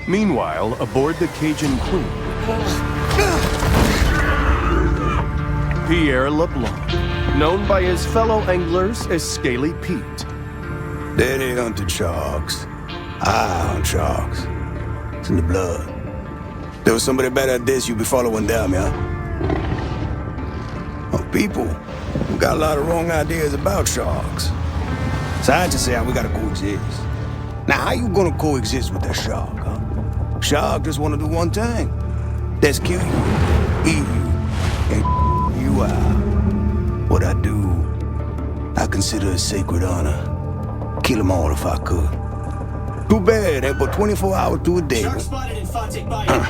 Meanwhile, aboard the Cajun Queen, Pierre LeBlanc, known by his fellow anglers as Scaly Pete. Daddy hunted sharks. I hunt sharks. It's in the blood. There was somebody better at this, you'd be following them, yeah? Oh, people who got a lot of wrong ideas about sharks. Scientists say we gotta coexist. Now, how you gonna coexist with that shark, huh? Shark just wanna do one thing. That's kill you, eat you, and you out. What I do, I consider a sacred honor. Kill them all if I could. Too bad, ain't but 24 hours to a day. Shark spotted in Fontic Bayou.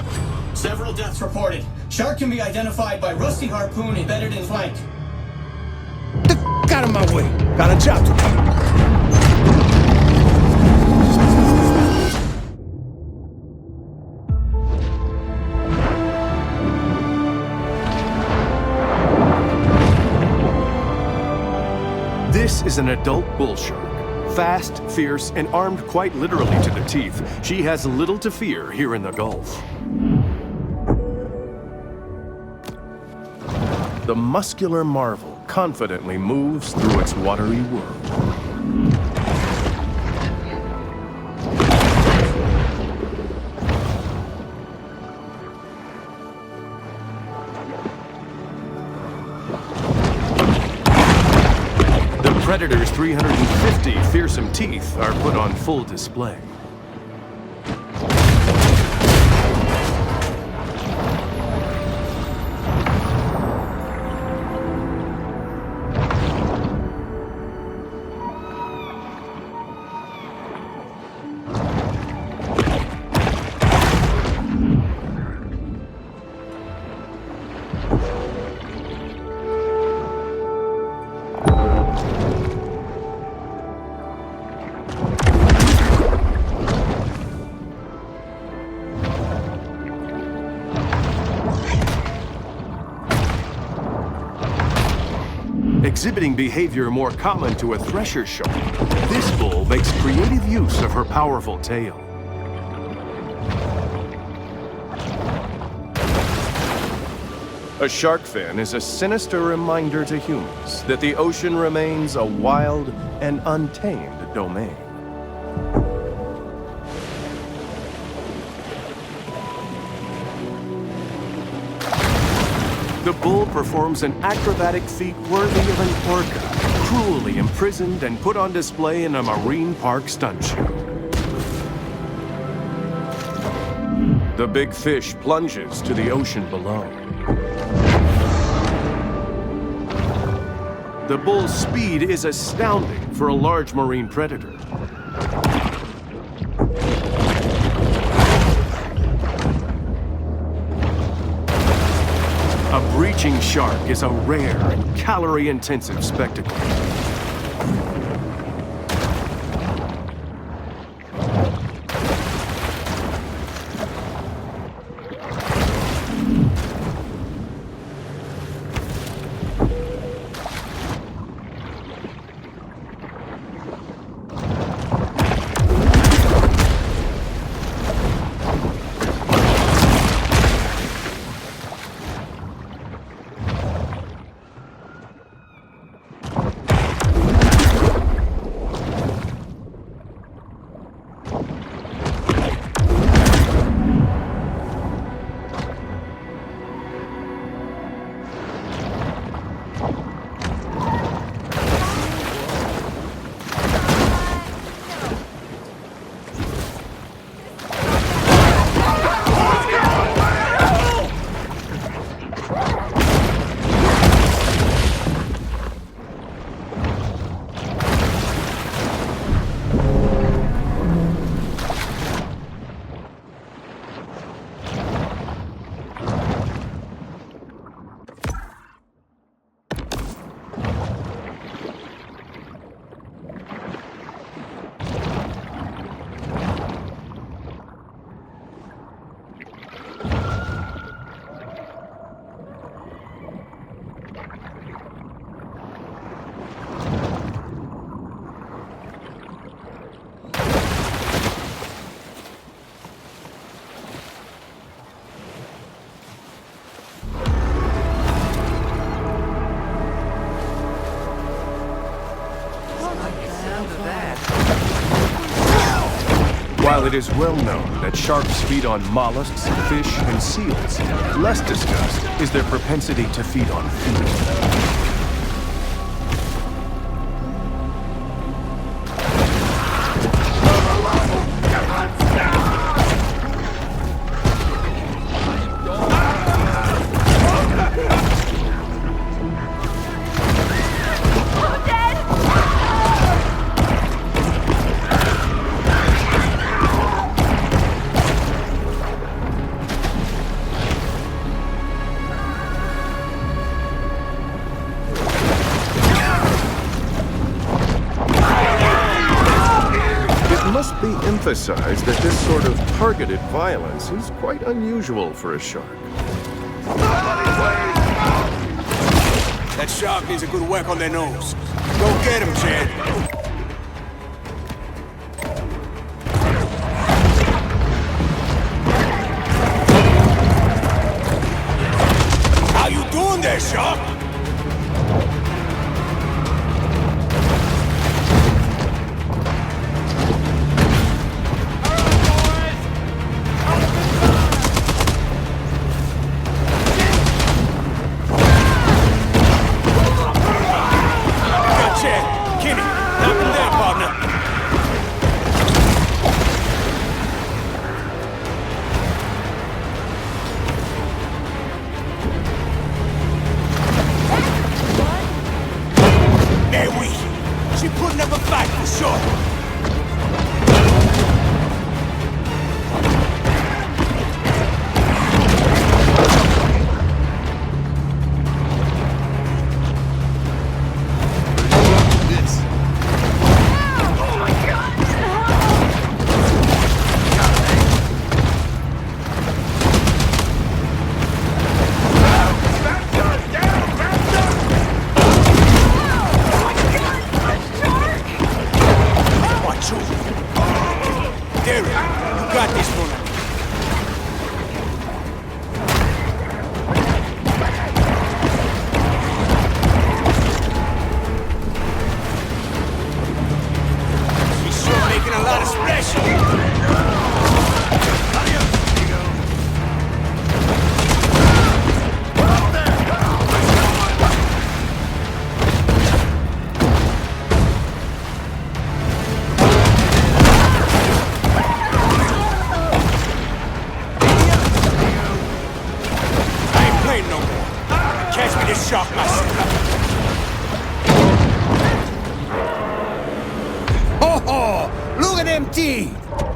Several deaths reported. Shark can be identified by rusty harpoon embedded in flank. Get out of my way. Got a job to do. This is an adult bull shark. Fast, fierce, and armed quite literally to the teeth, she has little to fear here in the Gulf. The muscular marvel confidently moves through its watery world. The predator's 350 fearsome teeth are put on full display. Exhibiting behavior more common to a thresher shark, this bull makes creative use of her powerful tail. A shark fin is a sinister reminder to humans that the ocean remains a wild and untamed domain. The bull performs an acrobatic feat worthy of an orca, cruelly imprisoned and put on display in a marine park stunt show. The big fish plunges to the ocean below. The bull's speed is astounding for a large marine predator. A breaching shark is a rare and calorie-intensive spectacle. While it is well known that sharks feed on mollusks, fish, and seals, less discussed is their propensity to feed on food. It must be emphasized that this sort of targeted violence is quite unusual for a shark. That shark needs a good whack on their nose. Go get him, Chad. How you doing there, shark?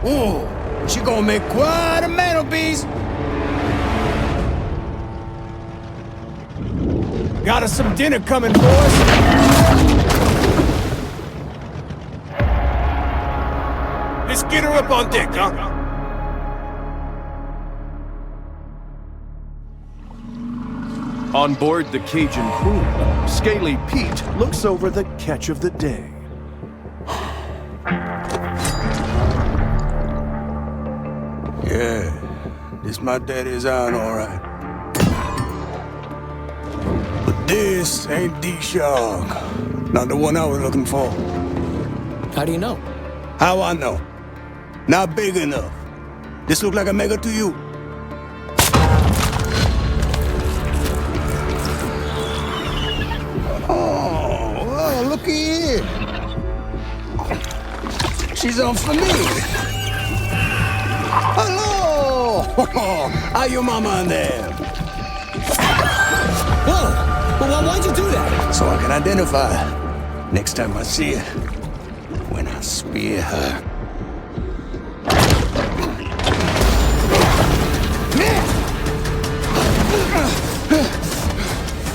Ooh, she gonna make quite a mantelpiece. Got us some dinner coming, boys. Let's get her up on deck, huh? On board the Cajun Queen, Scaly Pete looks over the catch of the day. Yeah, this my daddy's iron, all right. But this ain't the shark. Not the one I was looking for. How do you know? How I know? Not big enough. This look like a mega to you? Oh, well, looky here. She's on for me. Hello! How your mama in there? Whoa! Well, why'd you do that? So I can identify her next time I see her. When I spear her.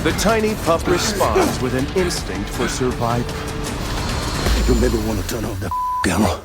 The tiny pup responds with an instinct for survival. You maybe want to turn off that camera.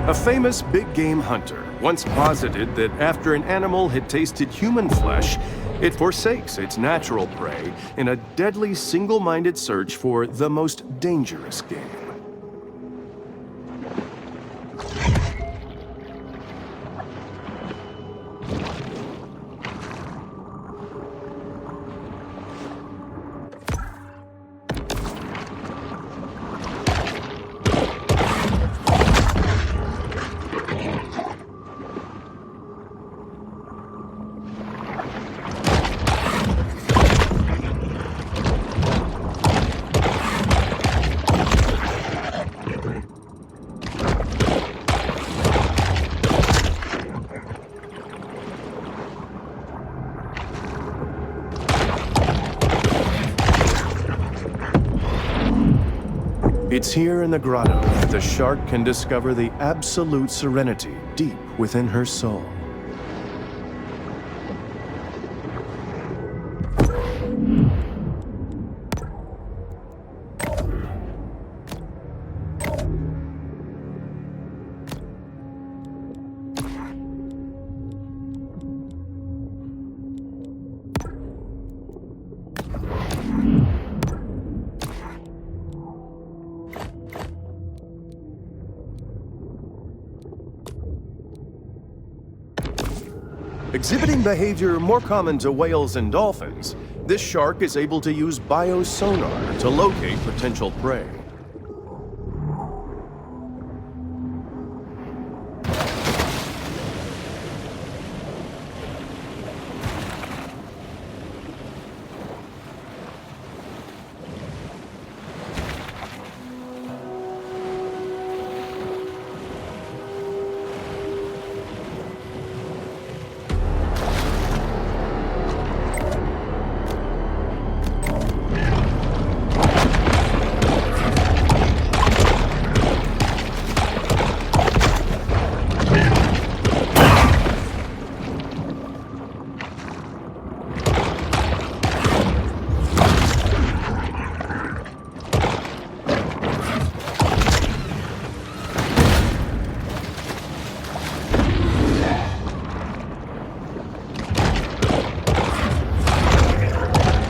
A famous big game hunter once posited that after an animal had tasted human flesh, it forsakes its natural prey in a deadly single-minded search for the most dangerous game. It's here in the grotto that the shark can discover the absolute serenity deep within her soul. Exhibiting behavior more common to whales and dolphins, this shark is able to use biosonar to locate potential prey.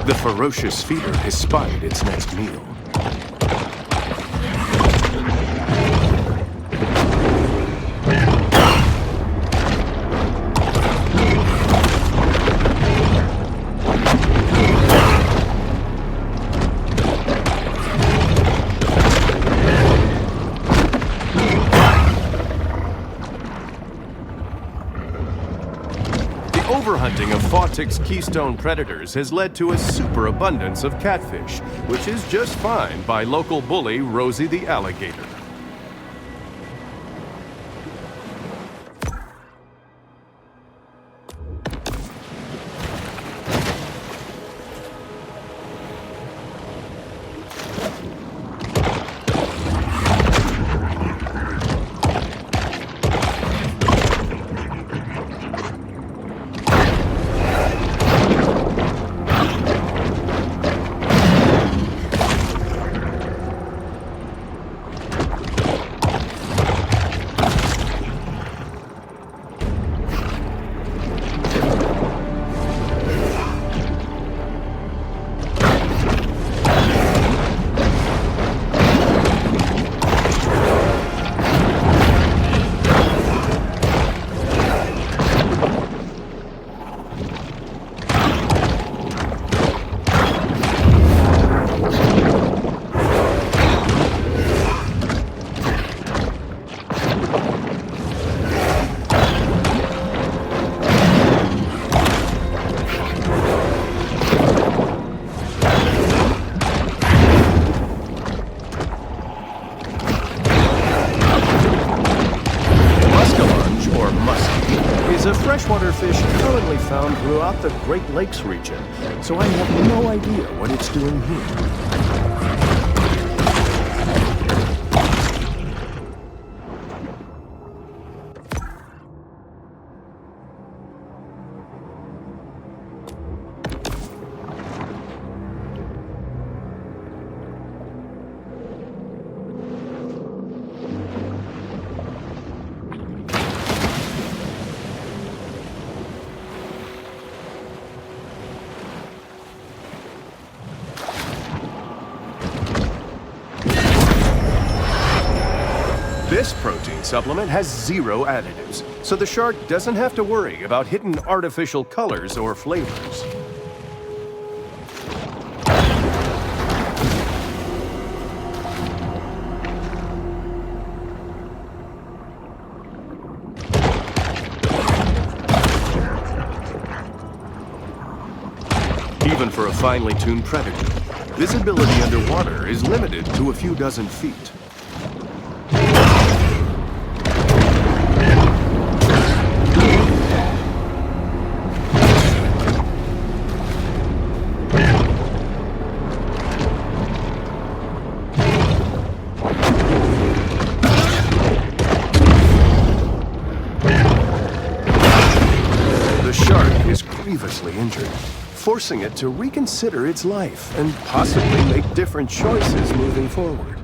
The ferocious feeder has spotted its next meal. Overhunting of Fawtick's keystone predators has led to a superabundance of catfish, which is just fine by local bully Rosie the alligator. Freshwater fish currently found throughout the Great Lakes region, so I have no idea what it's doing here. This protein supplement has 0 additives, so the shark doesn't have to worry about hidden artificial colors or flavors. Even for a finely tuned predator, visibility underwater is limited to a few dozen feet. The shark is grievously injured, forcing it to reconsider its life and possibly make different choices moving forward.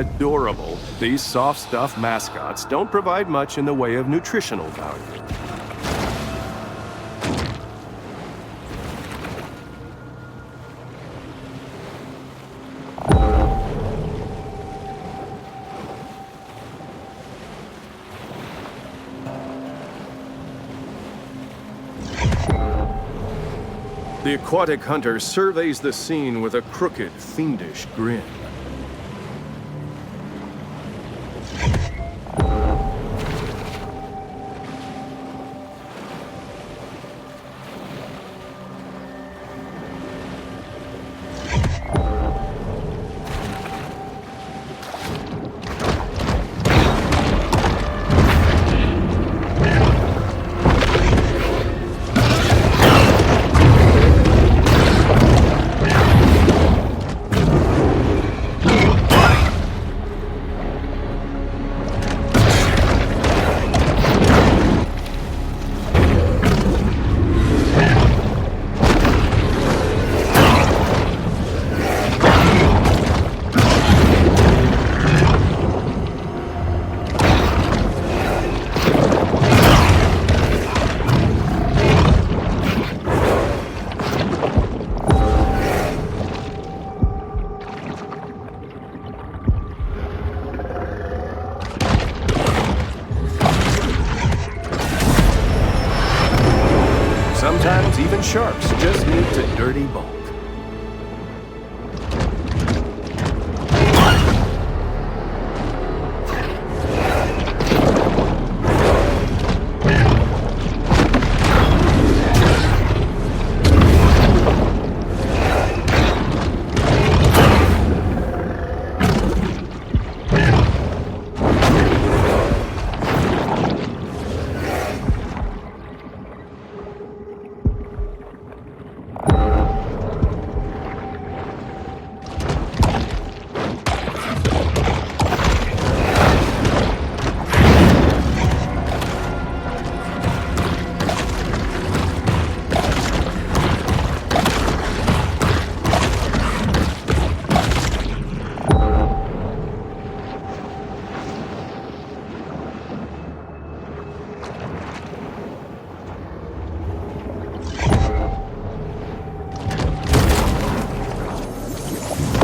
adorable, these soft stuff mascots don't provide much in the way of nutritional value. The aquatic hunter surveys the scene with a crooked, fiendish grin. Sometimes even sharks just need to dirty bulk.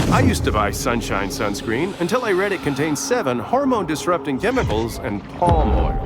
I used to buy Sunshine sunscreen until I read it contains 7 hormone-disrupting chemicals and palm oil.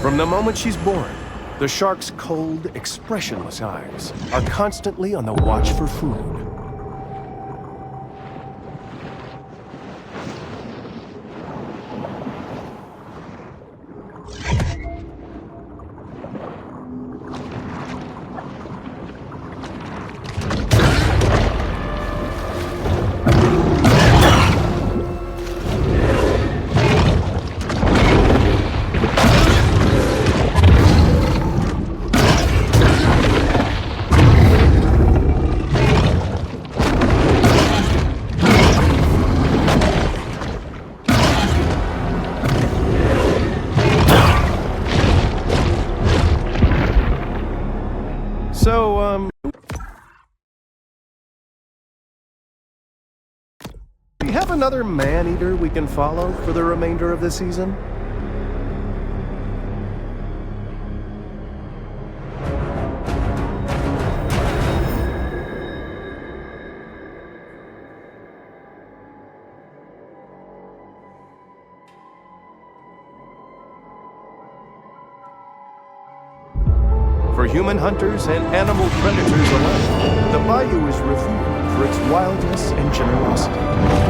From the moment she's born, the shark's cold, expressionless eyes are constantly on the watch for food. Do you have another Maneater we can follow for the remainder of the season? human hunters and animal predators alike, the bayou is revered for its wildness and generosity.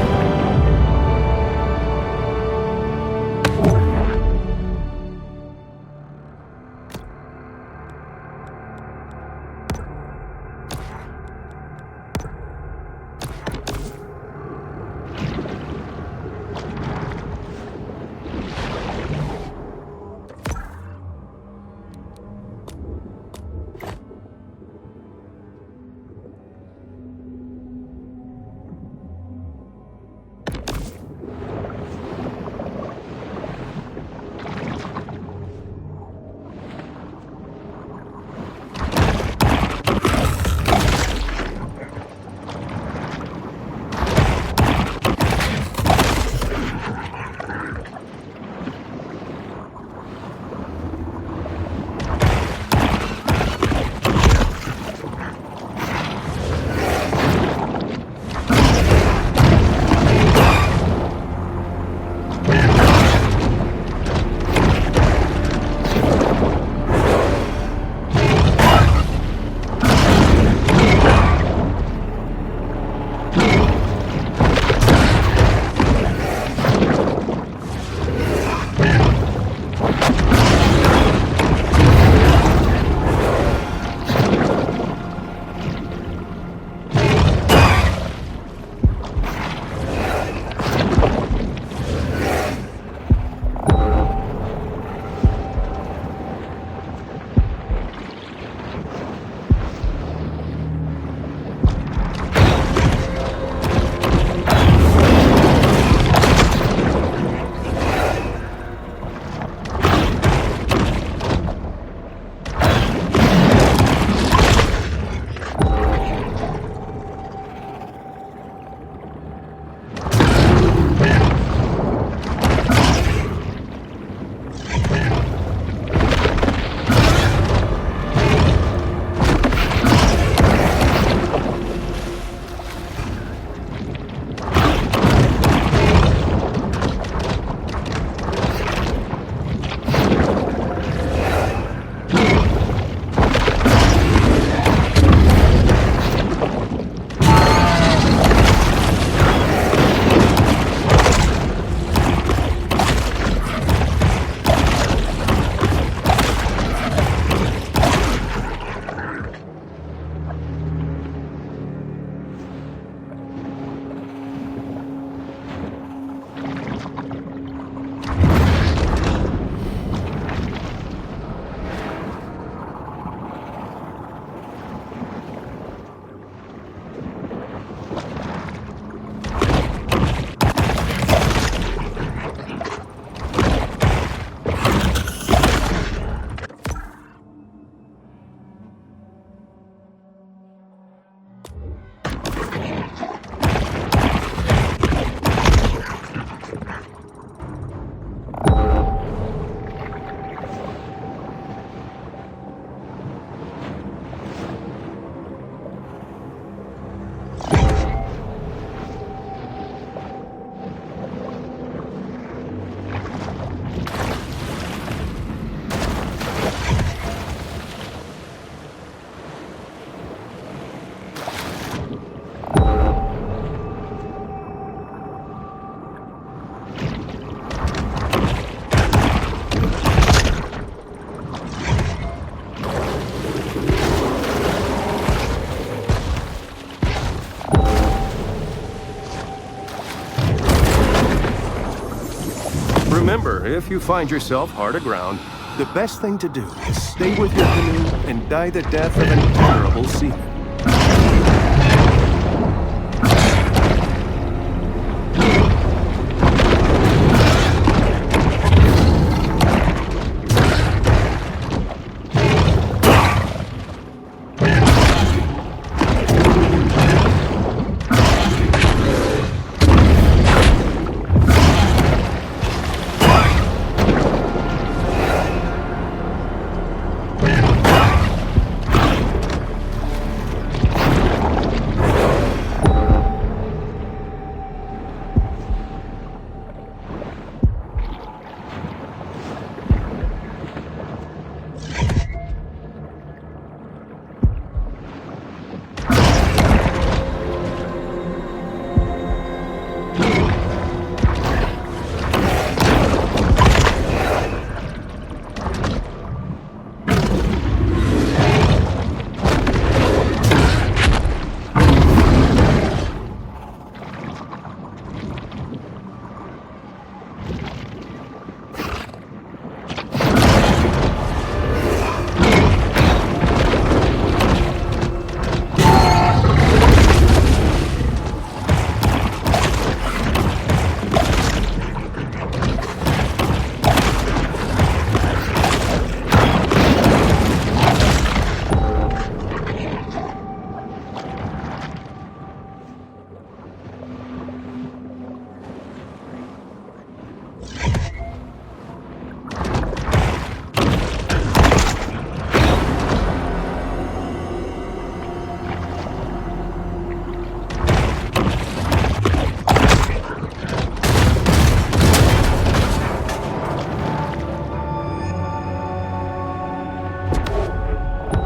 Remember, if you find yourself hard aground, the best thing to do is stay with your canoe and die the death of an honorable seaman.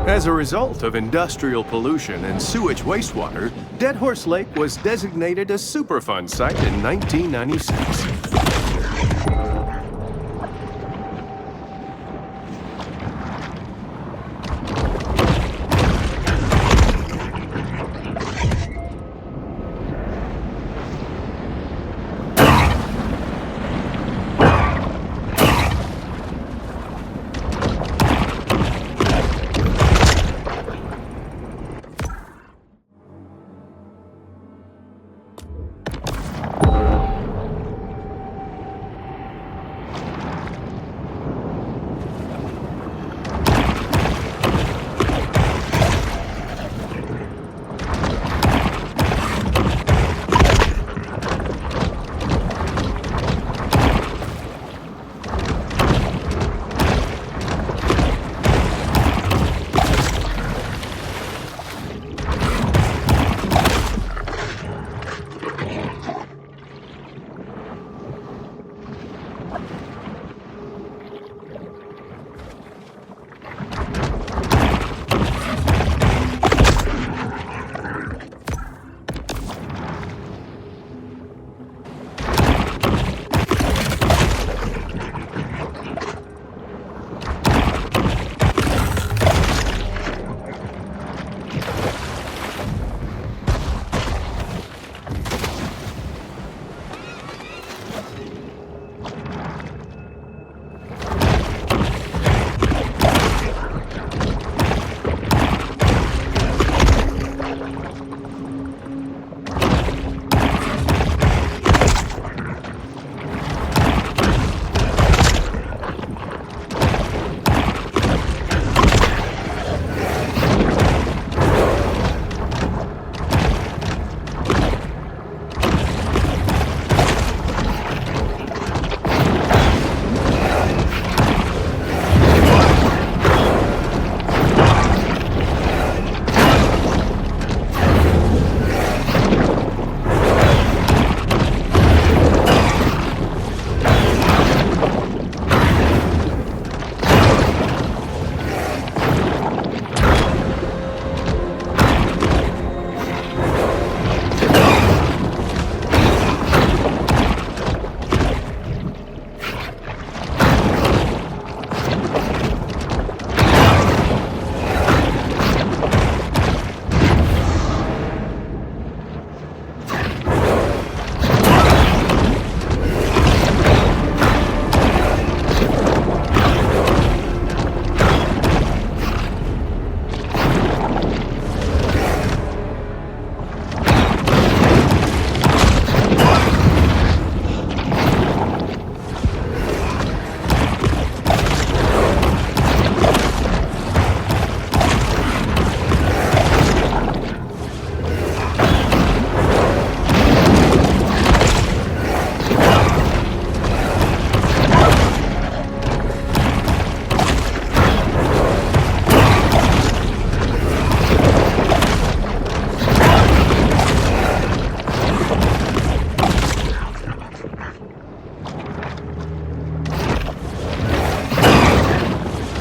As a result of industrial pollution and sewage wastewater, Dead Horse Lake was designated a Superfund site in 1996.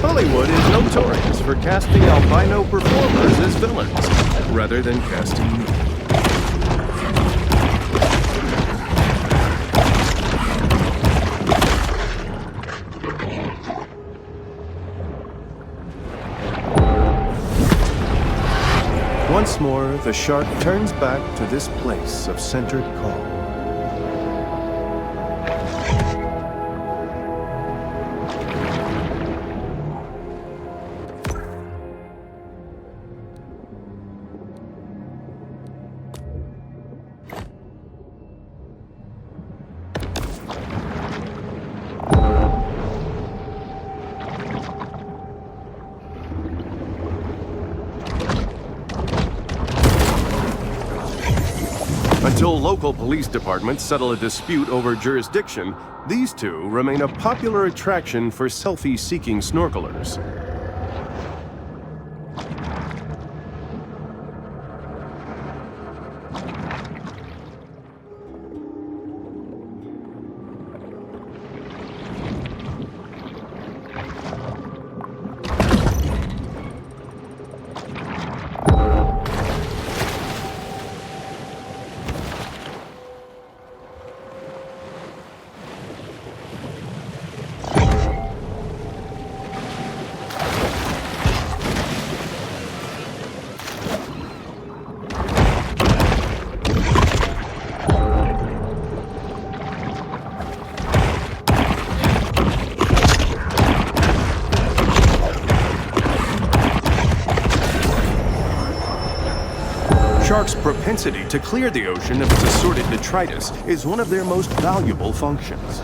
Hollywood is notorious for casting albino performers as villains, rather than casting me. Once more, the shark turns back to this place of centered calm. Until local police departments settle a dispute over jurisdiction, these two remain a popular attraction for selfie-seeking snorkelers. Sharks' propensity to clear the ocean of its assorted detritus is one of their most valuable functions.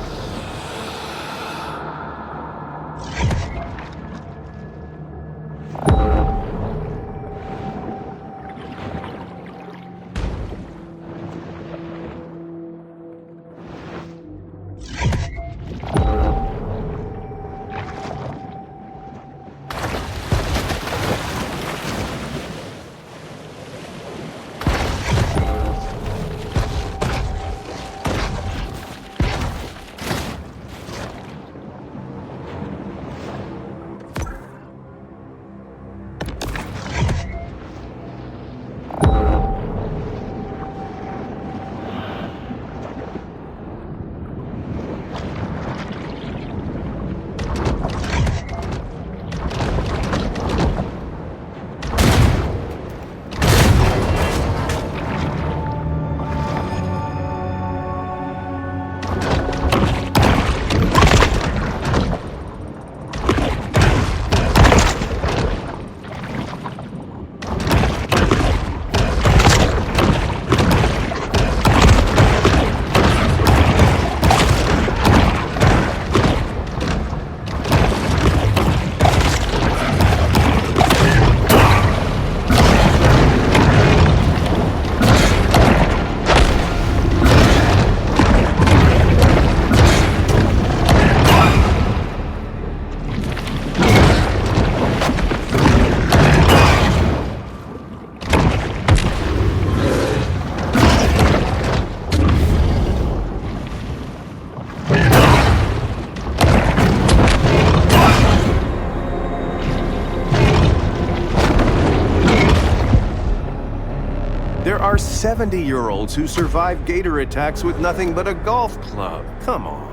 There are 70-year-olds who survive gator attacks with nothing but a golf club. Come on.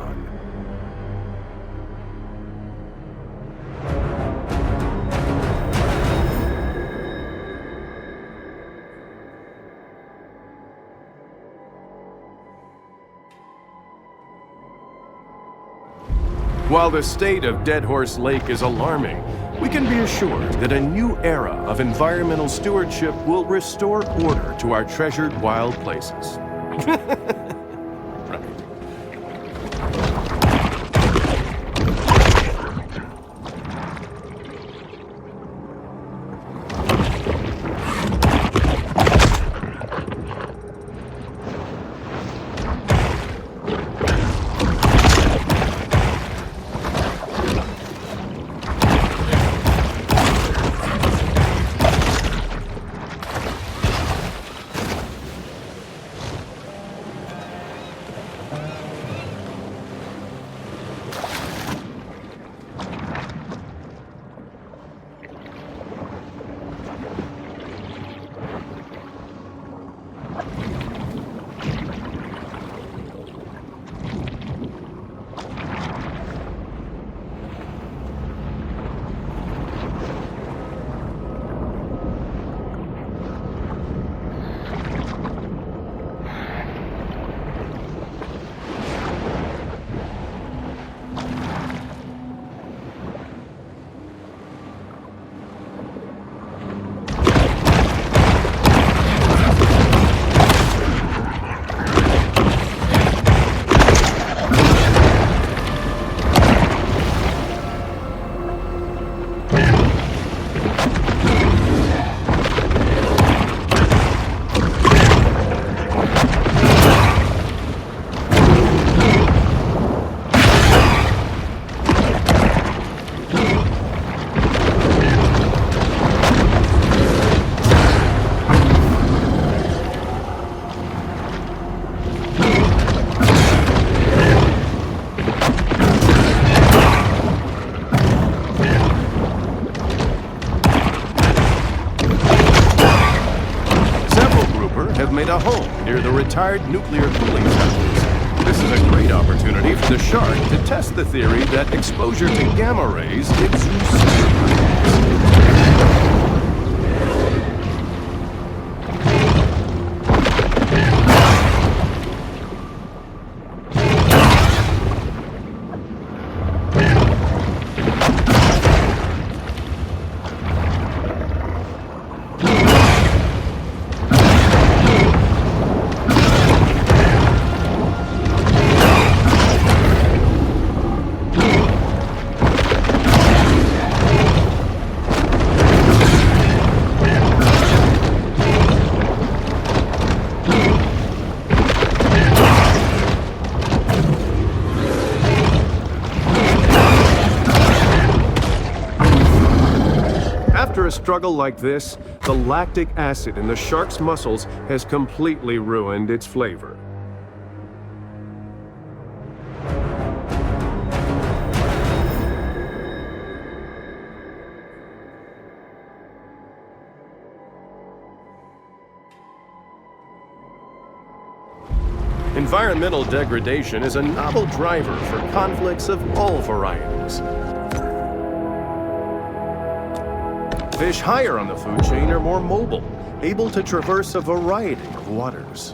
While the state of Dead Horse Lake is alarming, we can be assured that a new era of environmental stewardship will restore order to our treasured wild places. Made a home near the retired nuclear cooling centers. This is a great opportunity for the shark to test the theory that exposure to gamma rays gives you superpowers. After a struggle like this, the lactic acid in the shark's muscles has completely ruined its flavor. Environmental degradation is a novel driver for conflicts of all varieties. Fish higher on the food chain are more mobile, able to traverse a variety of waters.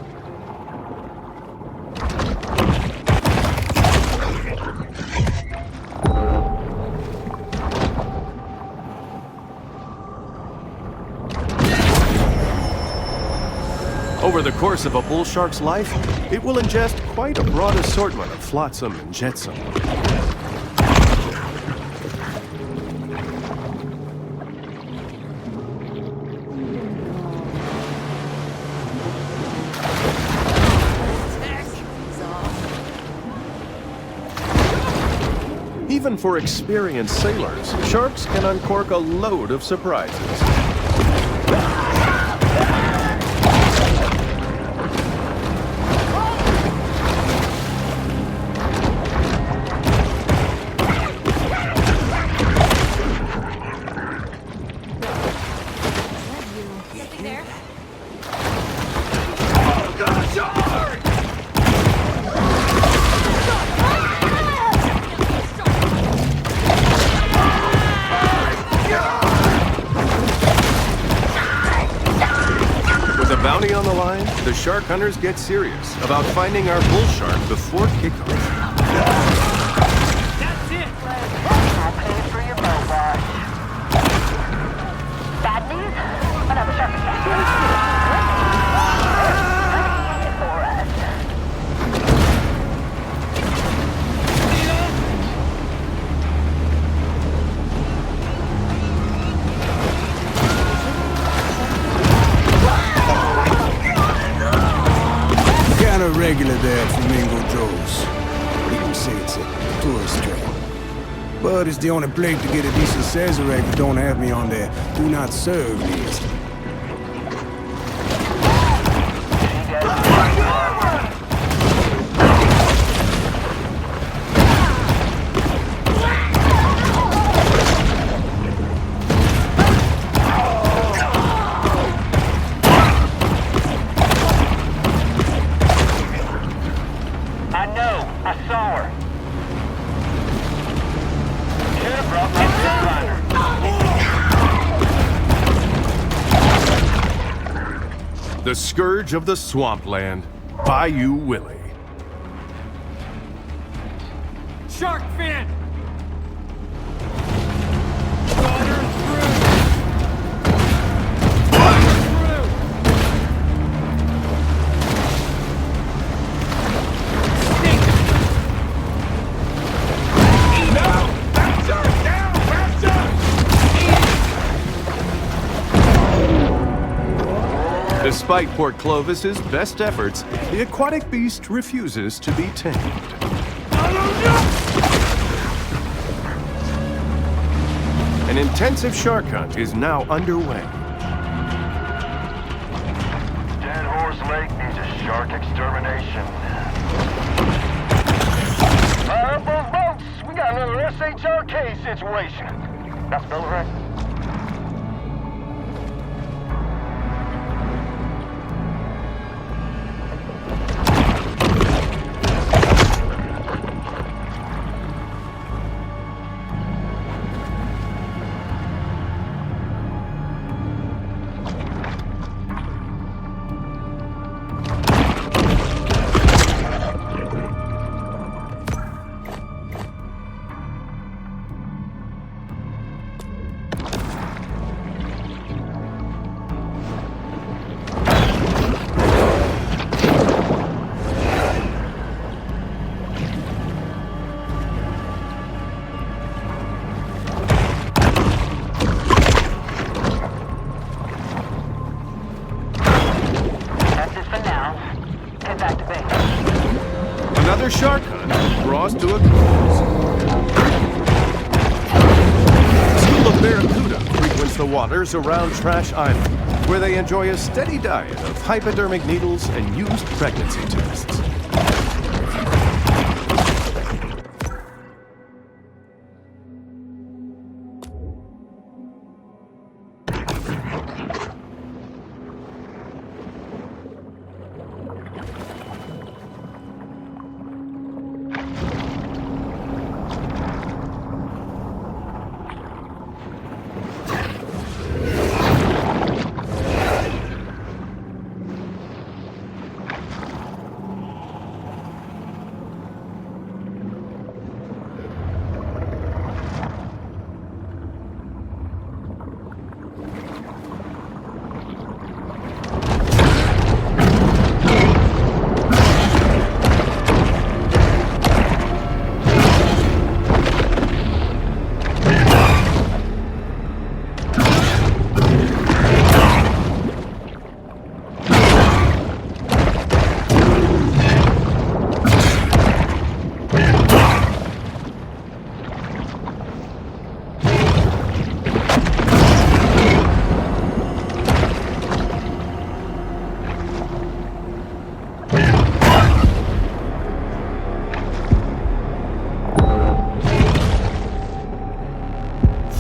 Over the course of a bull shark's life, it will ingest quite a broad assortment of flotsam and jetsam. Even for experienced sailors, sharks can uncork a load of surprises. Bounty on the line, the shark hunters get serious about finding our bull shark before kickoff. That's it! I paid for your boat wash. Bad news? Another shark attack. For us. Kind of regular there at Flamingo Joe's. People say it's a tourist trap. But it's the only place to get a decent Sazerac that don't have me on their do not serve list. The scourge of the swampland, Bayou Willie. Shark fin! Despite Port Clovis's best efforts, the aquatic beast refuses to be tamed. An intensive shark hunt is now underway. Dead Horse Lake needs a shark extermination. Fire up those boats! We got a little SHRK situation. That's spelled right. Another shark hunt draws to a close. A school of barracuda frequents the waters around Trash Island, where they enjoy a steady diet of hypodermic needles and used pregnancy tests.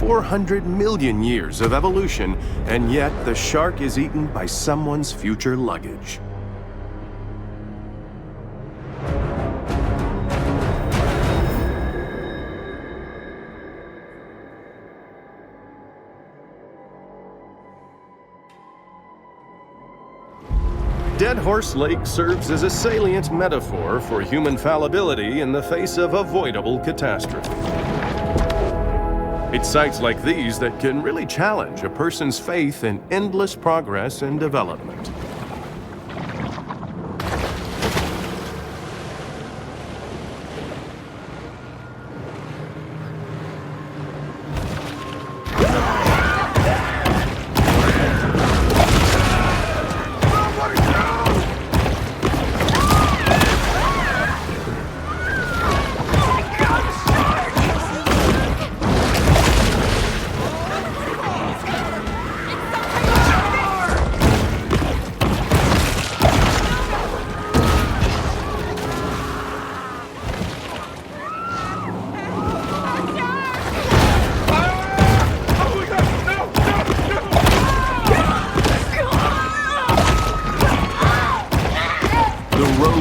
400 million years of evolution, and yet the shark is eaten by someone's future luggage. Dead Horse Lake serves as a salient metaphor for human fallibility in the face of avoidable catastrophe. It's sights like these that can really challenge a person's faith in endless progress and development.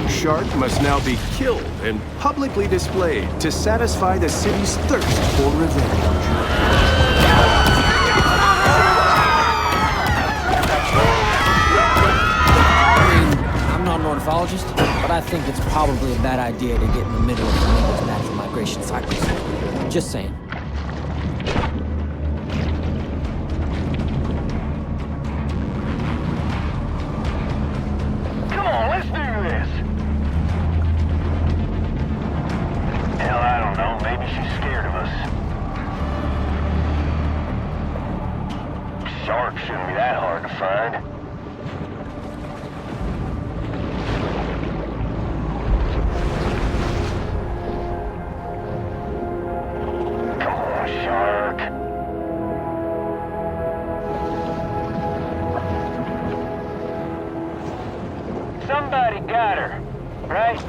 Shark must now be killed and publicly displayed to satisfy the city's thirst for revenge. I'm not an ornithologist, but I think it's probably a bad idea to get in the middle of flamingos' natural migration cycles. Just saying. Come on, let's do this. Hell, I don't know. Maybe she's scared of us. Sharks shouldn't be that hard to find. Come on, shark. Somebody got her, right?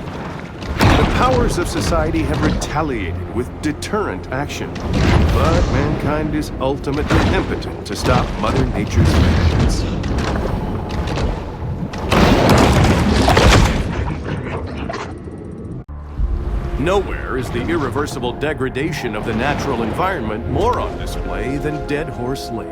The powers of society have retaliated with deterrent action, but mankind is ultimately impotent to stop Mother Nature's vengeance. Nowhere is the irreversible degradation of the natural environment more on display than Dead Horse Lake.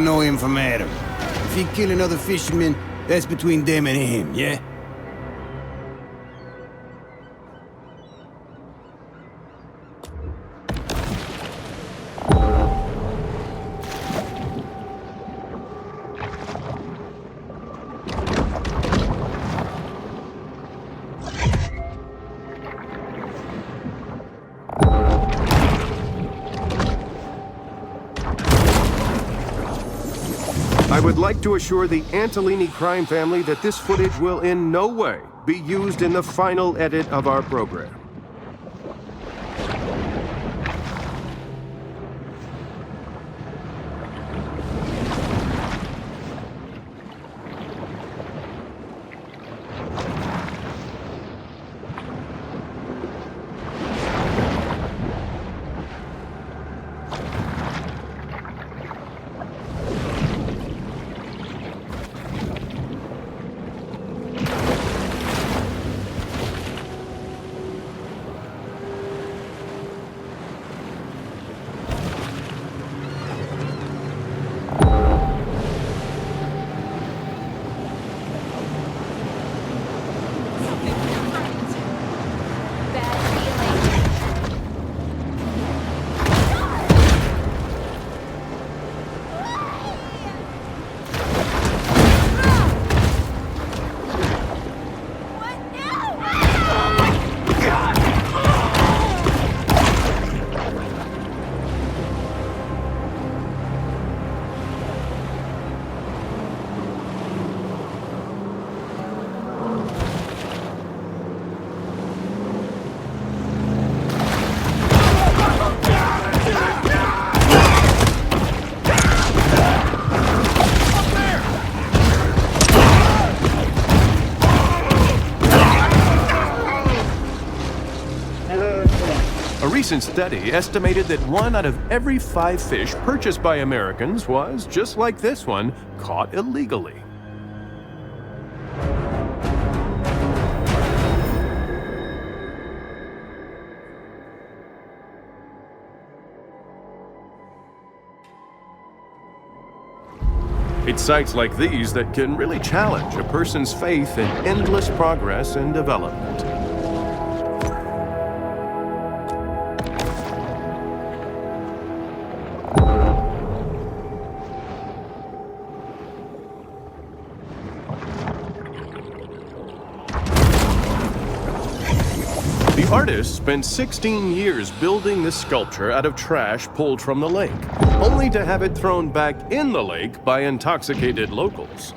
know him from Adam. If he kill another fisherman, that's between them and him, yeah? I would like to assure the Antolini crime family that this footage will in no way be used in the final edit of our program. A recent study estimated that 1 out of every 5 fish purchased by Americans was, just like this one, caught illegally. It's sights like these that can really challenge a person's faith in endless progress and development. The artist spent 16 years building this sculpture out of trash pulled from the lake, only to have it thrown back in the lake by intoxicated locals.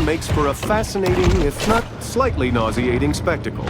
Makes for a fascinating, if not slightly nauseating, spectacle.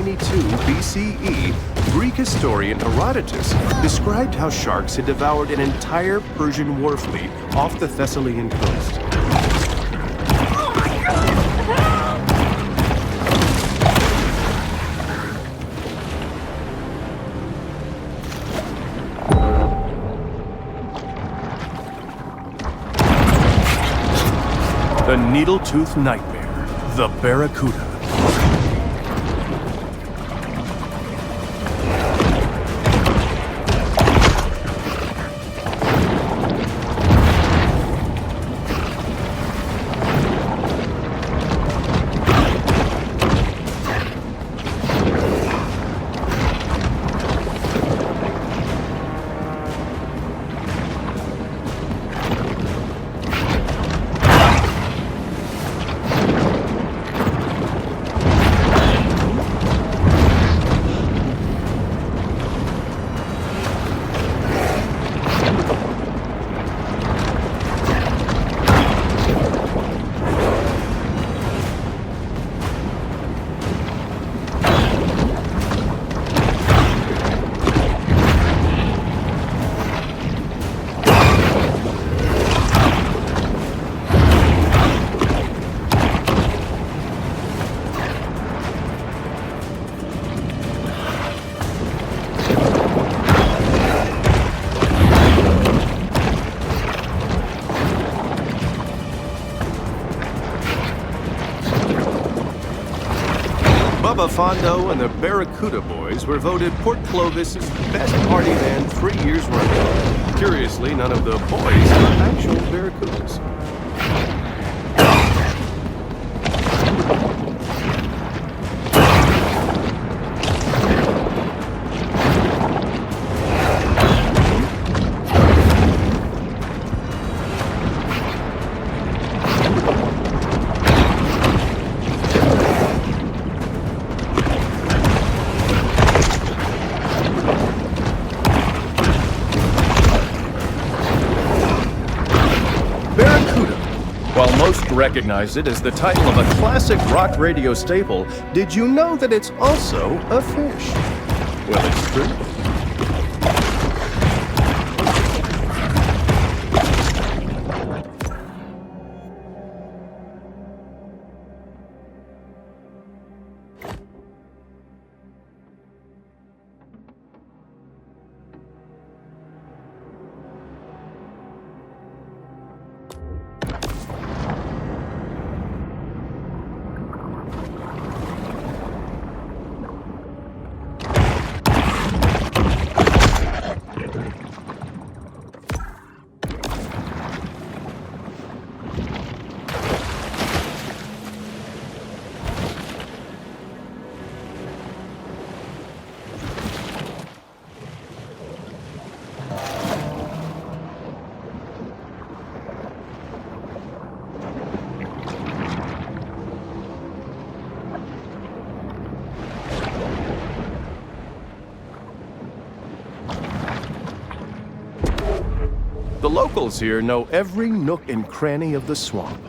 392 BCE, Greek historian Herodotus described how sharks had devoured an entire Persian war fleet off the Thessalian coast. The needle-toothed nightmare, the barracuda. Bubba Fondo and the Barracuda Boys were voted Port Clovis' best party band 3 years running. Curiously, none of the boys are actual Barracudas. While most recognize it as the title of a classic rock radio staple, did you know that it's also a fish? Well, it's true. The locals here know every nook and cranny of the swamp.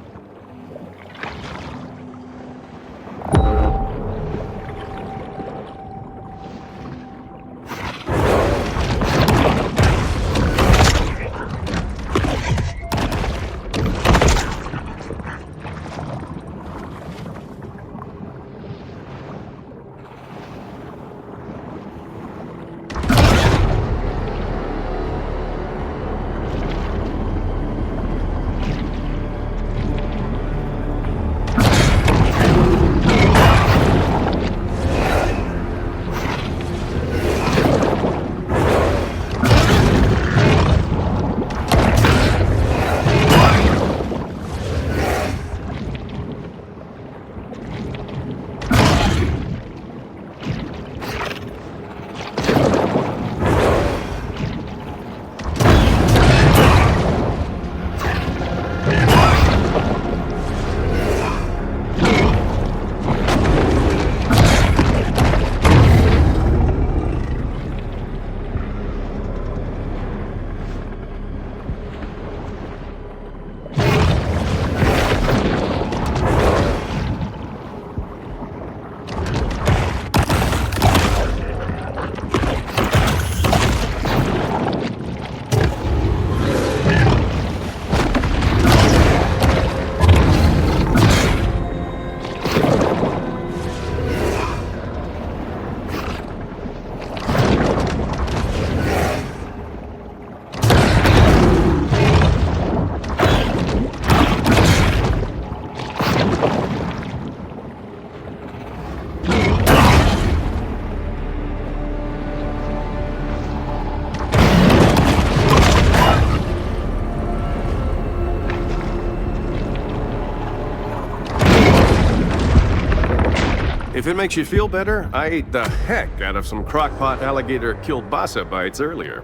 it makes you feel better, I ate the heck out of some crockpot alligator kielbasa bites earlier.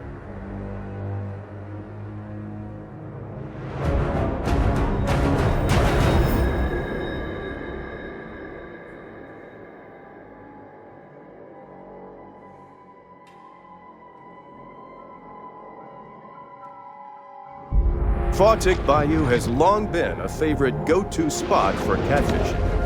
Fawtick Bayou has long been a favorite go-to spot for catfishing.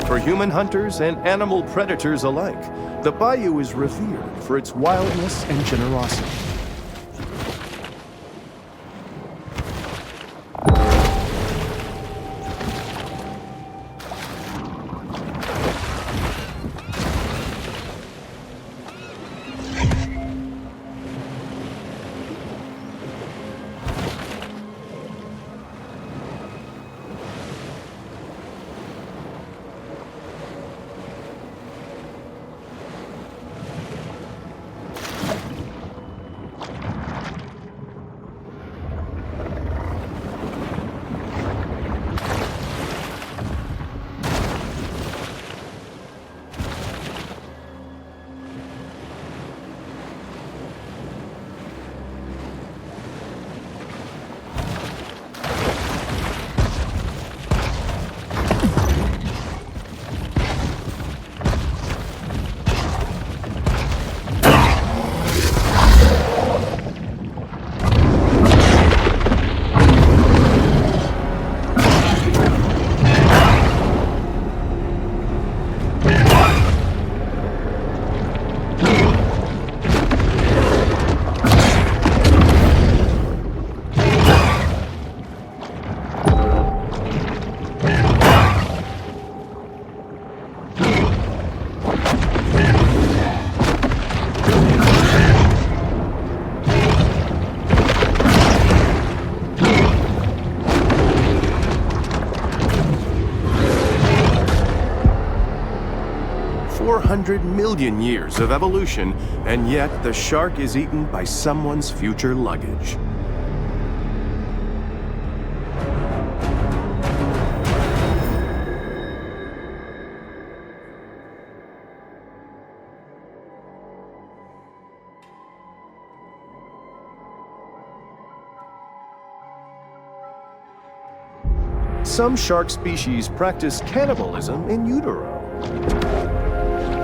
For human hunters and animal predators alike, the bayou is revered for its wildness and generosity. Million years of evolution, and yet the shark is eaten by someone's future luggage. Some shark species practice cannibalism in utero.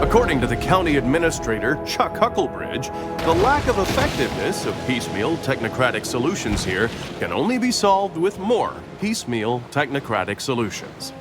According to the county administrator, Chuck Hucklebridge, the lack of effectiveness of piecemeal technocratic solutions here can only be solved with more piecemeal technocratic solutions.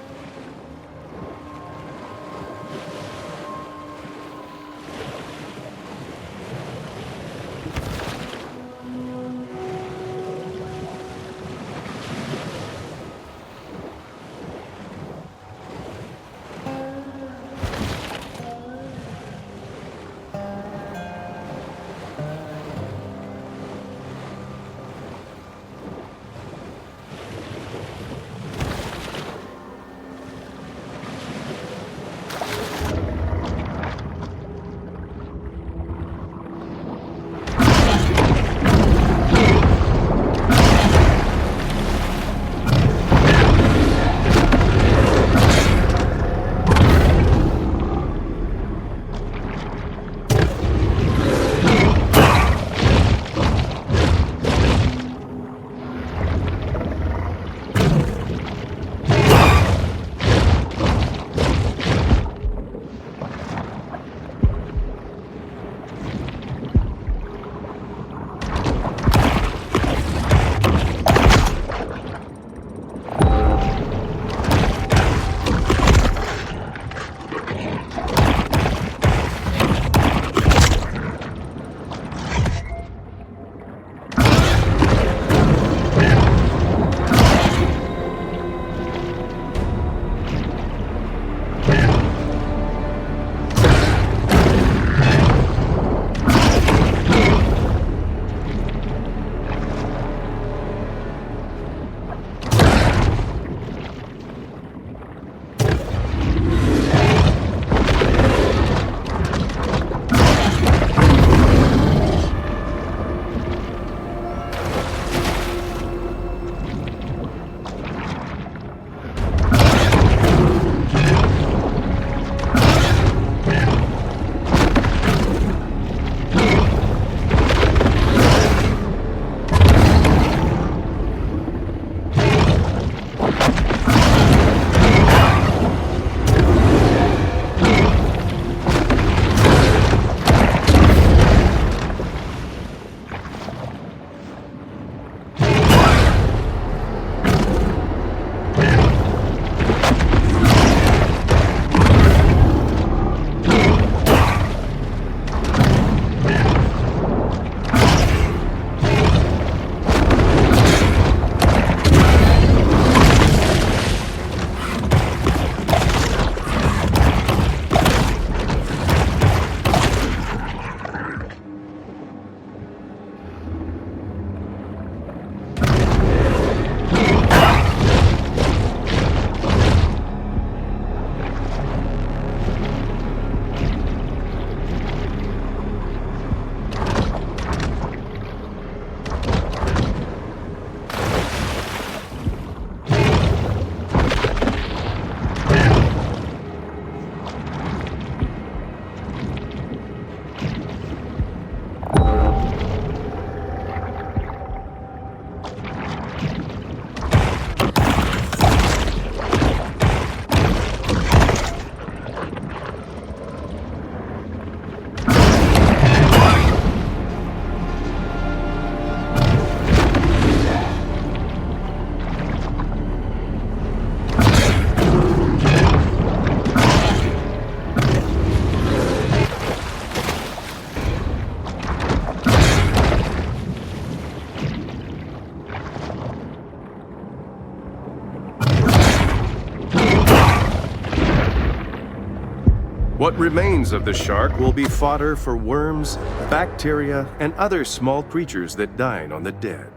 What remains of the shark will be fodder for worms, bacteria, and other small creatures that dine on the dead.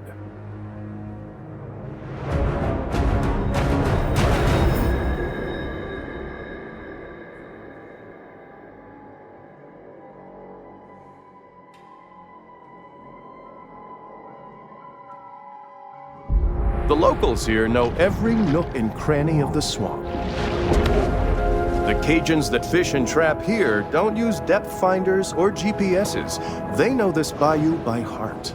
The locals here know every nook and cranny of the swamp. The Cajuns that fish and trap here don't use depth finders or GPSs. They know this bayou by heart.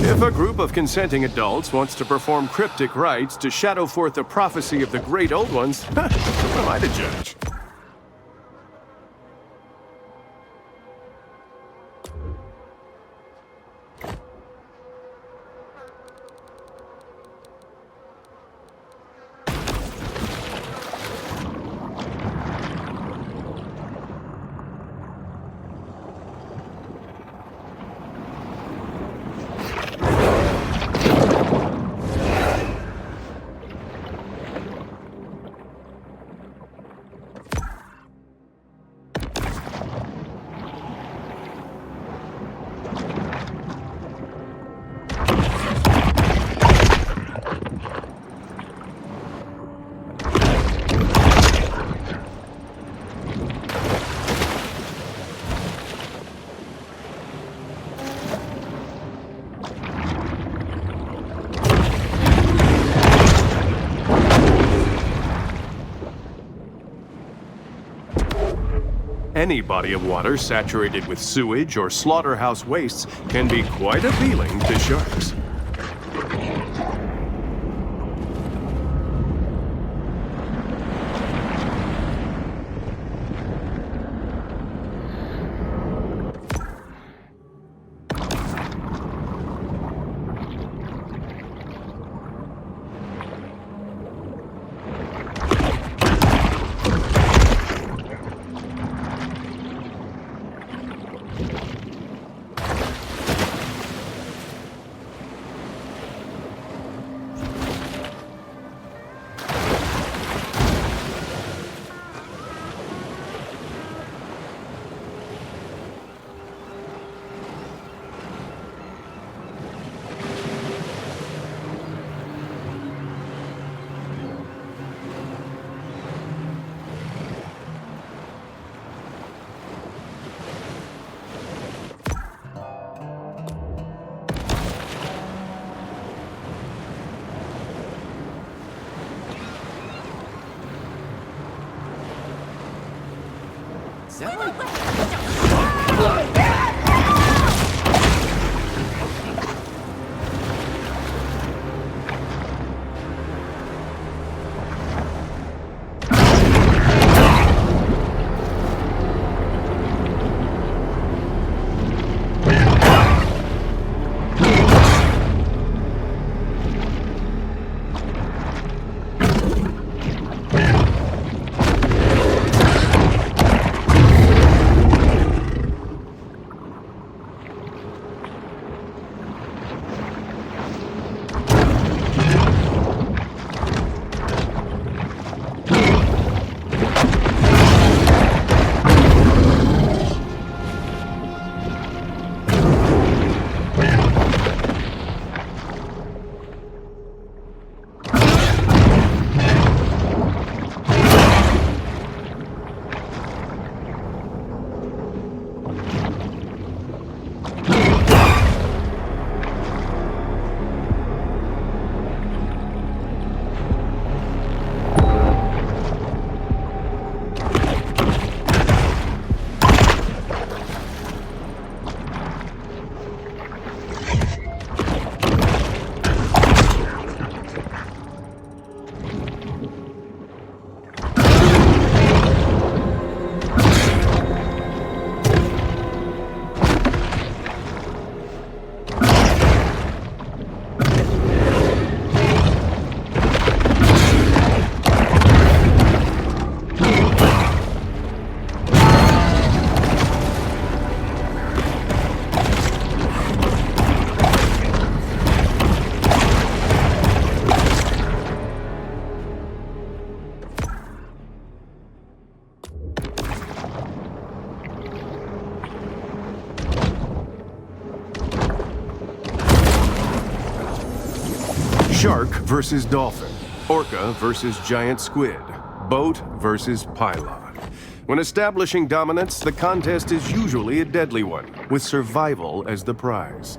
If a group of consenting adults wants to perform cryptic rites to shadow forth the prophecy of the great old ones, who am I to judge? Any body of water saturated with sewage or slaughterhouse wastes can be quite appealing to sharks. Is that like... Shark versus dolphin. Orca versus giant squid. Boat versus pylon. When establishing dominance, the contest is usually a deadly one, with survival as the prize.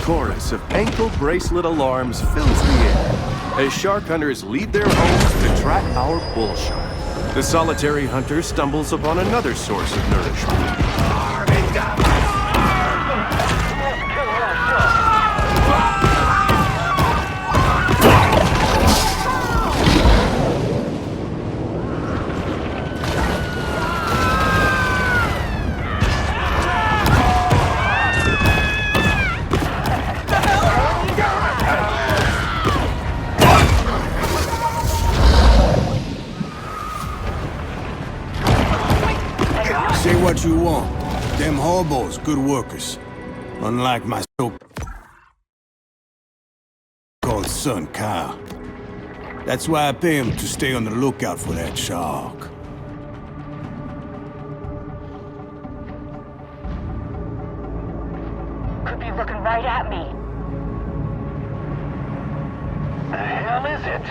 chorus of ankle bracelet alarms fills the air as shark hunters leave their homes to track our bull shark. The solitary hunter stumbles upon another source of nourishment. Say what you want. Them hobos, good workers. Unlike my so-called son, Kyle. That's why I pay him to stay on the lookout for that shark. Could be looking right at me. The hell is it?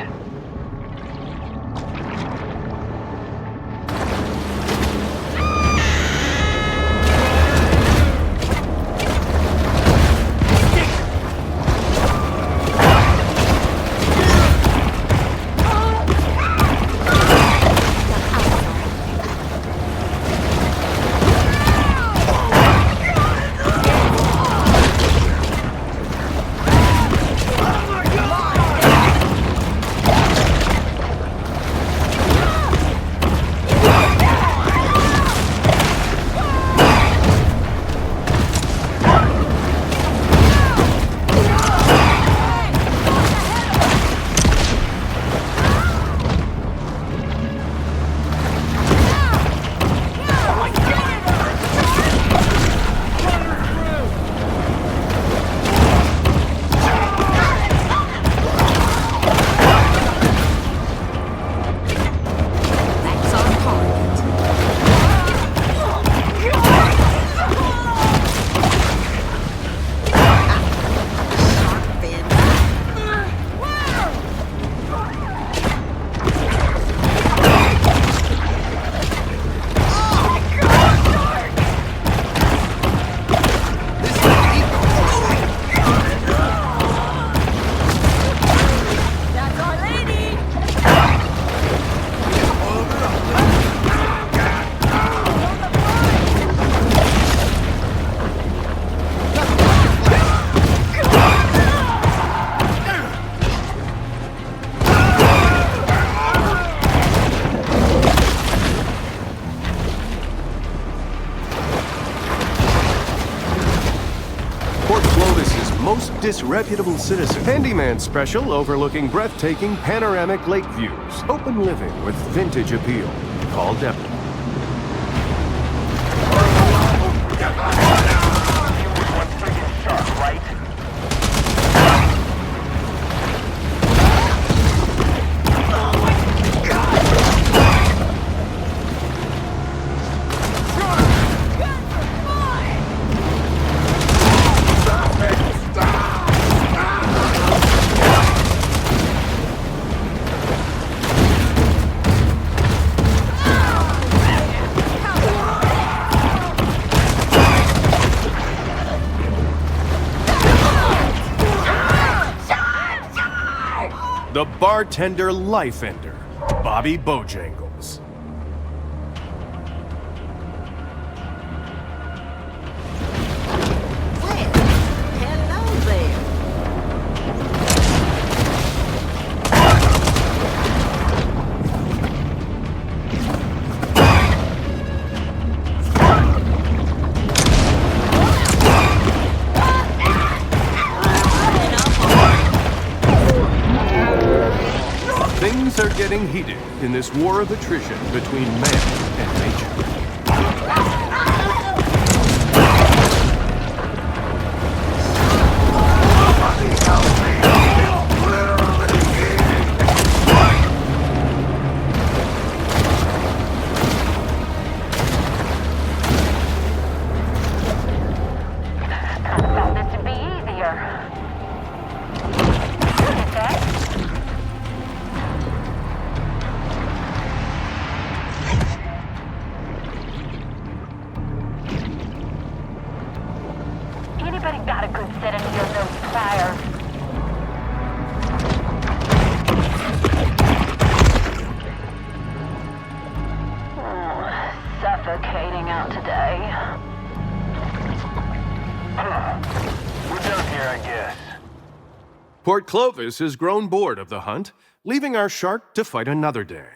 Port Clovis' most disreputable citizen. Handyman special overlooking breathtaking panoramic lake views. Open living with vintage appeal. Call Deborah. One freaking shark, right? The bartender life ender, Bobby Bojangles. Hello there. Things are getting heated in this war of attrition between man and nature. Thought this would be easier. Okay. bet he got a good set of needle-nose pliers. Suffocating out today. We're done here, I guess. Port Clovis has grown bored of the hunt, leaving our shark to fight another day.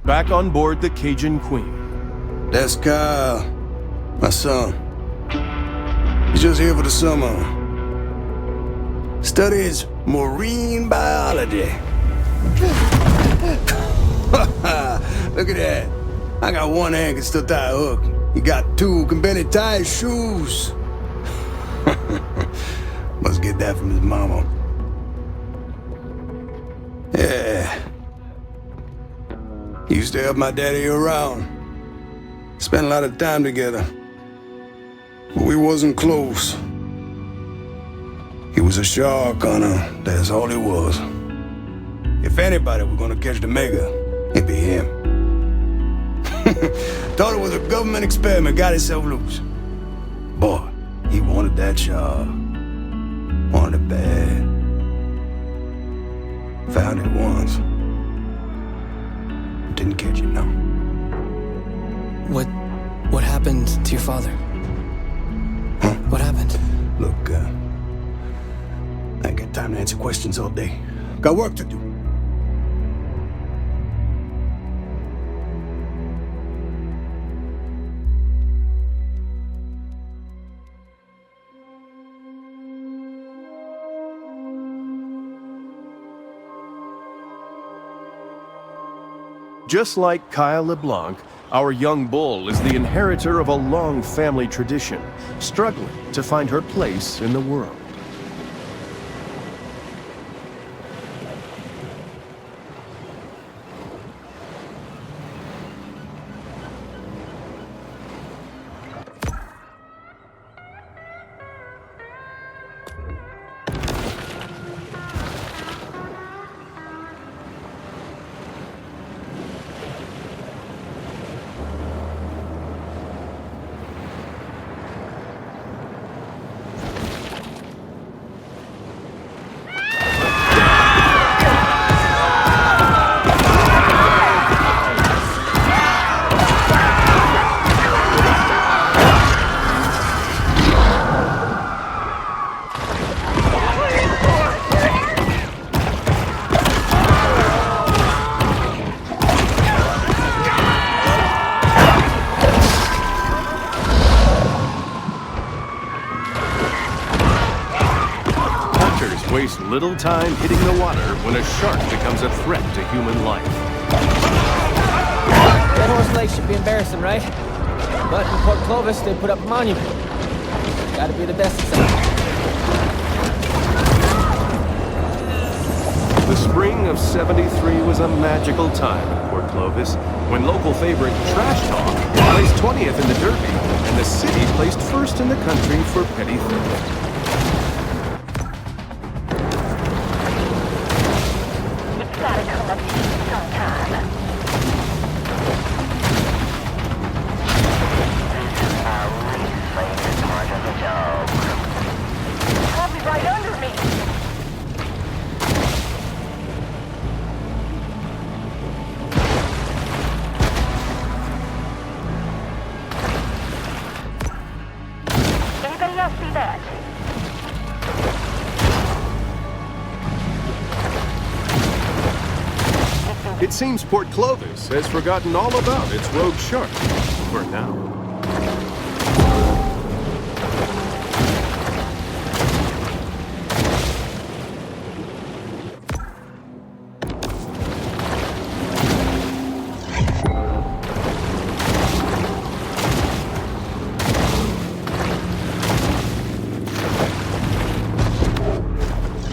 Back on board the Cajun Queen. That's Kyle, my son. He's just here for the summer. Studies marine biology. Look at that. I got one hand can still tie a hook. He got two can barely tie his shoes. Must get that from his mama. Yeah. He used to help my daddy around. Spent a lot of time together. But we wasn't close. He was a shark hunter, that's all he was. If anybody were gonna catch the mega, it'd be him. Thought it was a government experiment, got himself loose. Boy, he wanted that shark. Wanted it bad. Found it once. Didn't catch it, no. What happened to your father? Huh? What happened? Look, I ain't got time to answer questions all day. Got work to do. Just like Kyle LeBlanc, our young bull is the inheritor of a long family tradition, struggling to find her place in the world. Waste little time hitting the water when a shark becomes a threat to human life. That Horse Lake should be embarrassing, right? But in Port Clovis, they put up a monument. Gotta be the best site. The spring of '73 was a magical time in Port Clovis, when local favorite Trash Talk placed 20th in the Derby, and the city placed first in the country for petty theft. Gotta come up to you sometime. This is my least favorite part of the job. Probably right under me. Anybody else see that? It seems Port Clovis has forgotten all about its rogue shark, for now.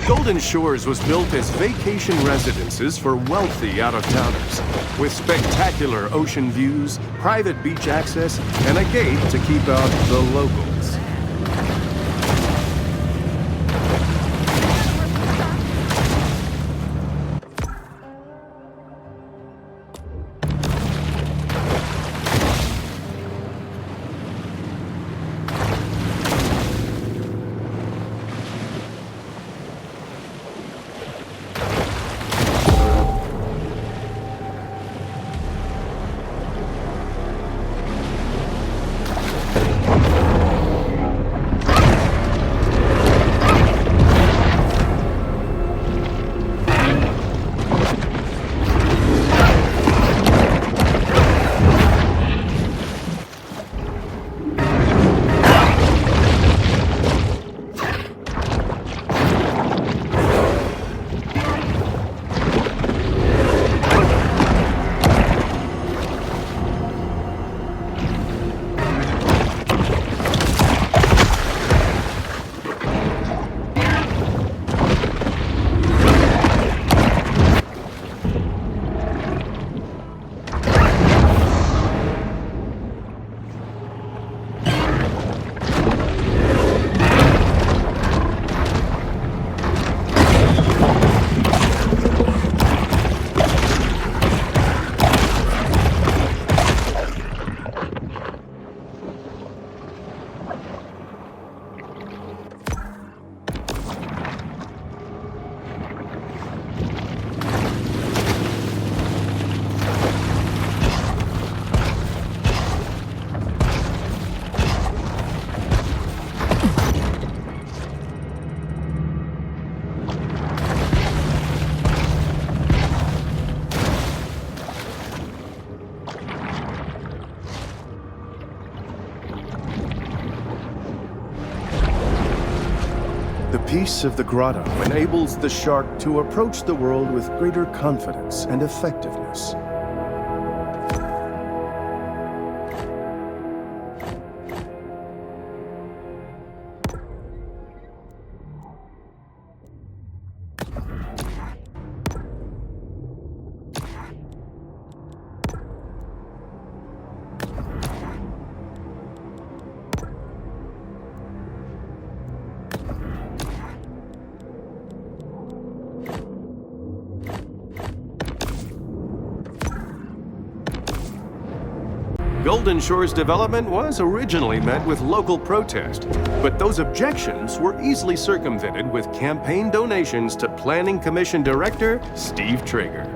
Golden Shores was built as vacation residences for wealthy out-of-towners, with spectacular ocean views, private beach access, and a gate to keep out the locals. The peace of the grotto enables the shark to approach the world with greater confidence and effectiveness. Golden Shore's development was originally met with local protest, but those objections were easily circumvented with campaign donations to Planning Commission Director Steve Traeger.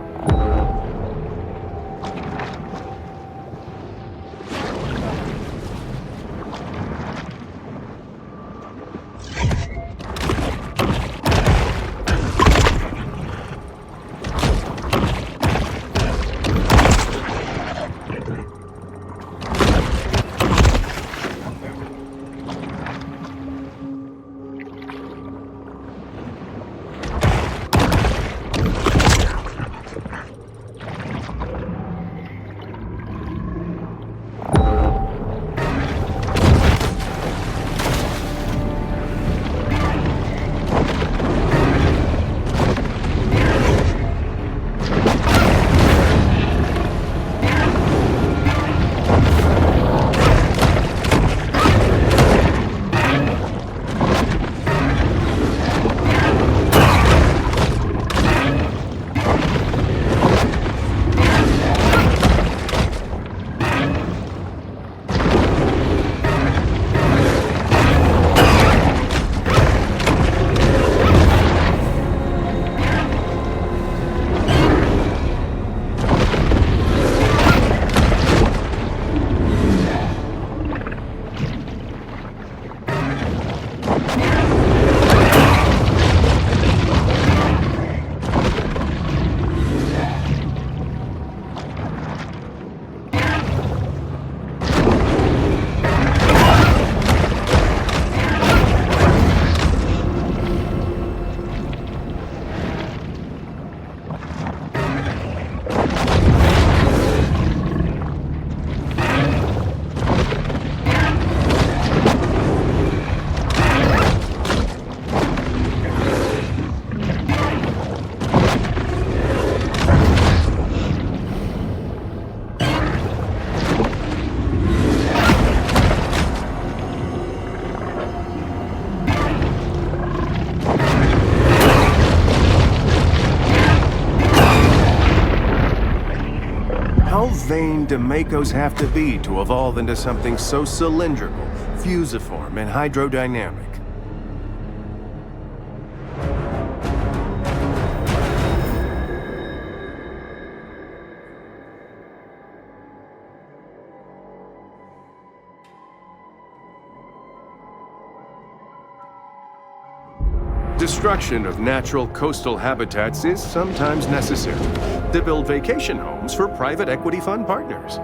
How vain do Makos have to be to evolve into something so cylindrical, fusiform, and hydrodynamic? Destruction of natural coastal habitats is sometimes necessary to build vacation homes for private equity fund partners.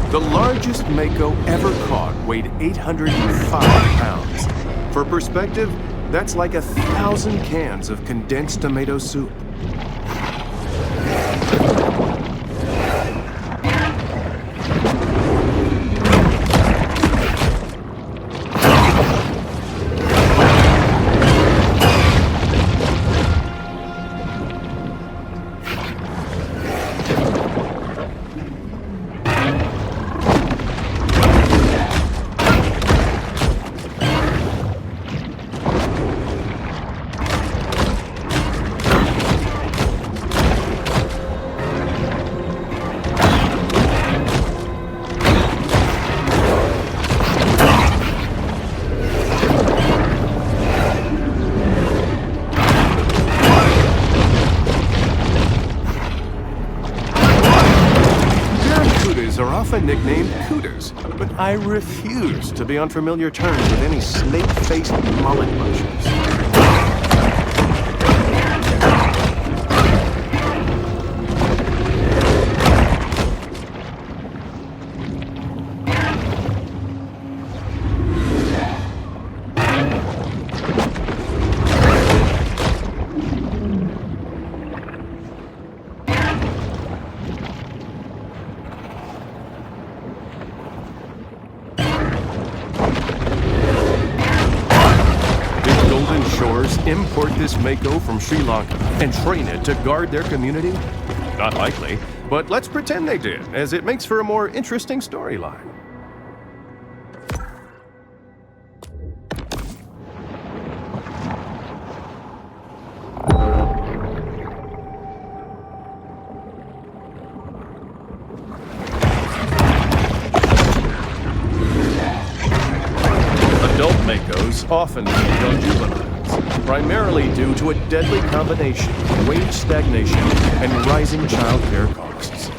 The largest mako ever caught weighed 805 pounds. For perspective, that's like 1,000 cans of condensed tomato soup. often nicknamed cooters, but I refuse to be on familiar terms with any snake-faced mullet mushers. Import this mako from Sri Lanka and train it to guard their community? Not likely, but let's pretend they did, as it makes for a more interesting storyline. Adult makos often feed on juveniles, primarily due to a deadly combination of wage stagnation and rising childcare costs.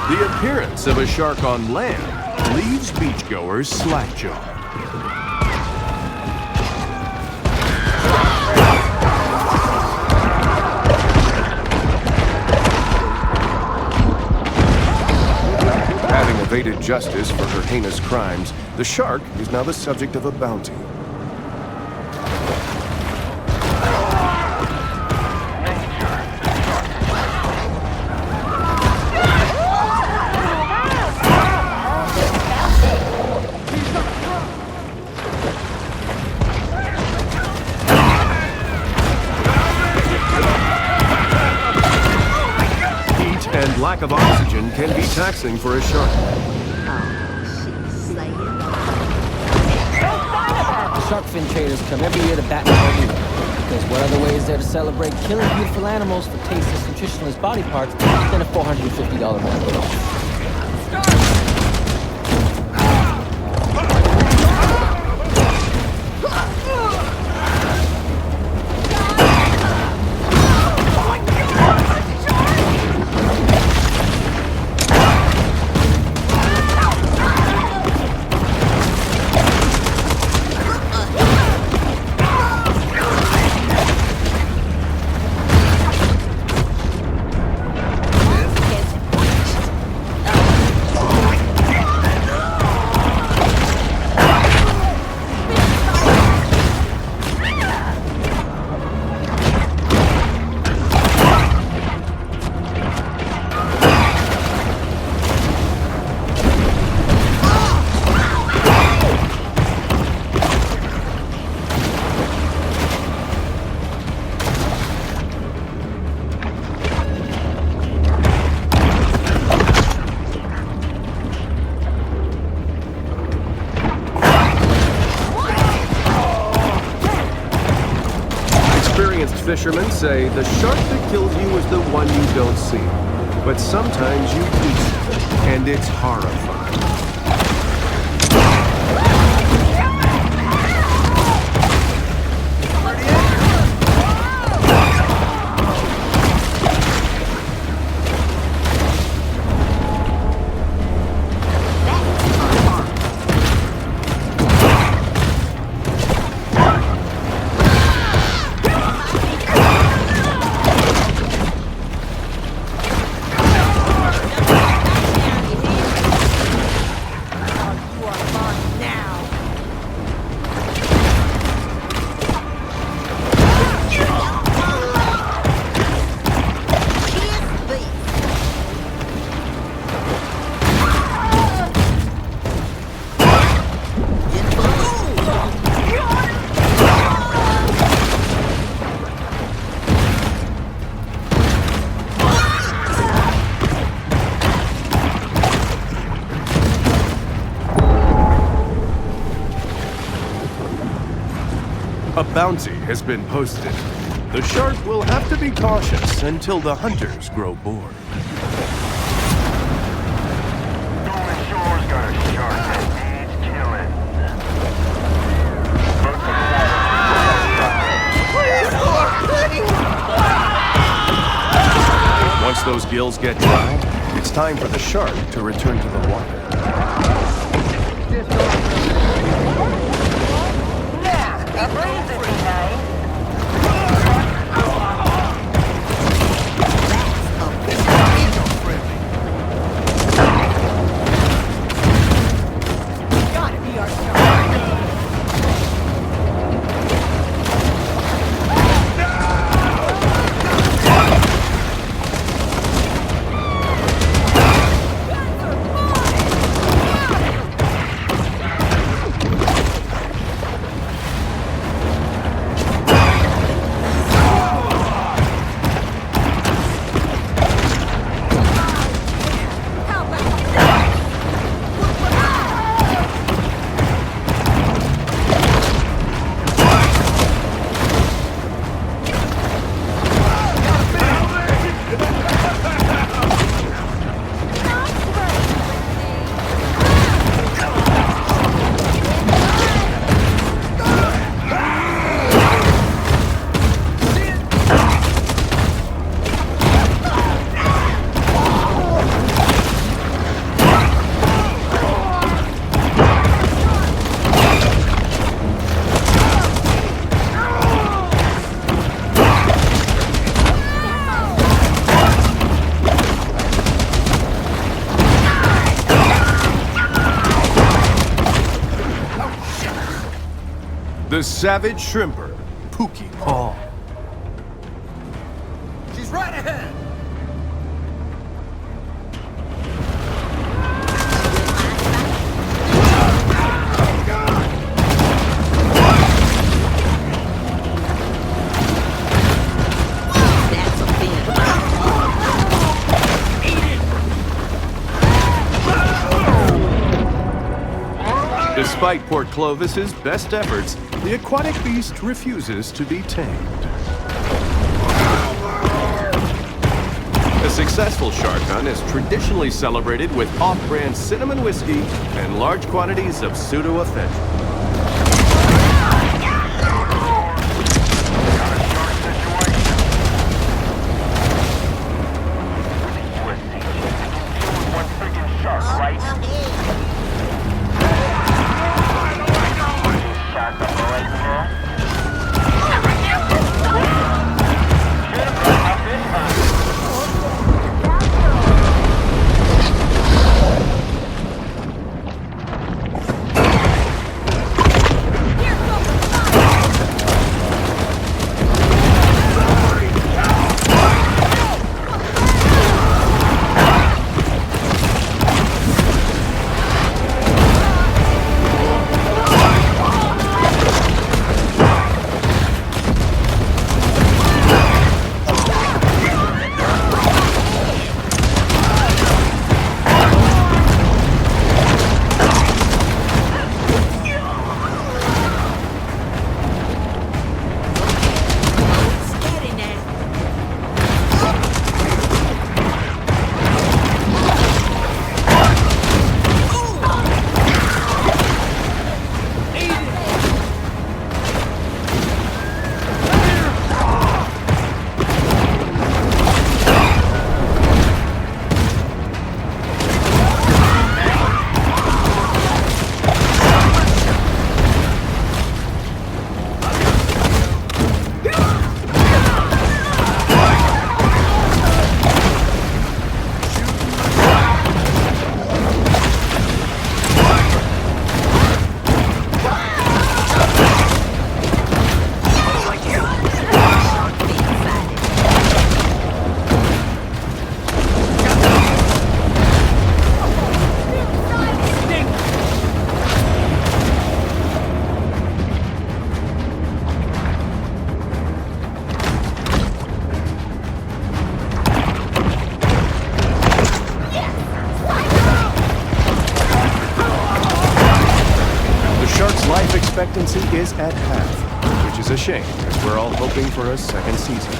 The appearance of a shark on land leaves beachgoers slack-jawed. Having evaded justice for her heinous crimes, the shark is now the subject of a bounty. And lack of oxygen can be taxing for a shark. Shark fin traders come every year to batten our ear. Because what other way is there to celebrate killing beautiful animals for tasteless, nutritionless body parts than a $450 man? Fishermen say the shark that kills you is the one you don't see. But sometimes you do see it, and it's horrifying. bounty has been posted. The shark will have to be cautious until the hunters grow bored. North Shore's got a shark that needs killing. Once those gills get dry, it's time for the shark to return to the water. A breeze would be nice. Gotta be our shark. The savage shrimper, Pookie Paul. She's right ahead. Despite Port Clovis's best efforts, the aquatic beast refuses to be tamed. A successful shark hunt is traditionally celebrated with off-brand cinnamon whiskey and large quantities of pseudoephedrine. Life expectancy is at half. which is a shame, as we're all hoping for a second season.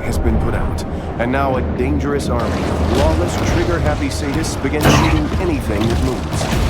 Has been put out, and now a dangerous army of lawless, trigger-happy sadists begin shooting anything that moves.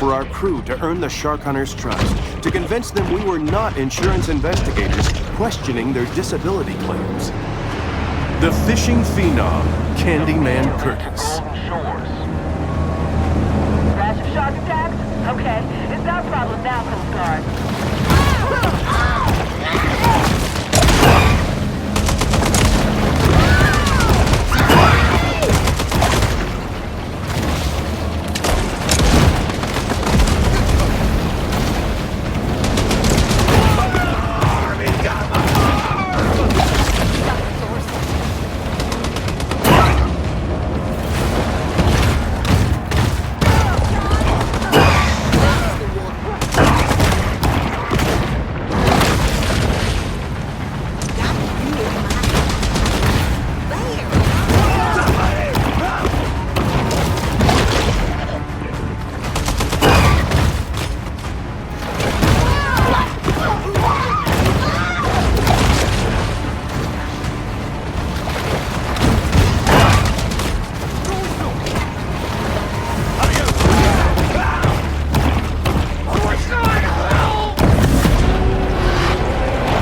for our crew to earn the shark hunters' trust, to convince them we were not insurance investigators questioning their disability claims. The fishing phenom, Candyman Curtis. Golden Shores. Rash of shark attacks? Okay, it's our problem now, Coast Guard.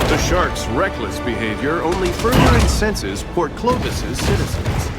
The shark's reckless behavior only further incenses Port Clovis's citizens.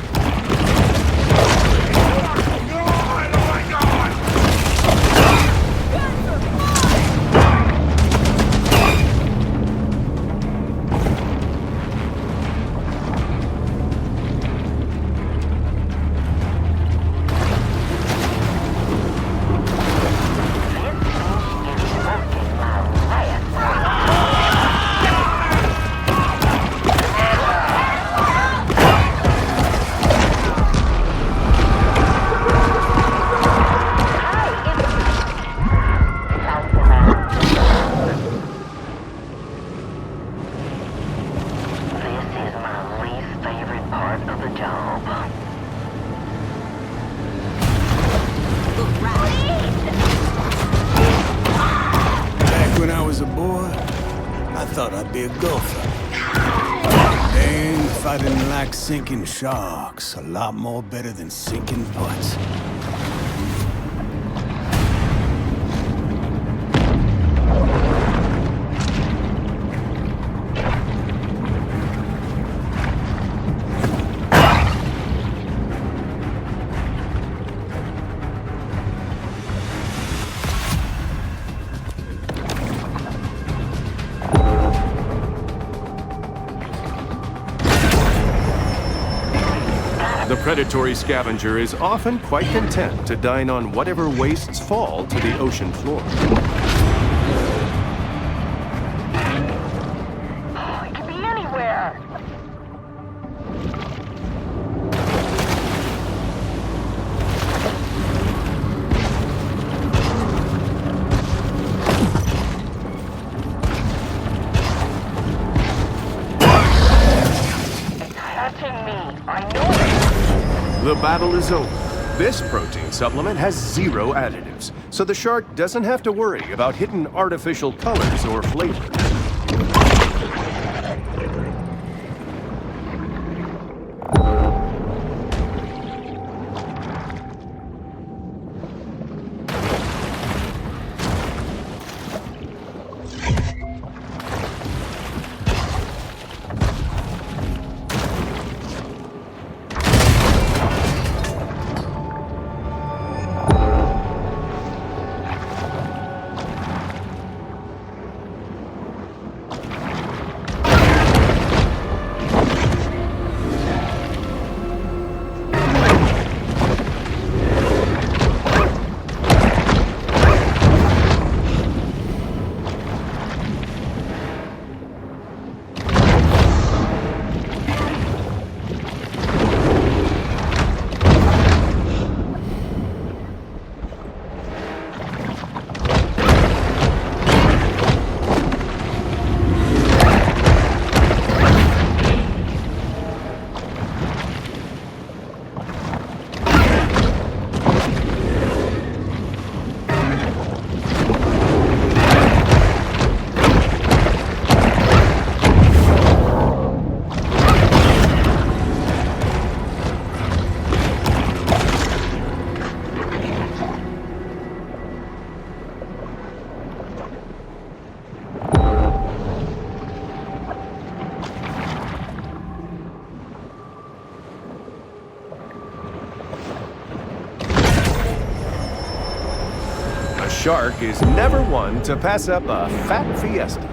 Back when I was a boy, I thought I'd be a golfer. Dang, if I didn't like sinking sharks, a lot more better than sinking butts. The predatory scavenger is often quite content to dine on whatever wastes fall to the ocean floor. It could be anywhere. It's touching me. I know it. The battle is over. This protein supplement has 0 additives, so the shark doesn't have to worry about hidden artificial colors or flavors. shark is never one to pass up a fat fiesta.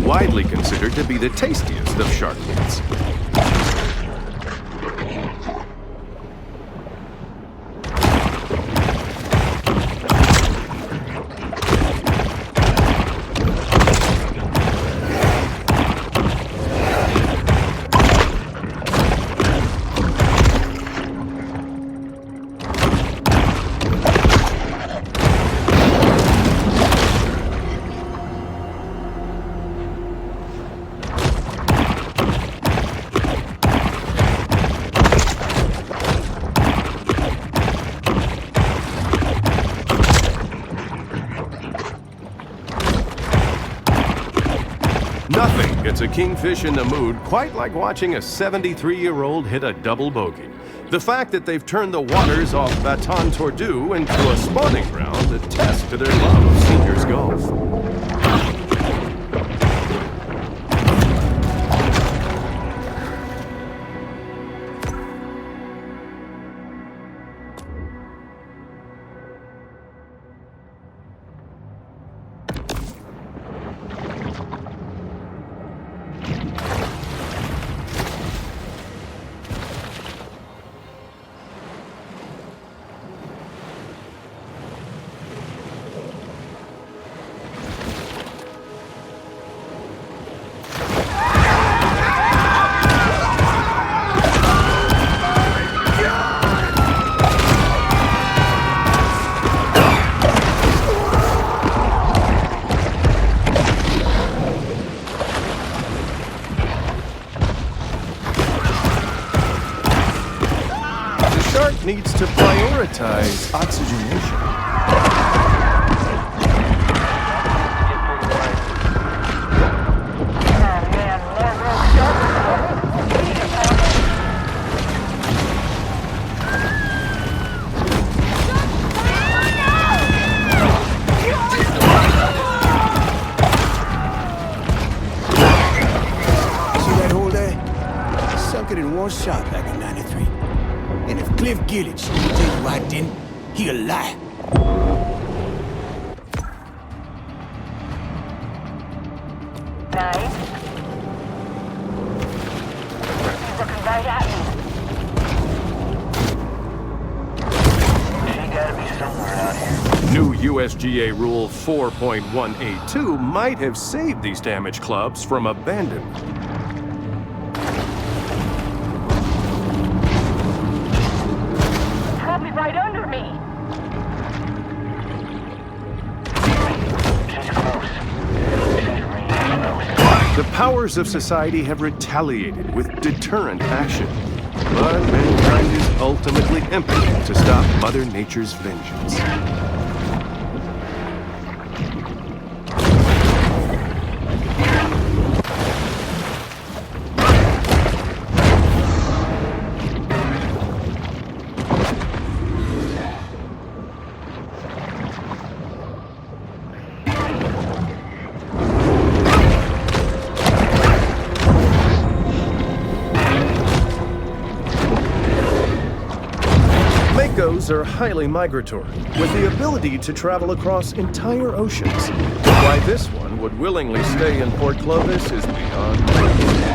Widely considered to be the tastiest of shark meats. Nothing gets a kingfish in the mood quite like watching a 73-year-old hit a double bogey. The fact that they've turned the waters off Baton Tordu into a spawning ground attests to their love of seniors golf. Needs to prioritize oxygenation. One shot back in '93. And if Cliff Gillett should tell you I didn't, he'll lie. Nice. He's looking right at me. She gotta be somewhere out here. New USGA Rule 4.182 might have saved these damaged clubs from abandonment. Probably right under me. She's close. She's really close. The powers of society have retaliated with deterrent action, but mankind is ultimately impotent to stop Mother Nature's vengeance. Makos are highly migratory, with the ability to travel across entire oceans. Why this one would willingly stay in Port Clovis is beyond me.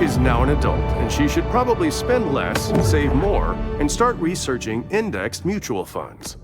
Is now an adult, and she should probably spend less, save more, and start researching indexed mutual funds.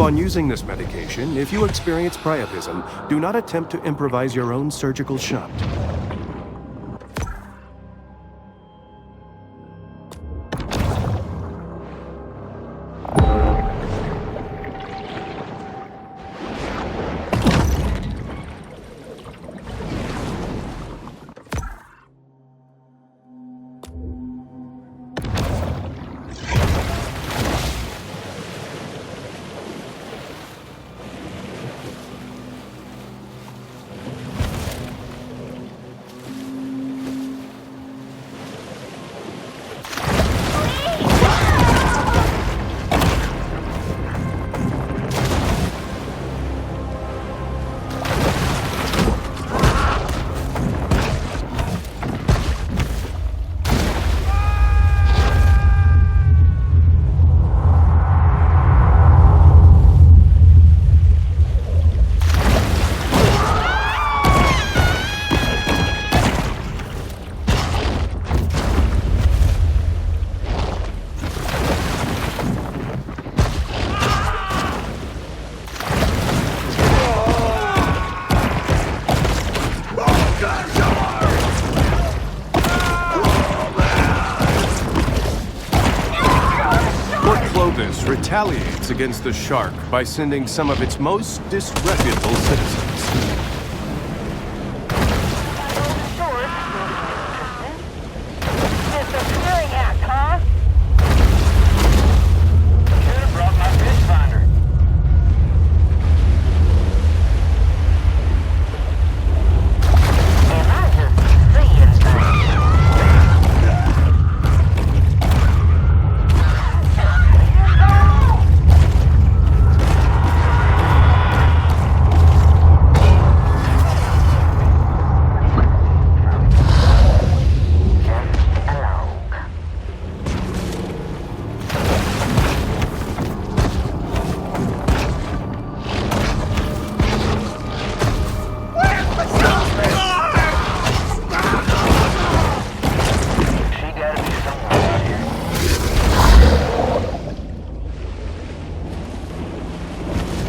Upon using this medication, if you experience priapism, do not attempt to improvise your own surgical shot. Port Clovis retaliates against the shark by sending some of its most disreputable citizens. Overshares. It's a clearing act, huh? Should have brought my fish finder. Am I just seeing things?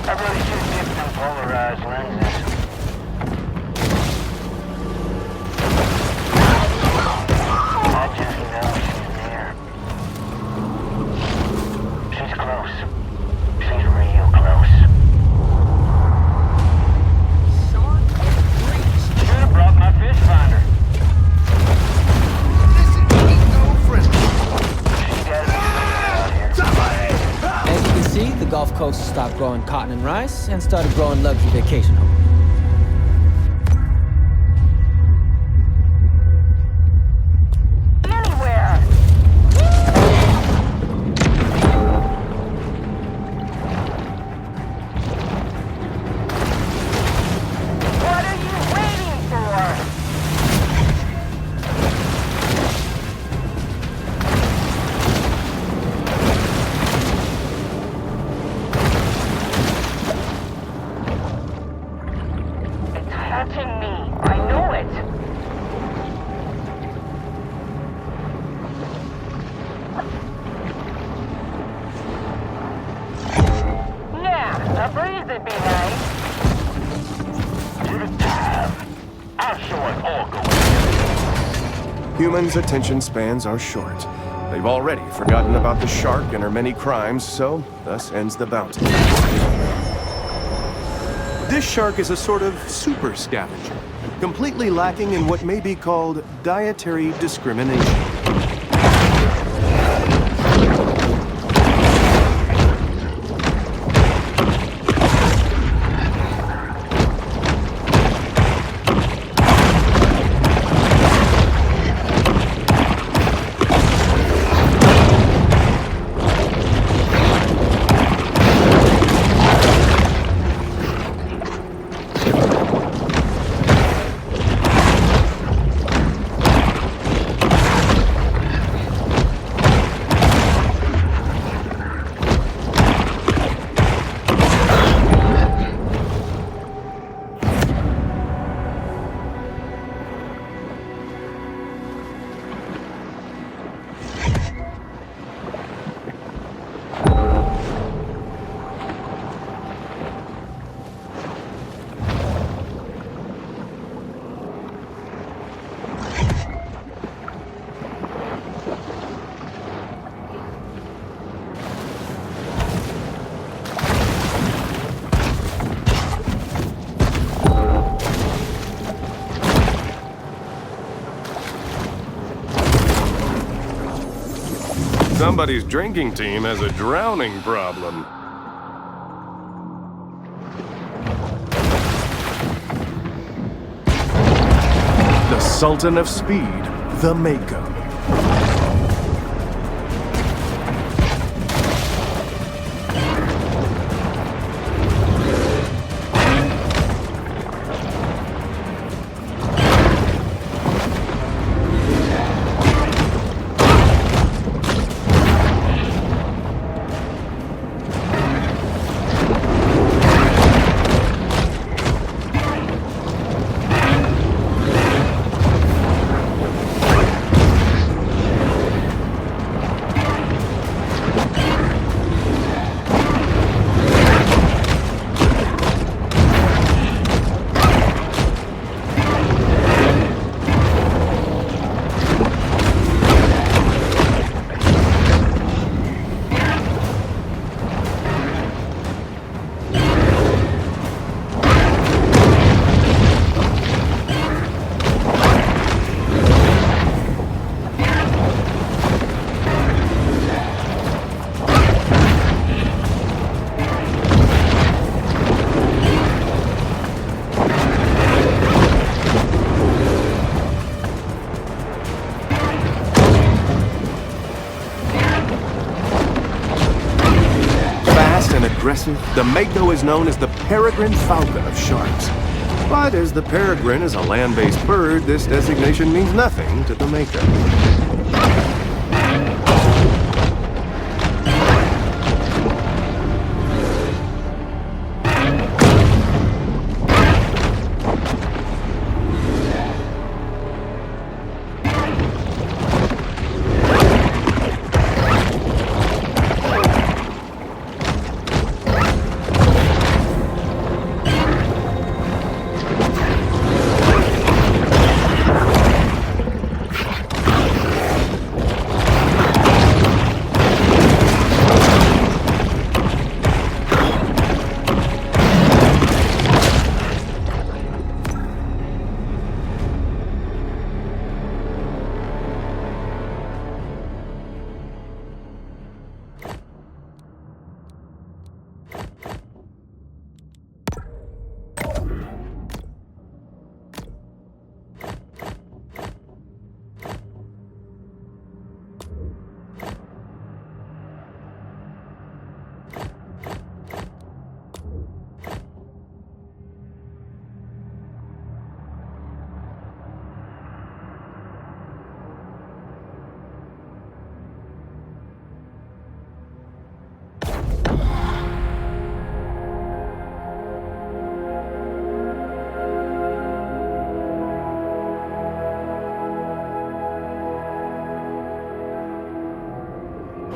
I really should get some polarized lenses. I just know she's near. She's close. She's real close. Should have brought my fish finder. She gotta be somewhere out here. As you can see, the Gulf Coast stopped growing cotton and rice and started growing luxury vacation homes. Anywhere. What are you waiting for? It's touching me. I know it. Yeah, a breeze would be nice. Give it time. I'll show it all go. Humans' attention spans are short. They've already forgotten about the shark and her many crimes, so thus ends the bounty. This shark is a sort of super scavenger, completely lacking in what may be called dietary discrimination. Somebody's drinking team has a drowning problem. The Sultan of Speed, the Mako. The Mako is known as the peregrine falcon of sharks. But as the peregrine is a land-based bird, this designation means nothing to the Mako.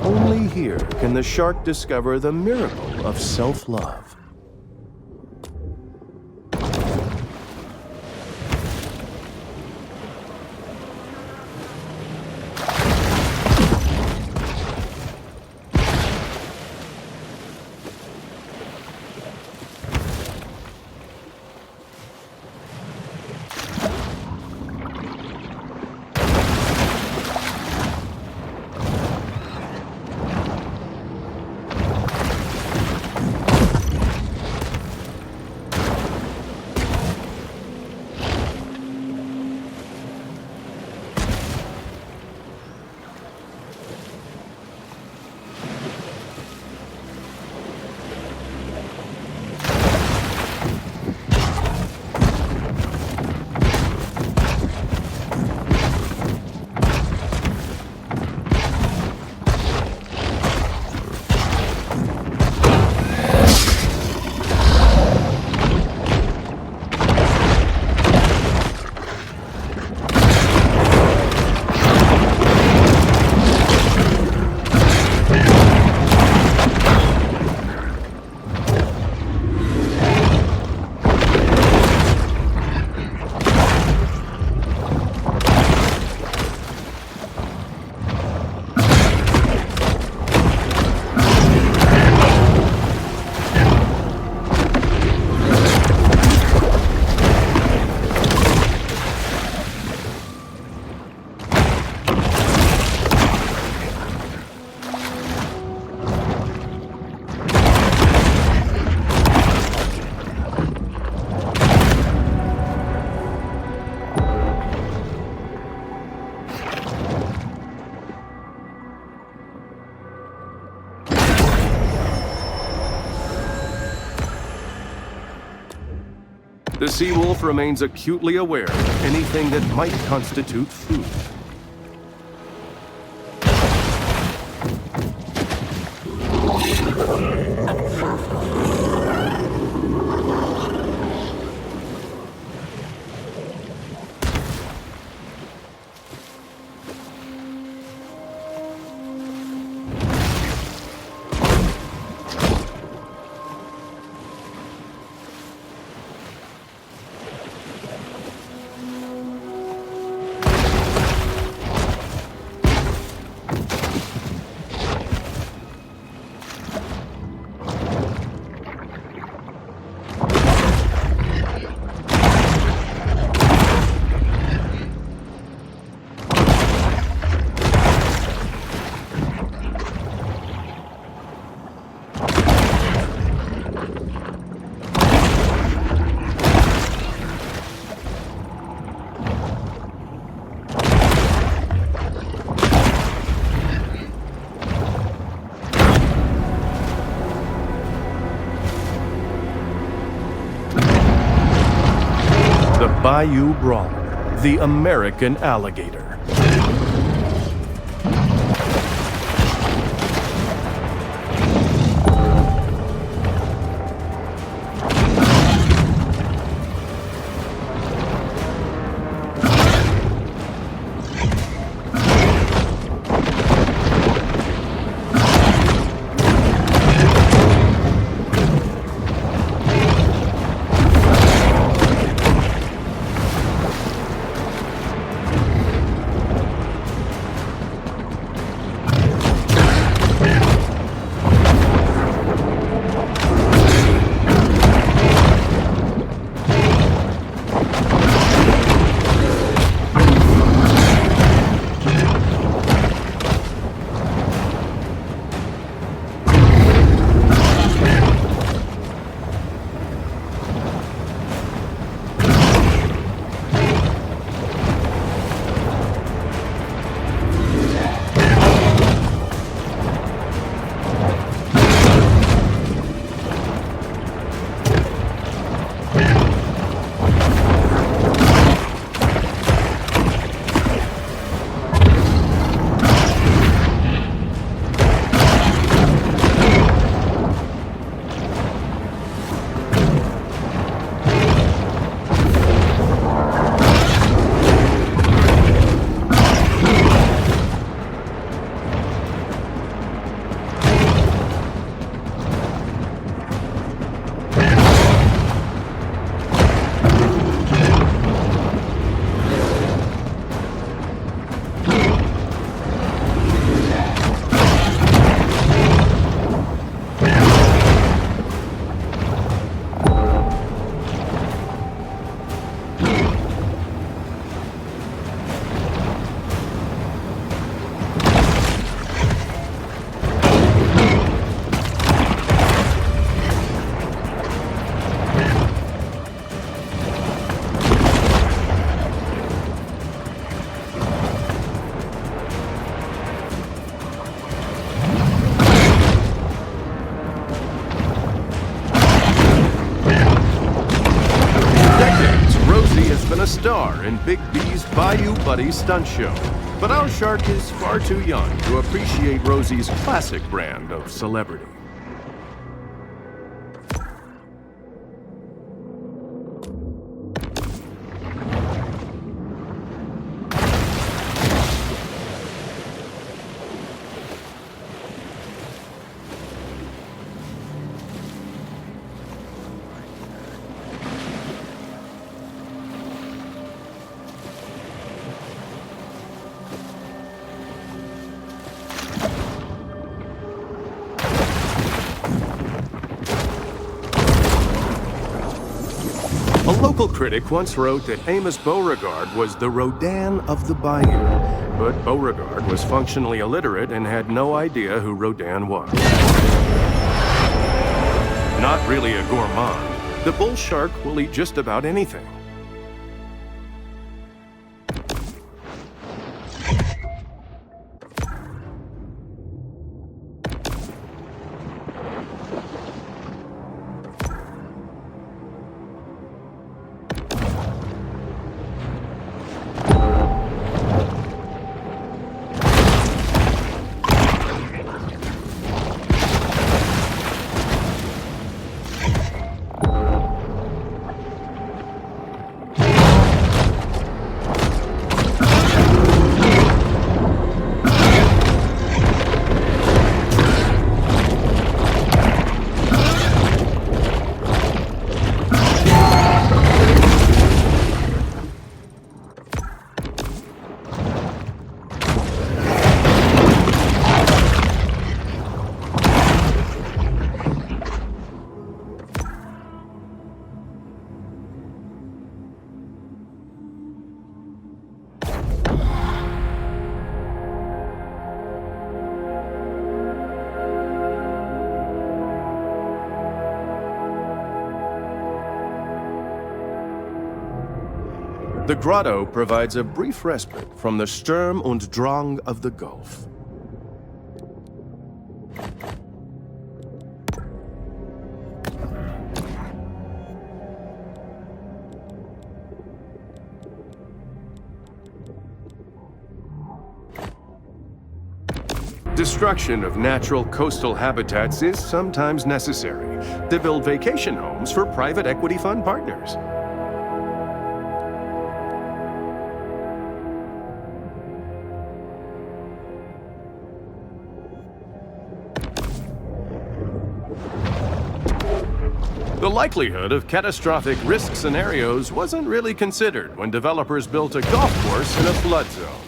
Only here can the shark discover the miracle of self-love. The sea wolf remains acutely aware of anything that might constitute food. Bayou Brawler, the American alligator. A star in Big B's Bayou Buddy stunt show. But our shark is far too young to appreciate Rosie's classic brand of celebrity. A local critic once wrote that Amos Beauregard was the Rodin of the Bayou, but Beauregard was functionally illiterate and had no idea who Rodin was. Not really a gourmand, the bull shark will eat just about anything. The grotto provides a brief respite from the Sturm und Drang of the Gulf. Destruction of natural coastal habitats is sometimes necessary to build vacation homes for private equity fund partners. The likelihood of catastrophic risk scenarios wasn't really considered when developers built a golf course in a flood zone.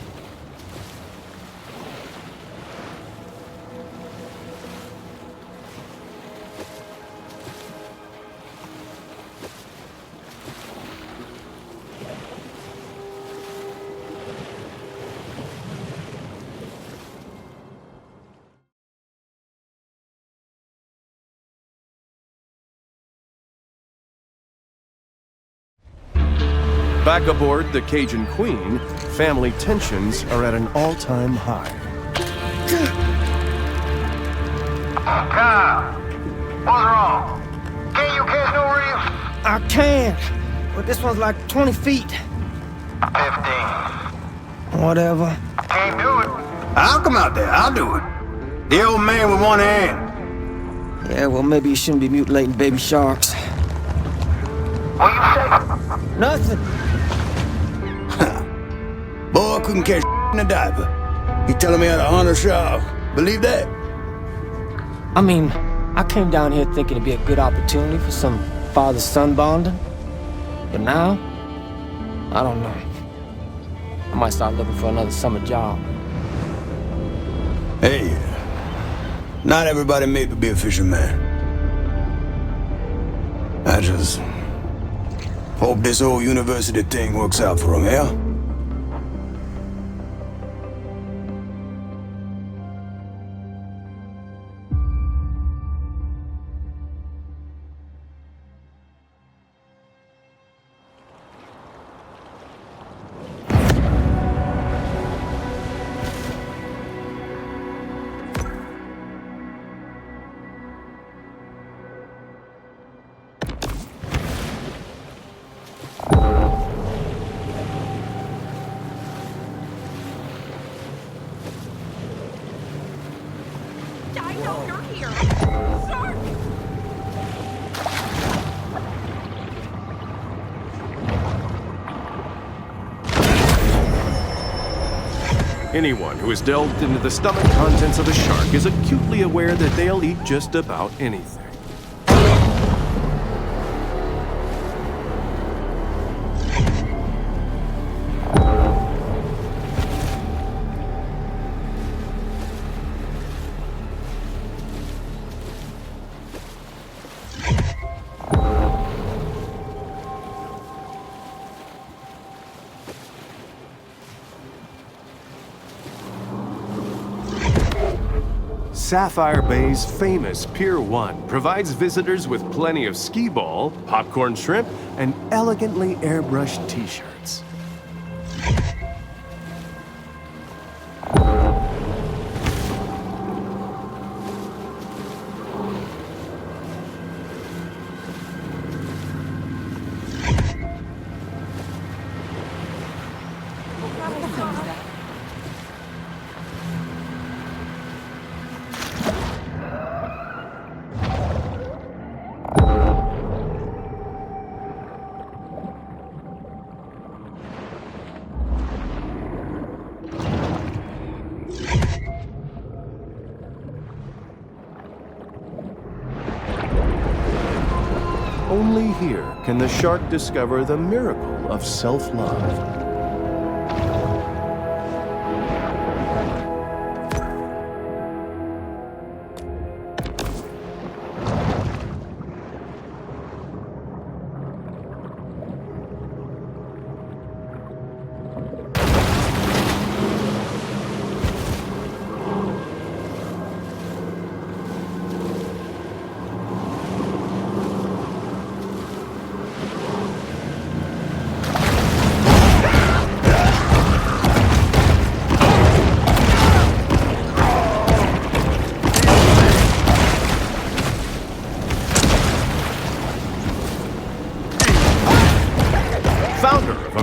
Back aboard the Cajun Queen, family tensions are at an all-time high. Kyle, what's wrong? Can't you catch no reefs? I can, but this one's like 20 feet. 15. Whatever. Can't do it. I'll come out there, I'll do it. The old man with one hand. Yeah, well, maybe you shouldn't be mutilating baby sharks. What you say? Nothing. Boy, couldn't catch in a diaper. He telling me how to hunt a shark. Believe that? I mean, I came down here thinking it'd be a good opportunity for some father-son bonding. But now, I don't know. I might start looking for another summer job. Hey, not everybody made to be a fisherman. I just hope this whole university thing works out for him, yeah? I know you're here. Sir! Anyone who has delved into the stomach contents of a shark is acutely aware that they'll eat just about anything. Sapphire Bay's famous Pier 1 provides visitors with plenty of skee ball, popcorn shrimp, and elegantly airbrushed t-shirts. Only here can the shark discover the miracle of self-love.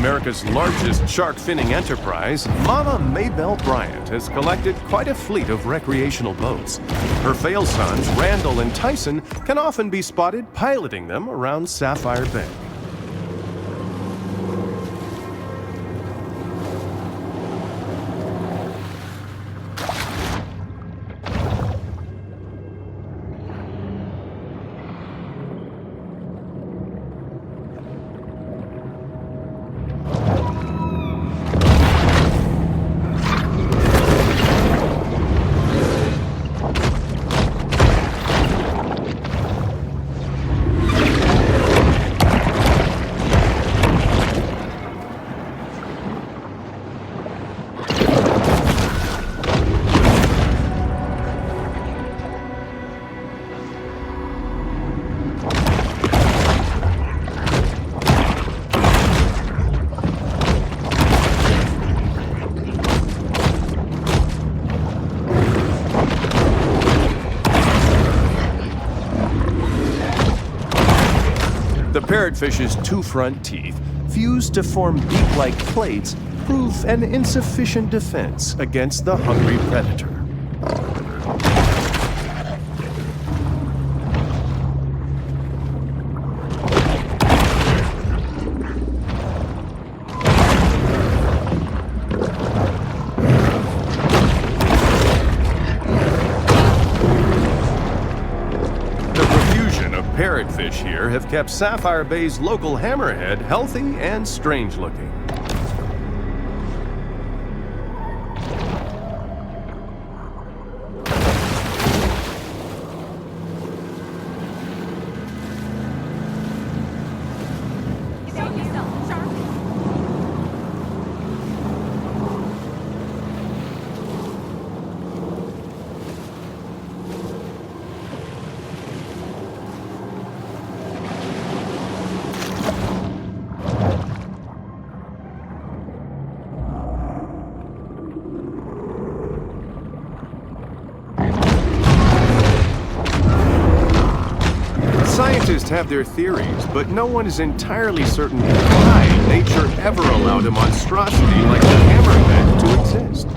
America's largest shark finning enterprise, Mama Maybelle Bryant has collected quite a fleet of recreational boats. Her fail sons, Randall and Tyson, can often be spotted piloting them around Sapphire Bay. The parrotfish's two front teeth, fused to form beak-like plates, prove an insufficient defense against the hungry predator. Parrotfish here have kept Sapphire Bay's local hammerhead healthy and strange-looking. Scientists have their theories, but no one is entirely certain why nature ever allowed a monstrosity like the hammerhead to exist.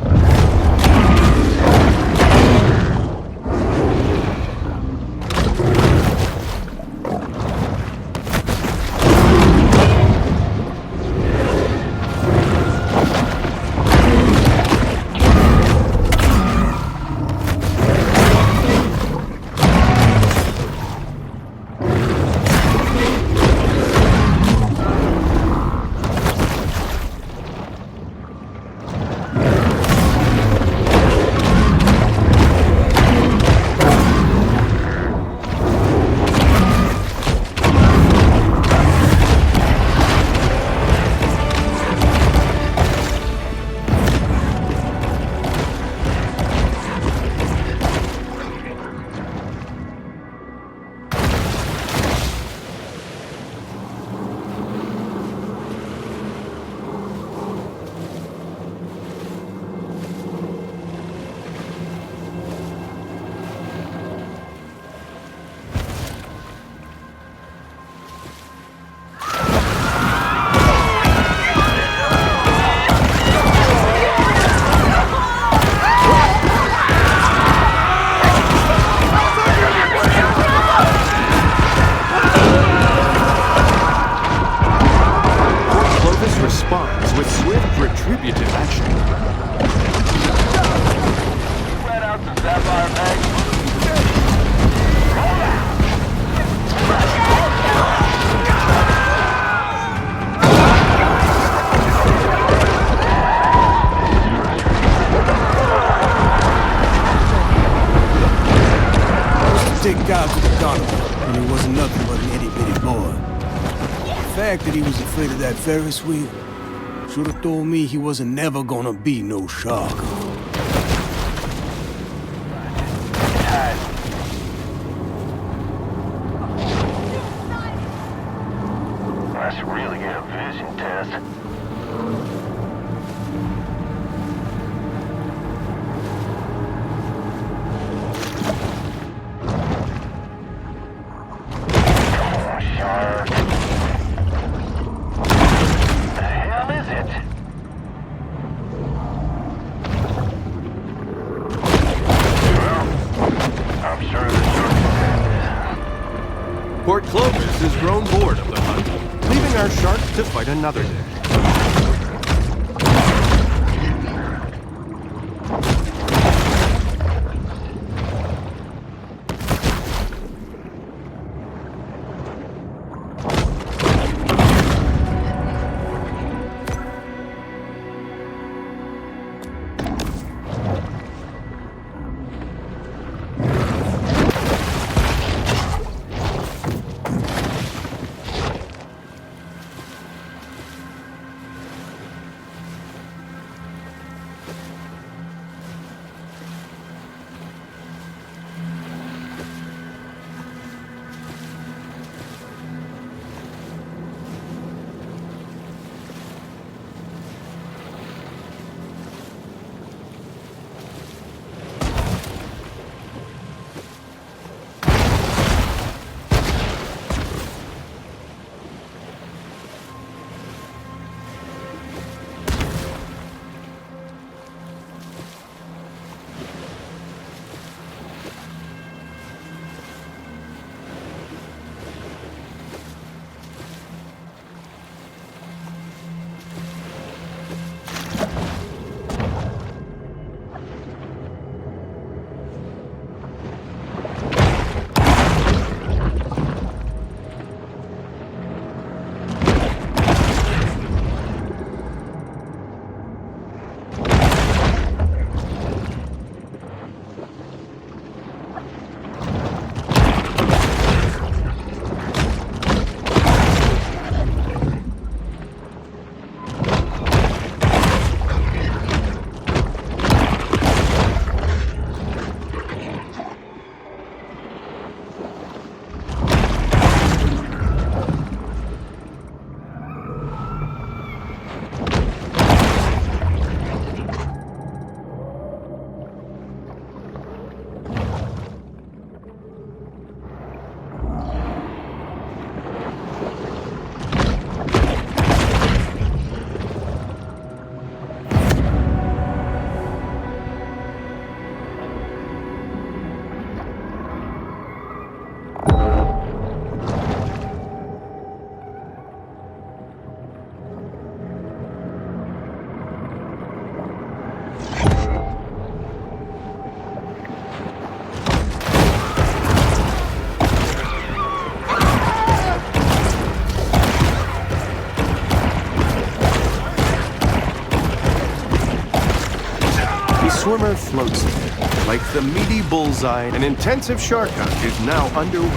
retributive action. Ran out to Sapphire Bay. Take God to the carnival, and he wasn't nothing but an itty-bitty boy. The fact that he was afraid of that Ferris wheel should have told me he wasn't never gonna be no shark. That's really a vision test. Shark. The hell? Port Clovis has grown bored of the hunt, leaving our shark to fight another day. Swimmer floats in. Like the meaty bullseye, an intensive shark hunt is now underway.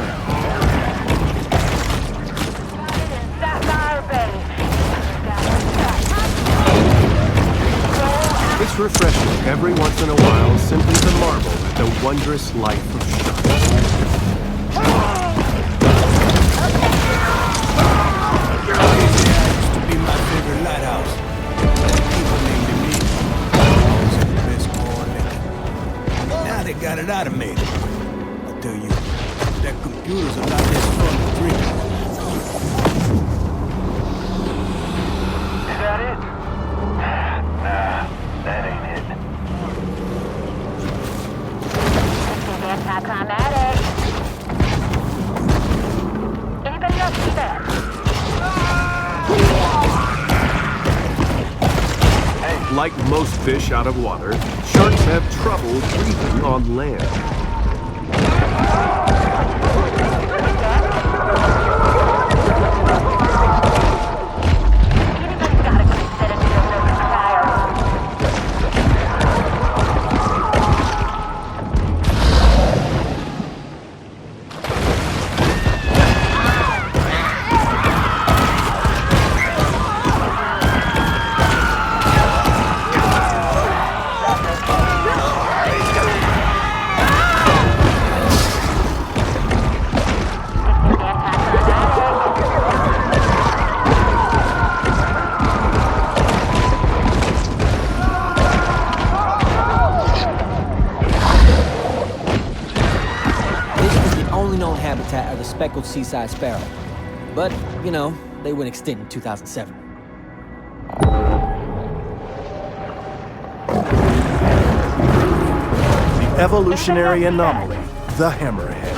It's refreshing every once in a while simply to marvel at the wondrous life of sharks. Used to be my favorite lighthouse. People named it me. Now they got it automated. I'll tell you, that computer's a lot less fun to drink. Is that it? Nah, that ain't it. Anticlimactic. Anybody else see that? Like most fish out of water, sharks have trouble breathing on land. Habitat of the speckled seaside sparrow. But, you know, they went extinct in 2007. The evolutionary anomaly, the hammerhead.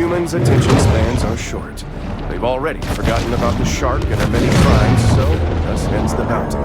humans' attention spans are short. They've already forgotten about the shark and her many crimes, so thus ends the bounty.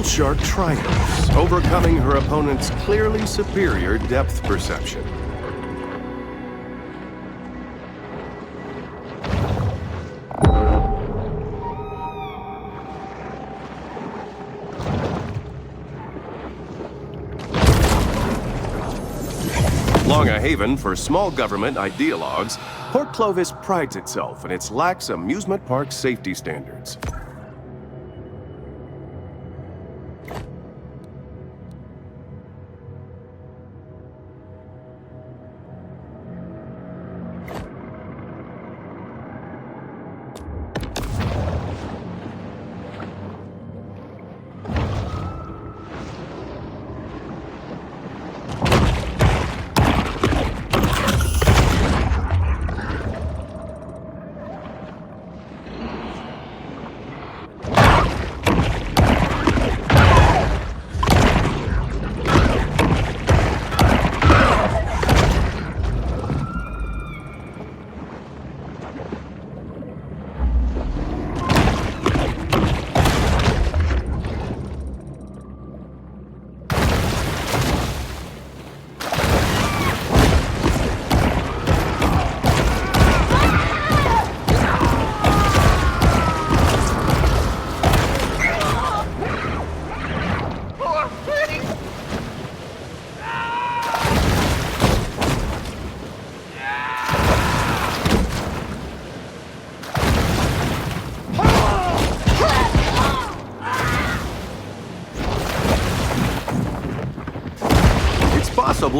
Shark triumphs, overcoming her opponent's clearly superior depth perception. Long a haven for small government ideologues, Port Clovis prides itself in its lax amusement park safety standards.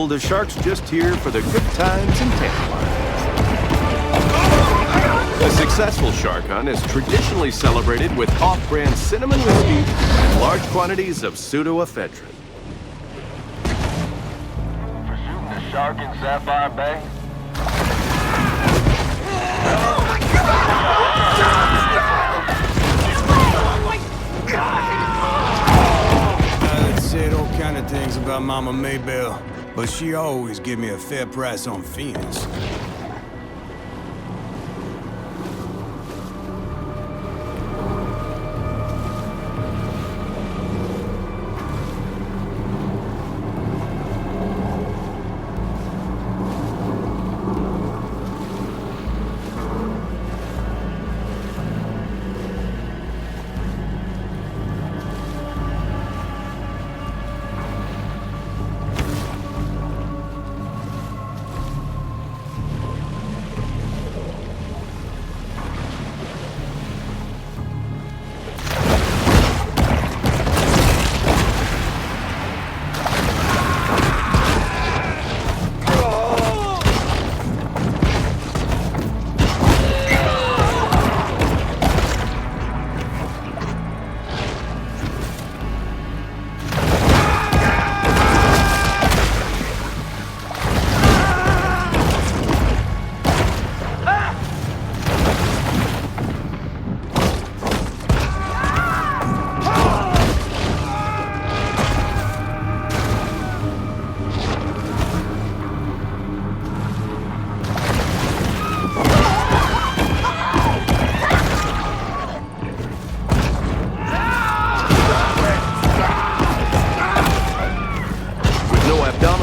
The shark's just here for the good times and tantalizing. A successful shark hunt is traditionally celebrated with off-brand cinnamon whiskey and large quantities of pseudoephedrine. For shooting the shark in Sapphire Bay? I'd said all kind of things about Mama Maybelle, but she always give me a fair price on fiends.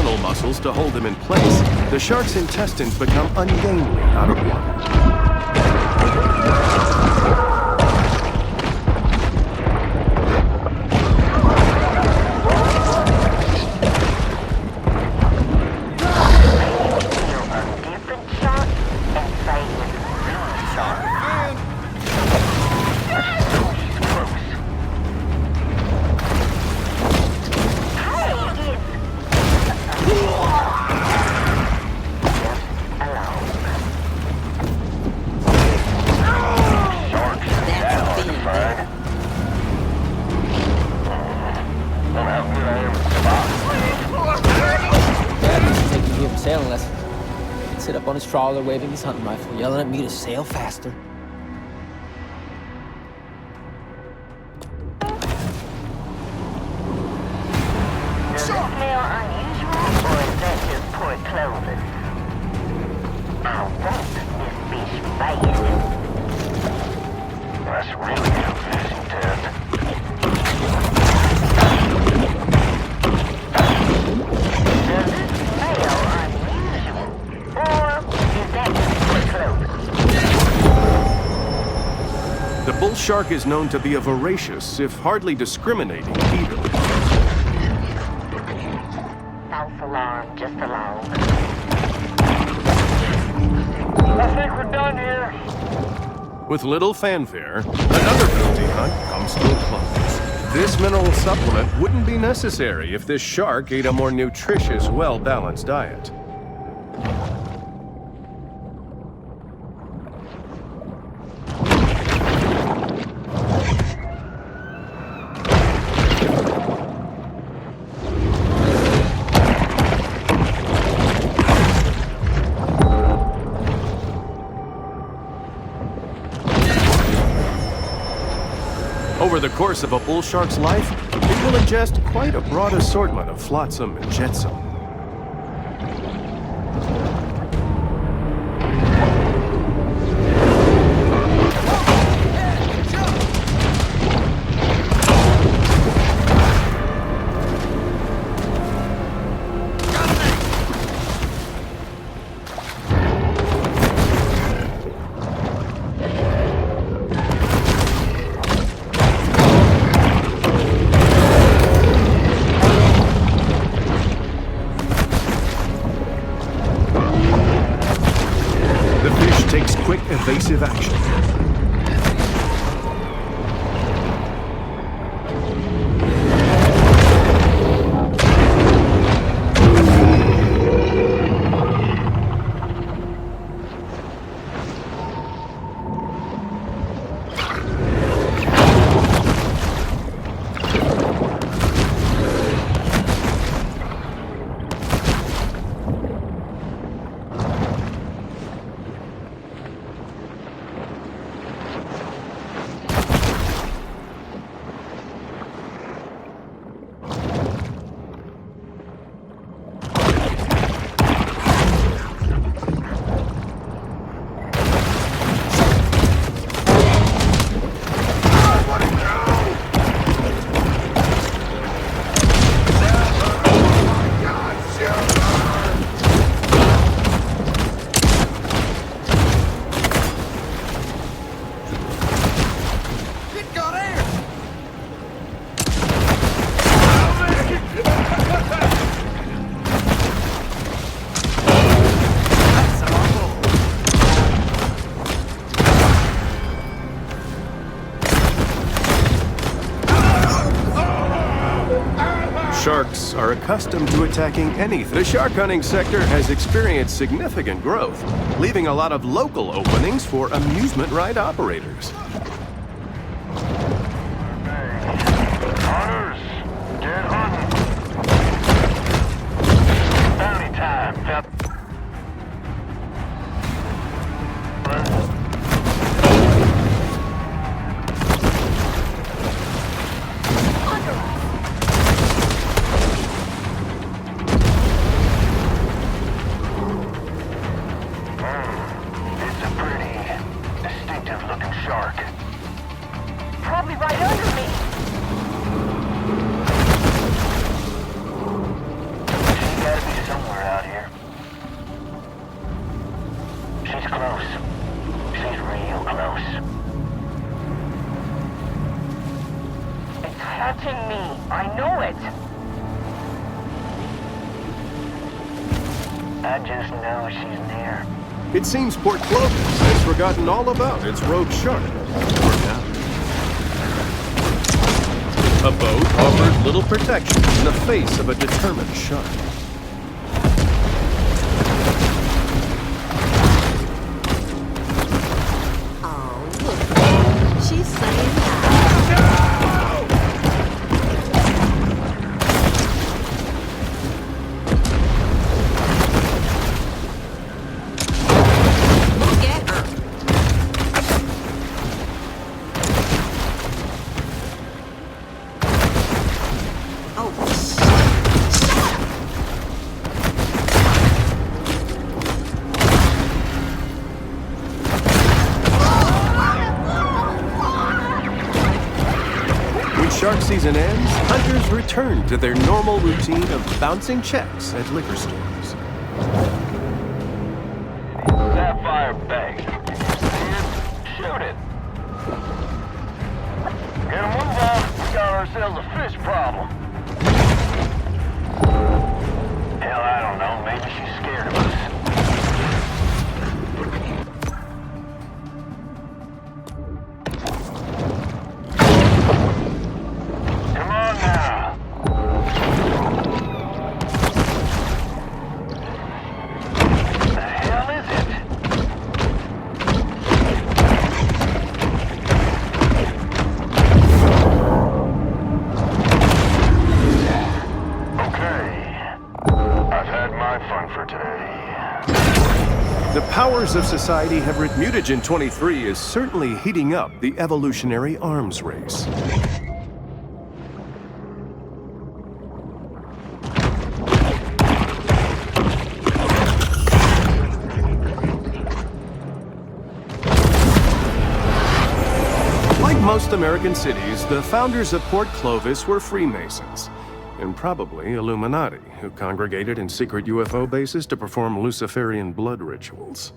internal muscles to hold him in place, the shark's intestines become ungainly out of water. Sailing lessons. He'd sit up on his trawler waving his hunting rifle, yelling at me to sail faster. Does it smell unusual, or is that just Port Clovis? I want this fish bad. That's really good fishing, Ted. Does it smell unusual, or is that just Port Clovis? The bull shark is known to be a voracious, if hardly discriminating, eater. False alarm, just along. I think we're done here. With little fanfare, another bounty hunt comes to a close. This mineral supplement wouldn't be necessary if this shark ate a more nutritious, well-balanced diet. Over the course of a bull shark's life, it will ingest quite a broad assortment of flotsam and jetsam. Takes quick, evasive action. Sharks are accustomed to attacking anything. The shark hunting sector has experienced significant growth, leaving a lot of local openings for amusement ride operators. Hunters, get hunting. Bounty time. It's a pretty distinctive looking shark. I just know she's near. It seems Port Clovis has forgotten all about its rogue shark. For now. A boat offers little protection in the face of a determined shark. Oh, look. She's saying hi. Look at her. Oh, shit. Shut up. When shark season ends, hunters return to their normal routine of bouncing checks at liquor stores. Sapphire Bank. Shoot it. Get a move on. We got ourselves a fish problem. Hell, I don't know. Maybe she's scared of us. Come on now. The hell is it? Okay. I've had my fun for today. The powers of society have Mutagen 23 is certainly heating up the evolutionary arms race. Like most American cities, the founders of Port Clovis were Freemasons, and probably Illuminati, who congregated in secret UFO bases to perform Luciferian blood rituals.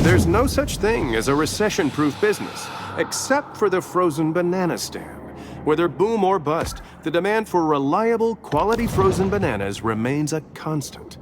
There's no such thing as a recession-proof business, except for the frozen banana stand. Whether boom or bust, the demand for reliable, quality frozen bananas remains a constant.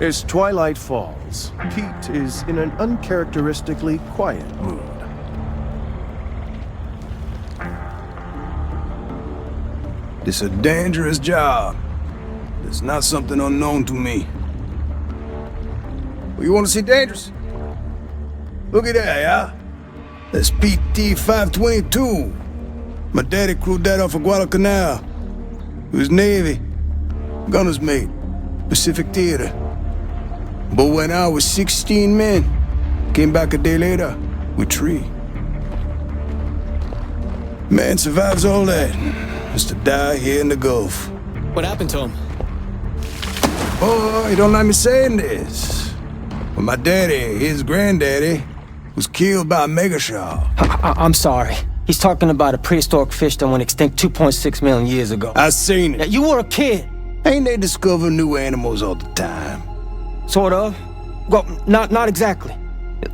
As twilight falls, Pete is in an uncharacteristically quiet mood. It's a dangerous job. It's not something unknown to me. Well, you want to see dangerous? Look at that, yeah? That's PT 522. My daddy crewed that off of Guadalcanal. He was Navy. Gunner's mate. Pacific Theater. But when I was 16 men, came back a day later with 3. Man survives all that. Just to die here in the Gulf. What happened to him? Oh, you don't like me saying this. But my daddy, his granddaddy, was killed by a mega shark. I'm sorry. He's talking about a prehistoric fish that went extinct 2.6 million years ago. I seen Yeah, it. you were a kid. Ain't they discover new animals all the time? Sort of. Well, not exactly.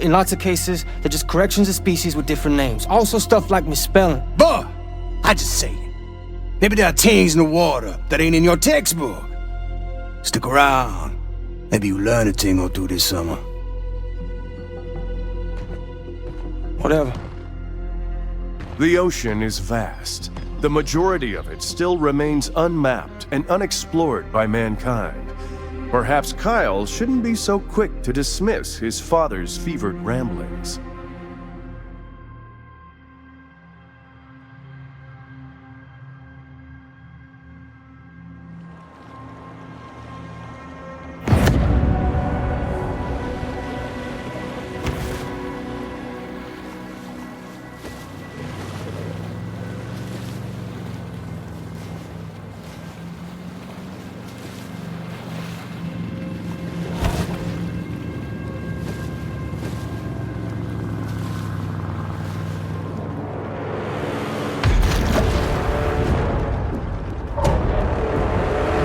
In lots of cases, they're just corrections of species with different names. Also stuff like misspelling. But I just say it. Maybe there are things in the water that ain't in your textbook. Stick around. Maybe you learn a thing or two this summer. Whatever. The ocean is vast. The majority of it still remains unmapped and unexplored by mankind. Perhaps Kyle shouldn't be so quick to dismiss his father's fevered ramblings.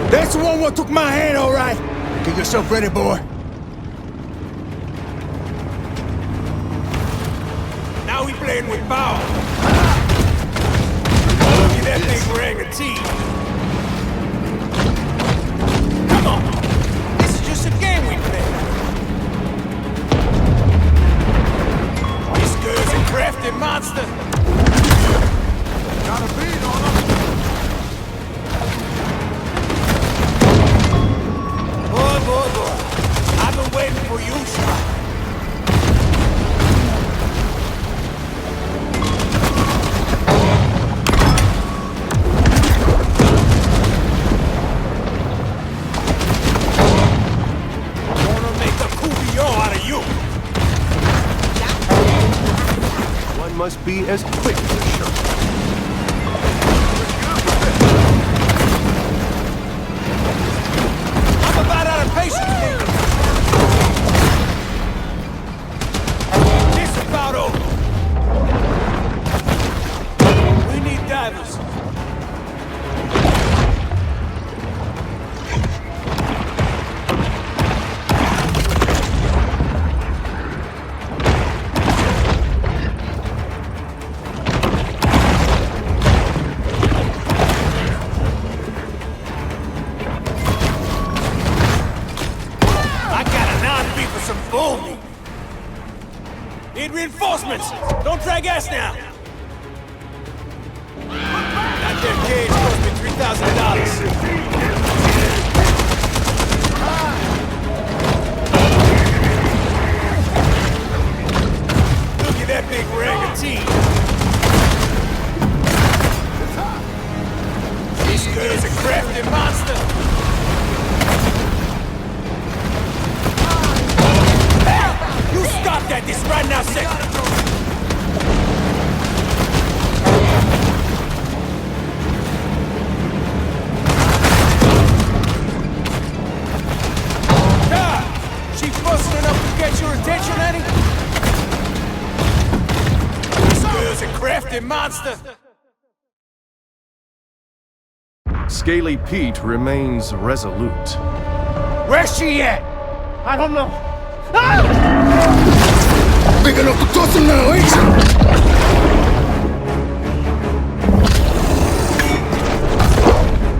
That's the one what took my hand, all right. Get yourself ready, boy. Now we playing with power. Look at that big ring of teeth. Come on. This is just a game we play. This girl's a crafty monster. Got a beat on her. Boy. I've been waiting for you, Sean. Gonna make a coupillon out of you. One must be as quick as a shark. I'm about out of patience, nigga. This about over. We need divers. Need reinforcements! Don't drag ass now! That damn cage cost me $3,000. Look at that big ring of teeth! This girl's a crafty monster! You stop that this right now, second! She busting enough to get your attention, Eddie? This girl's a crafty monster! Scaly Pete remains resolute. Where's she at? I don't know. Big enough to toss him now, ain't you?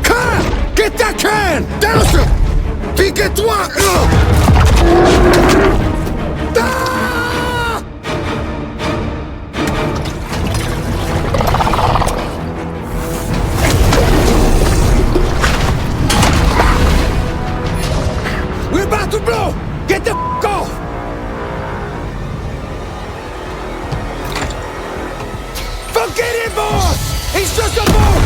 Can! Get that can! Douse him! Pique-toi! He's just a boat!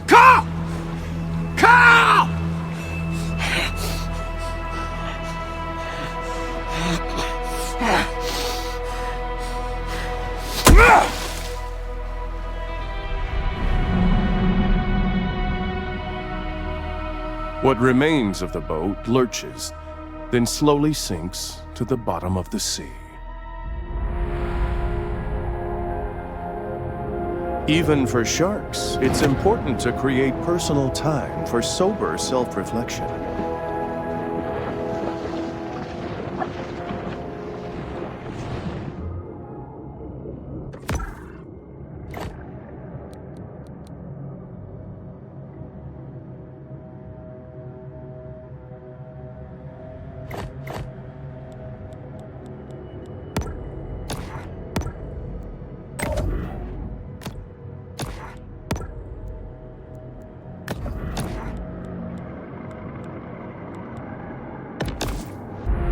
Carl! Carl! What remains of the boat lurches, then slowly sinks to the bottom of the sea. Even for sharks, it's important to create personal time for sober self-reflection.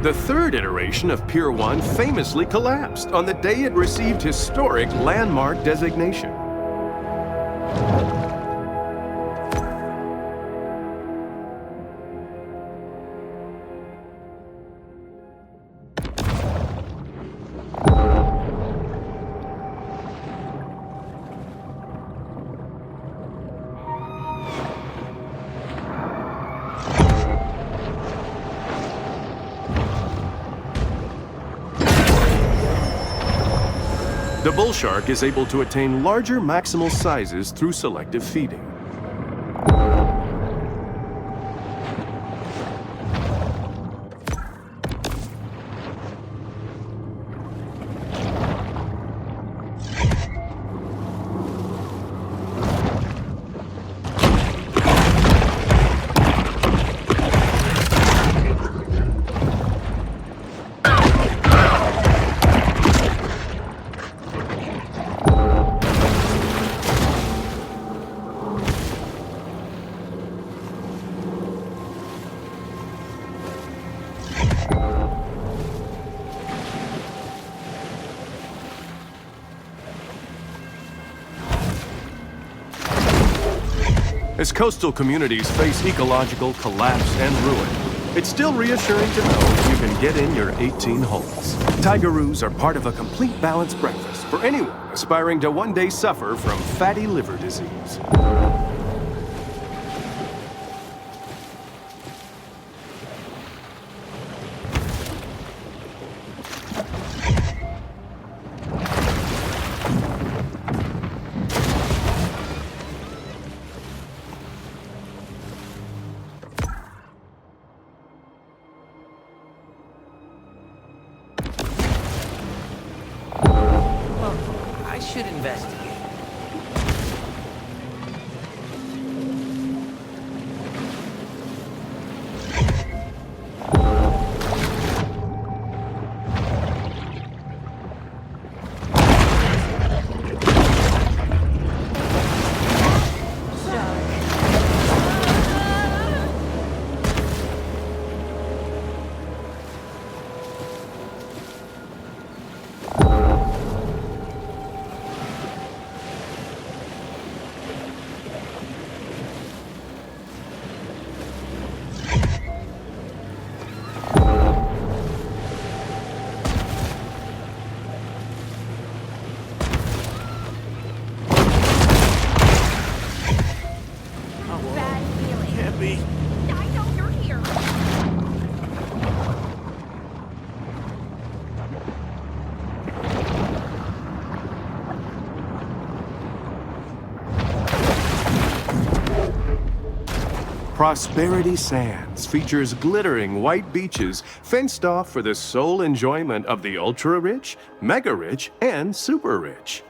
The third iteration of Pier 1 famously collapsed on the day it received historic landmark designation. The bull shark is able to attain larger maximal sizes through selective feeding. As coastal communities face ecological collapse and ruin, it's still reassuring to know you can get in your 18 holes. Tigeroos are part of a complete balanced breakfast for anyone aspiring to one day suffer from fatty liver disease. I should investigate. Prosperity Sands features glittering white beaches fenced off for the sole enjoyment of the ultra-rich, mega-rich, and super-rich.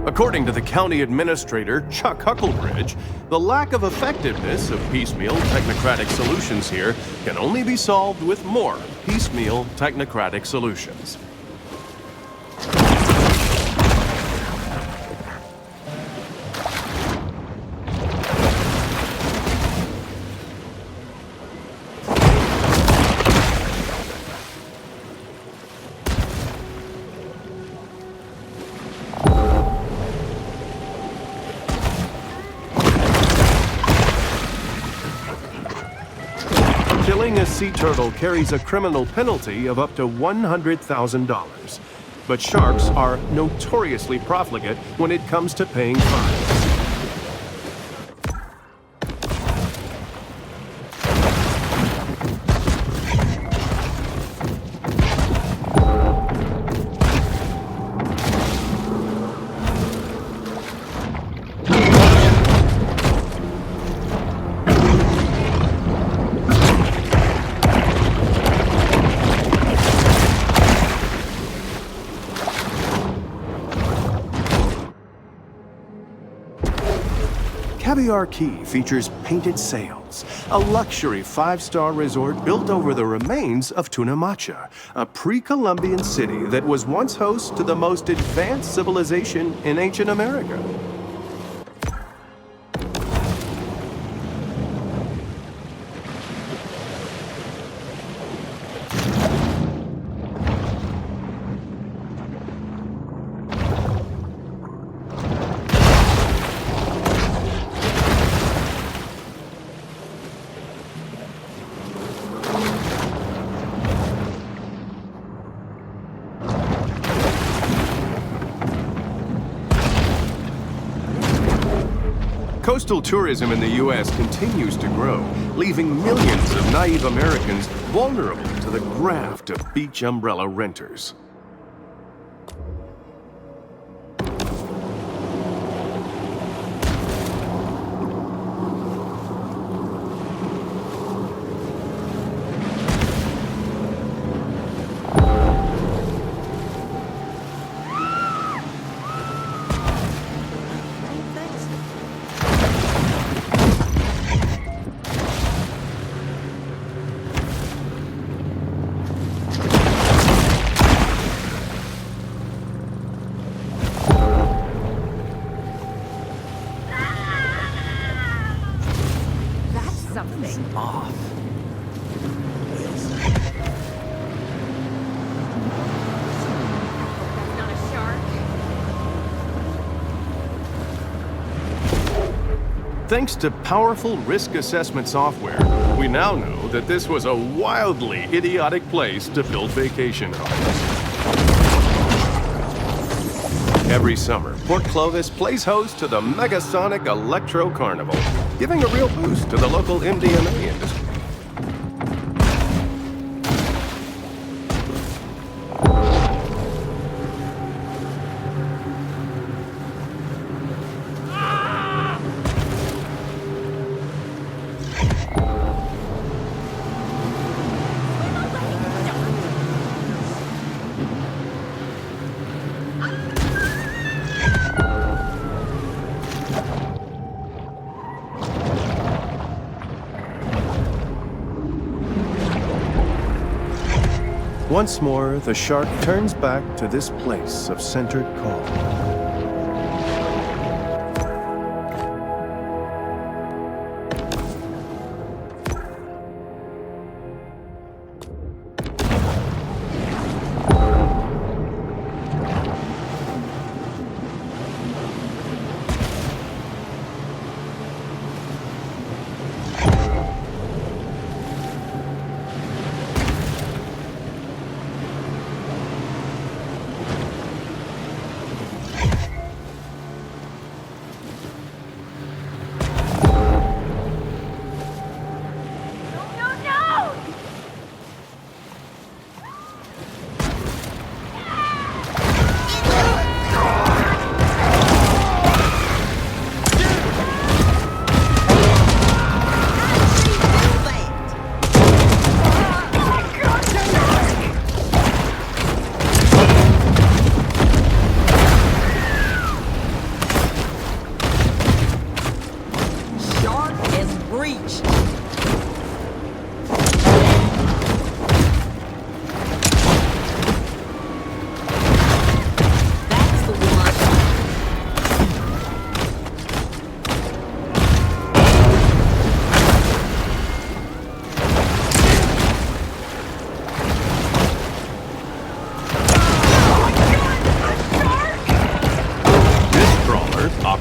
According to the county administrator, Chuck Hucklebridge, the lack of effectiveness of piecemeal technocratic solutions here can only be solved with more piecemeal technocratic solutions. Killing a sea turtle carries a criminal penalty of up to $100,000. But sharks are notoriously profligate when it comes to paying fines. Caviar Key features Painted Sails, a luxury 5-star resort built over the remains of Tunamacha, a pre-Columbian city that was once host to the most advanced civilization in ancient America. Coastal tourism in the U.S. continues to grow, leaving millions of naive Americans vulnerable to the graft of beach umbrella renters. Thanks to powerful risk assessment software, we now know that this was a wildly idiotic place to build vacation homes. Every summer, Port Clovis plays host to the Megasonic Electro Carnival, giving a real boost to the local MDMA industry. Once more, the shark turns back to this place of centered calm.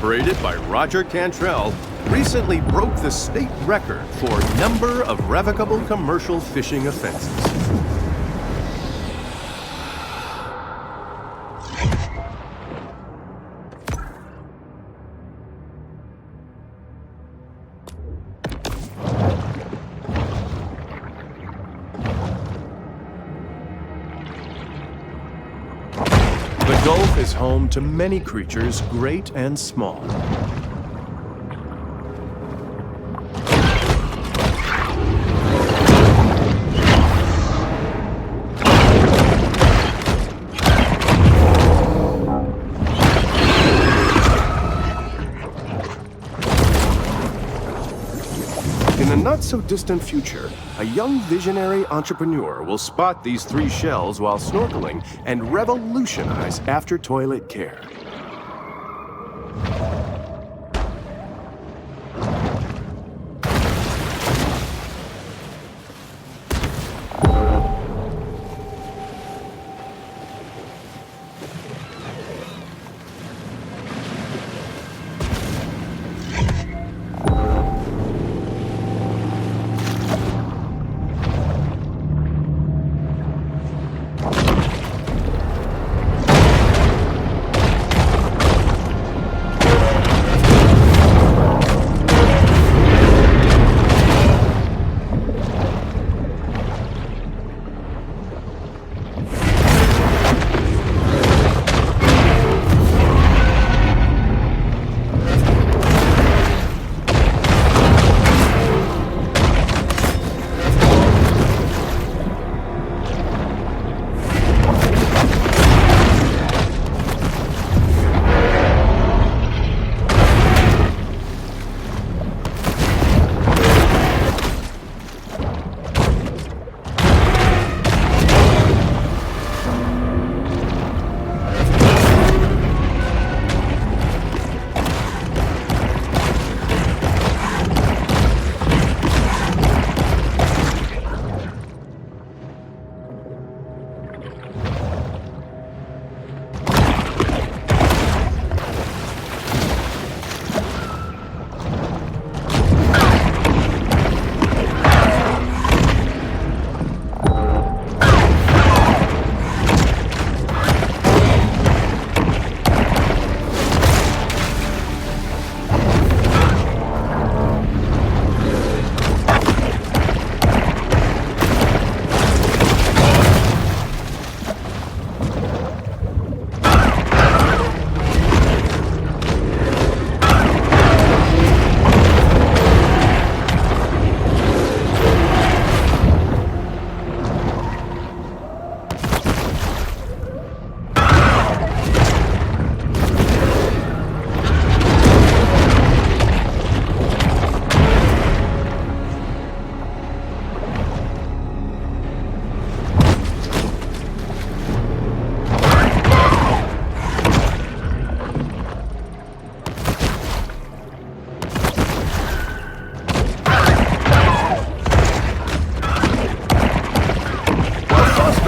operated by Roger Cantrell, recently broke the state record for number of revocable commercial fishing offenses. The Gulf is home to many creatures, great and small. In a not-so-distant future, a young visionary entrepreneur will spot these 3 shells while snorkeling and revolutionize after-toilet care.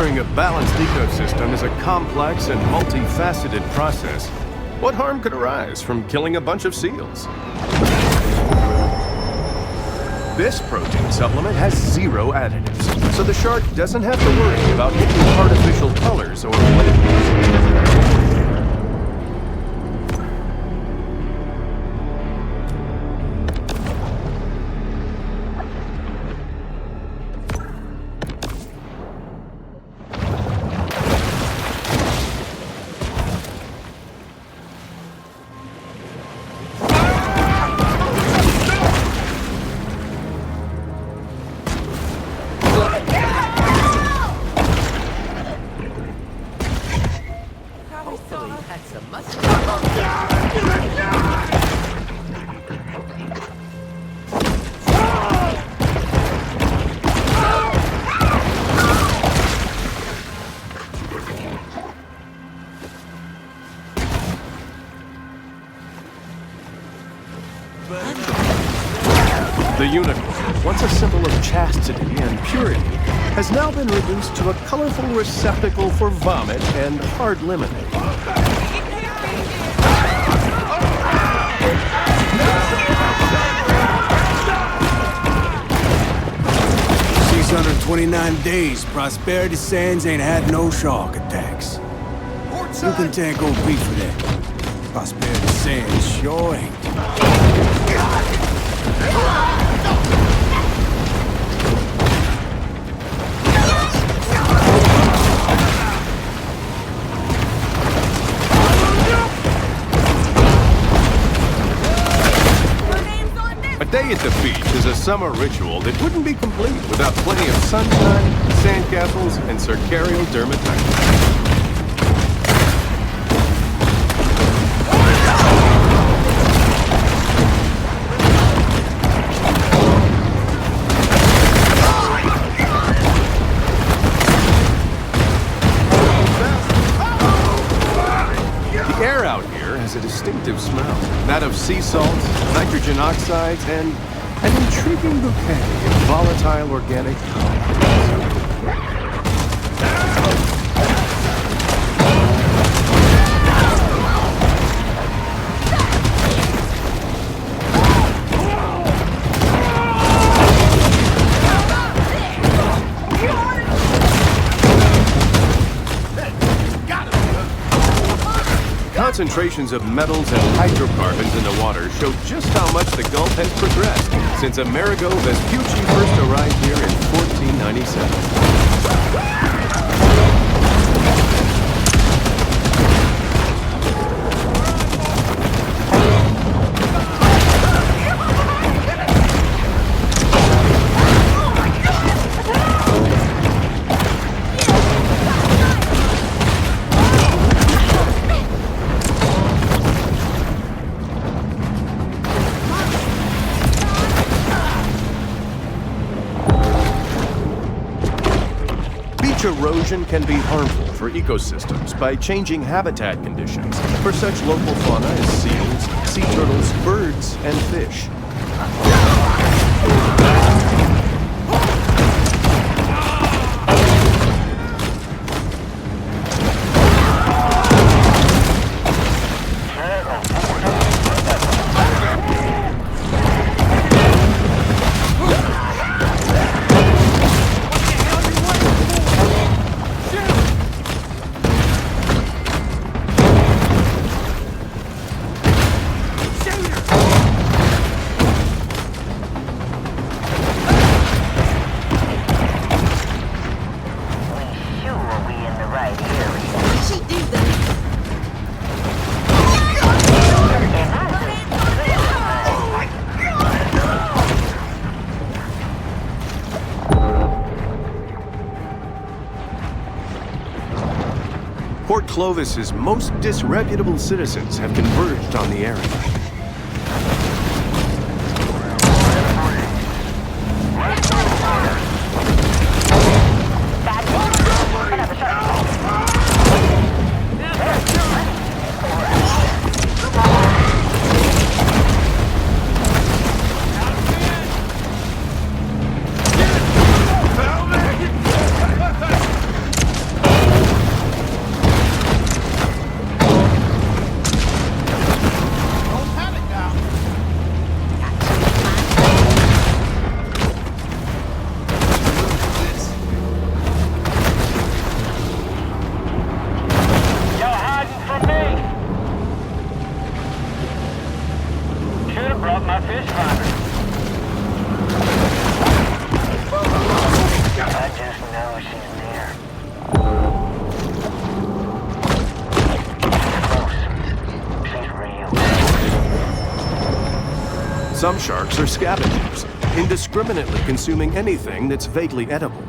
A balanced ecosystem is a complex and multifaceted process. What harm could arise from killing a bunch of seals? This protein supplement has 0 additives, so the shark doesn't have to worry about making artificial colors or flavors. The unicorn, once a symbol of chastity and purity, has now been reduced to a colorful receptacle for vomit and hard lemonade. 629 days, Prosperity Sands ain't had no shark attacks. You can take OP for that. Prosperity Sands sure ain't. A day at the beach is a summer ritual that wouldn't be complete without plenty of sunshine, sandcastles, and circarial dermatitis. The air out here has a distinctive smell, that of sea salt, nitrogen oxides, and an intriguing bouquet of volatile organic compounds. Concentrations of metals and hydrocarbons in the water show just how much the Gulf has progressed since Amerigo Vespucci first arrived here in 1497. Erosion can be harmful for ecosystems by changing habitat conditions for such local fauna as seals, sea turtles, birds, and fish. Port Clovis's most disreputable citizens have converged on the area. Some sharks are scavengers, indiscriminately consuming anything that's vaguely edible.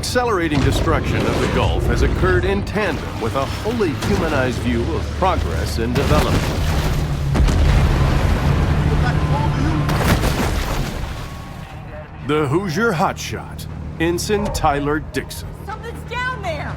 accelerating destruction of the Gulf has occurred in tandem with a wholly humanized view of progress and development. The Hoosier hotshot, Ensign Tyler Dixon. Something's down there!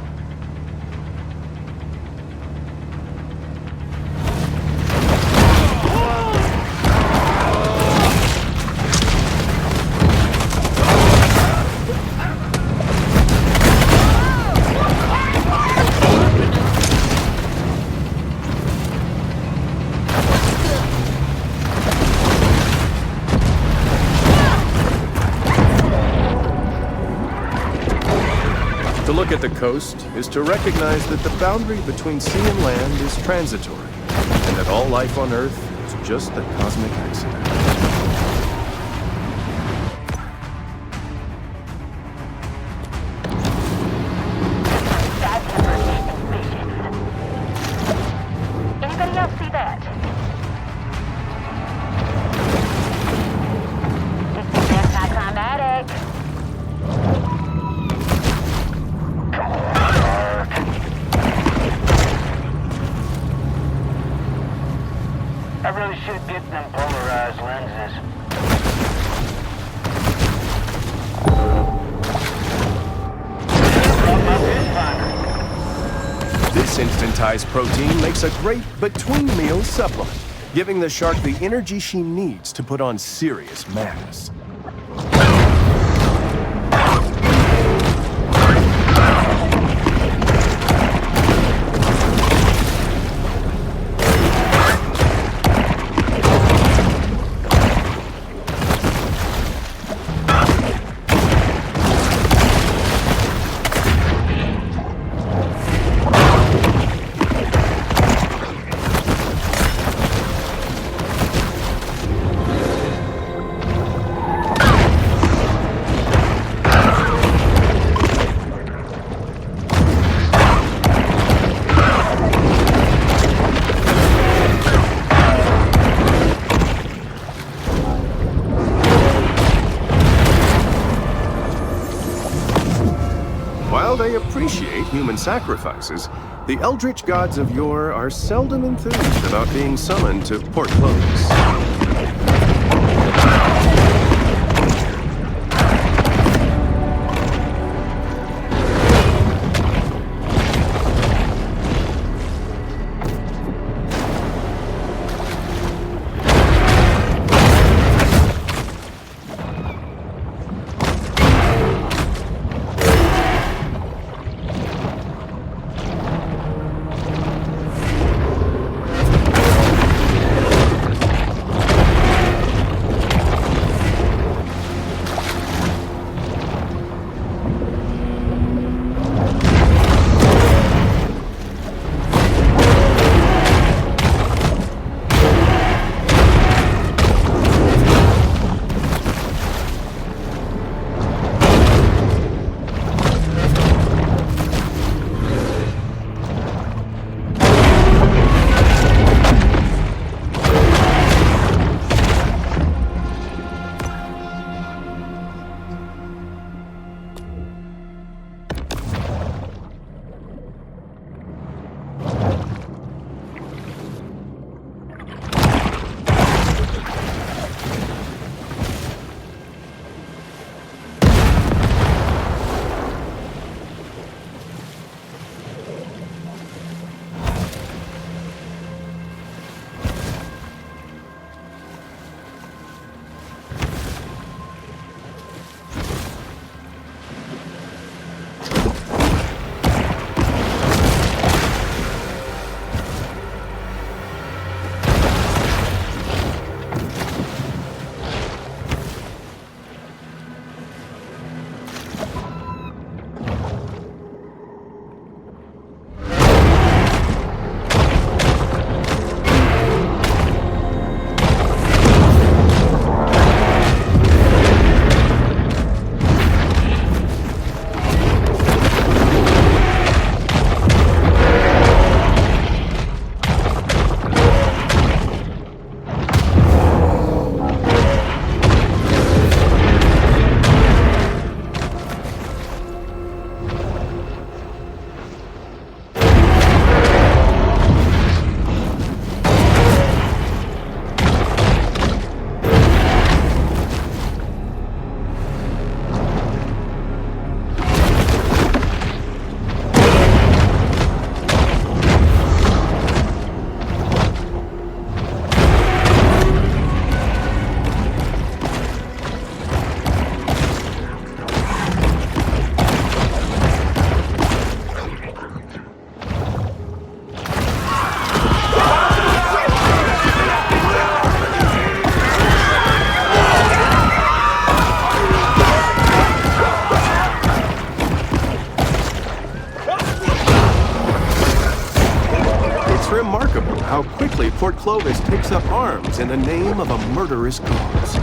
To look at the coast is to recognize that the boundary between sea and land is transitory, and that all life on Earth is just a cosmic accident. Anybody else see that? It's anticlimactic. I really should get them polarized lenses. This instantized protein makes a great between-meal supplement, giving the shark the energy she needs to put on serious mass. While they appreciate human sacrifices, the eldritch gods of yore are seldom enthused about being summoned to Port Clovis. Port Clovis takes up arms in the name of a murderous cause.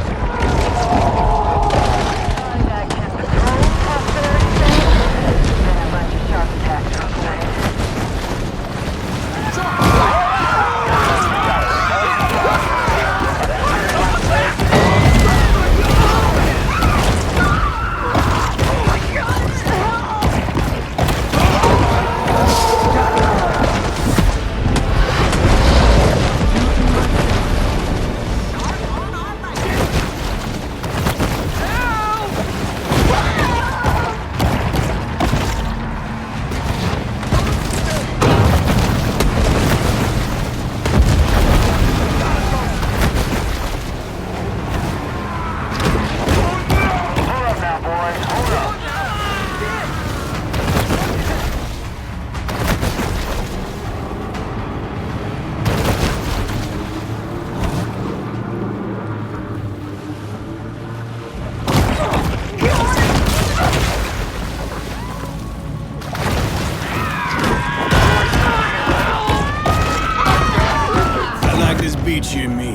You and me.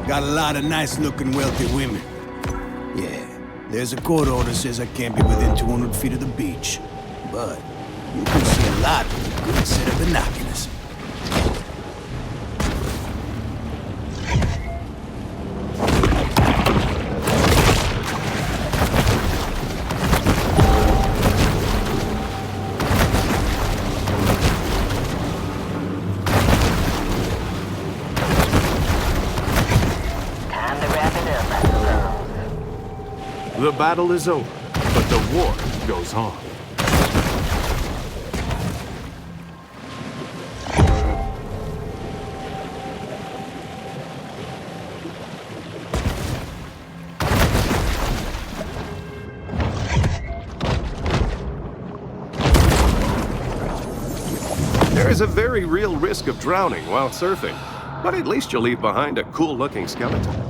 Got a lot of nice-looking, wealthy women. Yeah, there's a court order says I can't be within 200 feet of the beach. But you can see a lot with a good set of binoculars. The battle is over, but the war goes on. There is a very real risk of drowning while surfing, but at least you'll leave behind a cool-looking skeleton.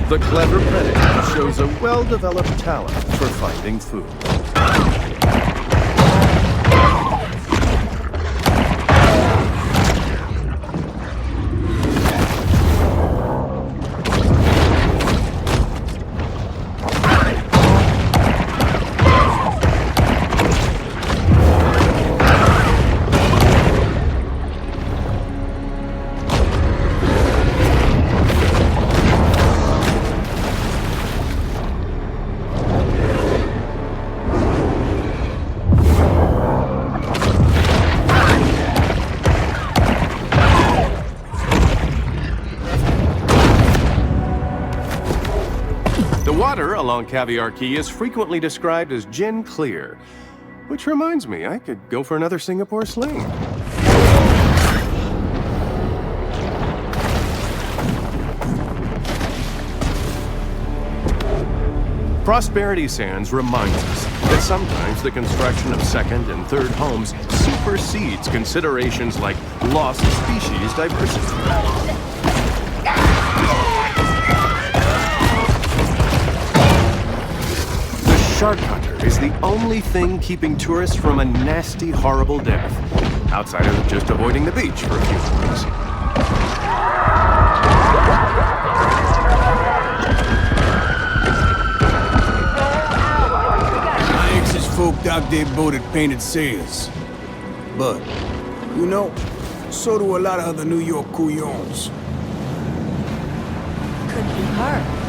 The clever predator shows a well-developed talent for finding food. Water along Caviar Key is frequently described as gin clear, which reminds me, I could go for another Singapore sling. Prosperity Sands reminds us that sometimes the construction of second and third homes supersedes considerations like lost species diversity. Shark hunter is the only thing keeping tourists from a nasty, horrible death, outside of just avoiding the beach for a few hours. My ex's folk docked their boat at Painted Sails. But, you know, so do a lot of other New York couillons. Could be her.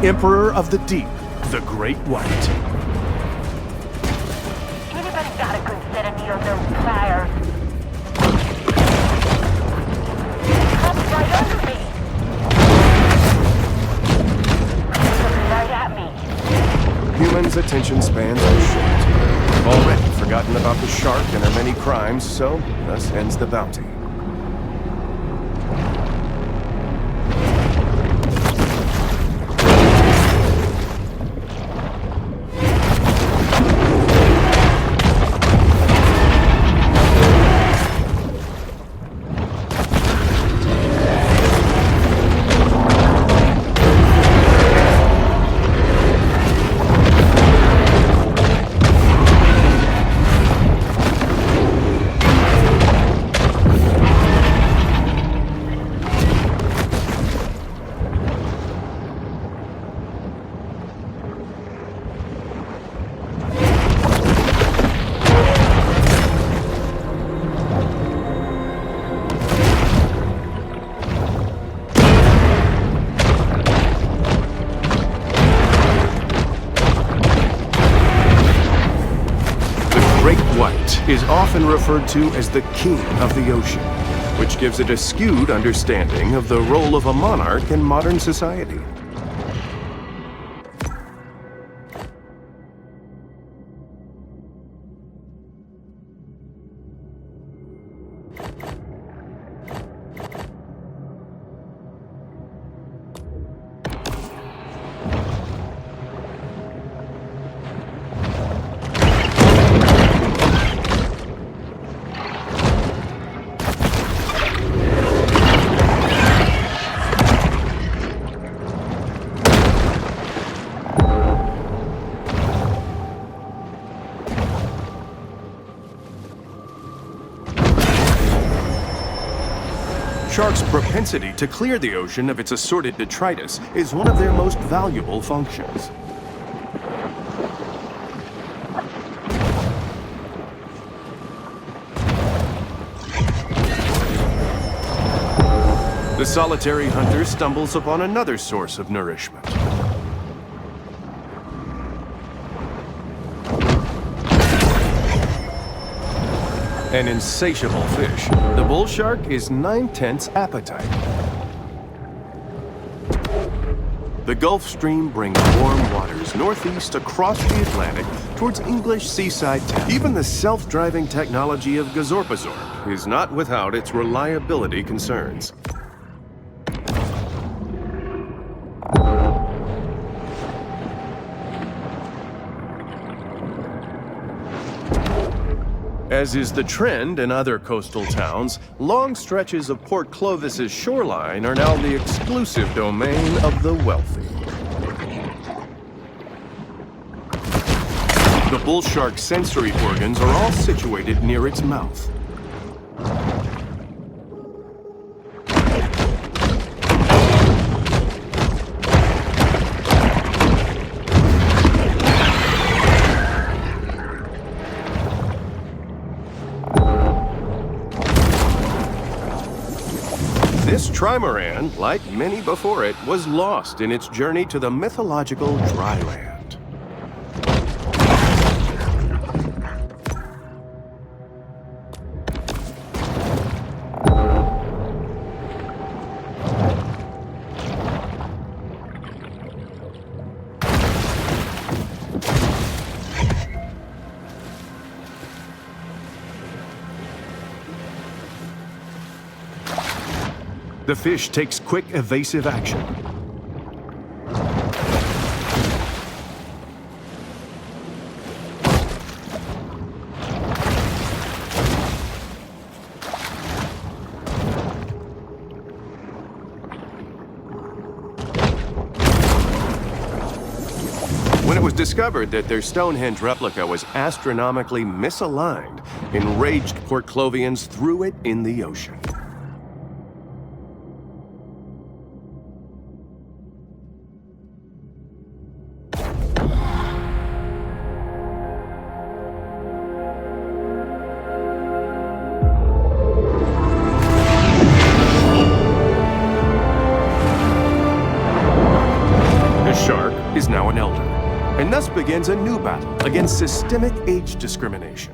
Emperor of the Deep, the Great White. Anybody got a good set of needle-nose pliers? Comes right under me. Looking right at me. Humans' attention spans are short. They've already forgotten about the shark and her many crimes, so thus ends the bounty. Is often referred to as the king of the ocean, which gives it a skewed understanding of the role of a monarch in modern society. Sharks' propensity to clear the ocean of its assorted detritus is one of their most valuable functions. The solitary hunter stumbles upon another source of nourishment. An insatiable fish, the bull shark is 9/10 appetite. The Gulf Stream brings warm waters northeast across the Atlantic towards English seaside towns. Even the self-driving technology of Gazorpazorp is not without its reliability concerns. As is the trend in other coastal towns, long stretches of Port Clovis's shoreline are now the exclusive domain of the wealthy. The bull shark's sensory organs are all situated near its mouth. This trimaran, like many before it, was lost in its journey to the mythological dry land. The fish takes quick, evasive action. When it was discovered that their Stonehenge replica was astronomically misaligned, enraged Port Clovians threw it in the ocean. shark is now an elder, and thus begins a new battle against systemic age discrimination.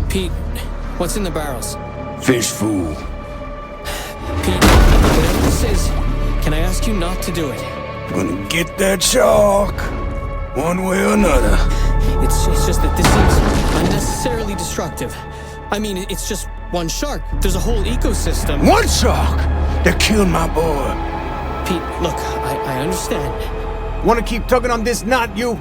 Pete, what's in the barrels? Fish food. Pete, whatever this is, can I ask you not to do it? I'm gonna get that shark, one way or another. It's just that this seems unnecessarily destructive. I mean, it's just one shark. There's a whole ecosystem. One shark that killed my boy. Pete, look, I understand. Wanna keep tugging on this knot, you?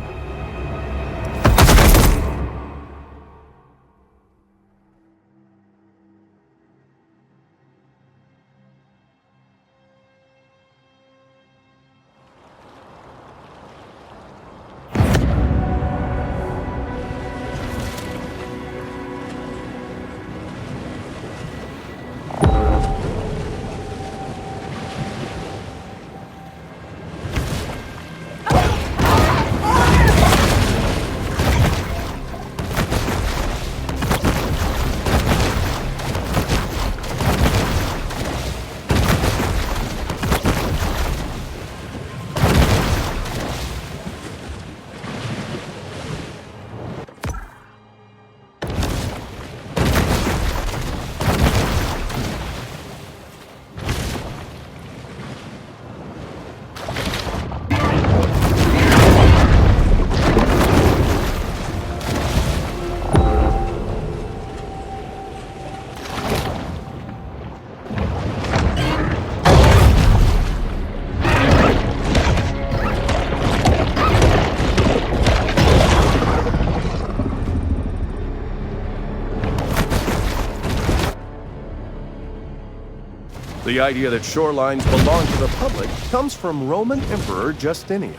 The idea that shorelines belong to the public comes from Roman Emperor Justinian,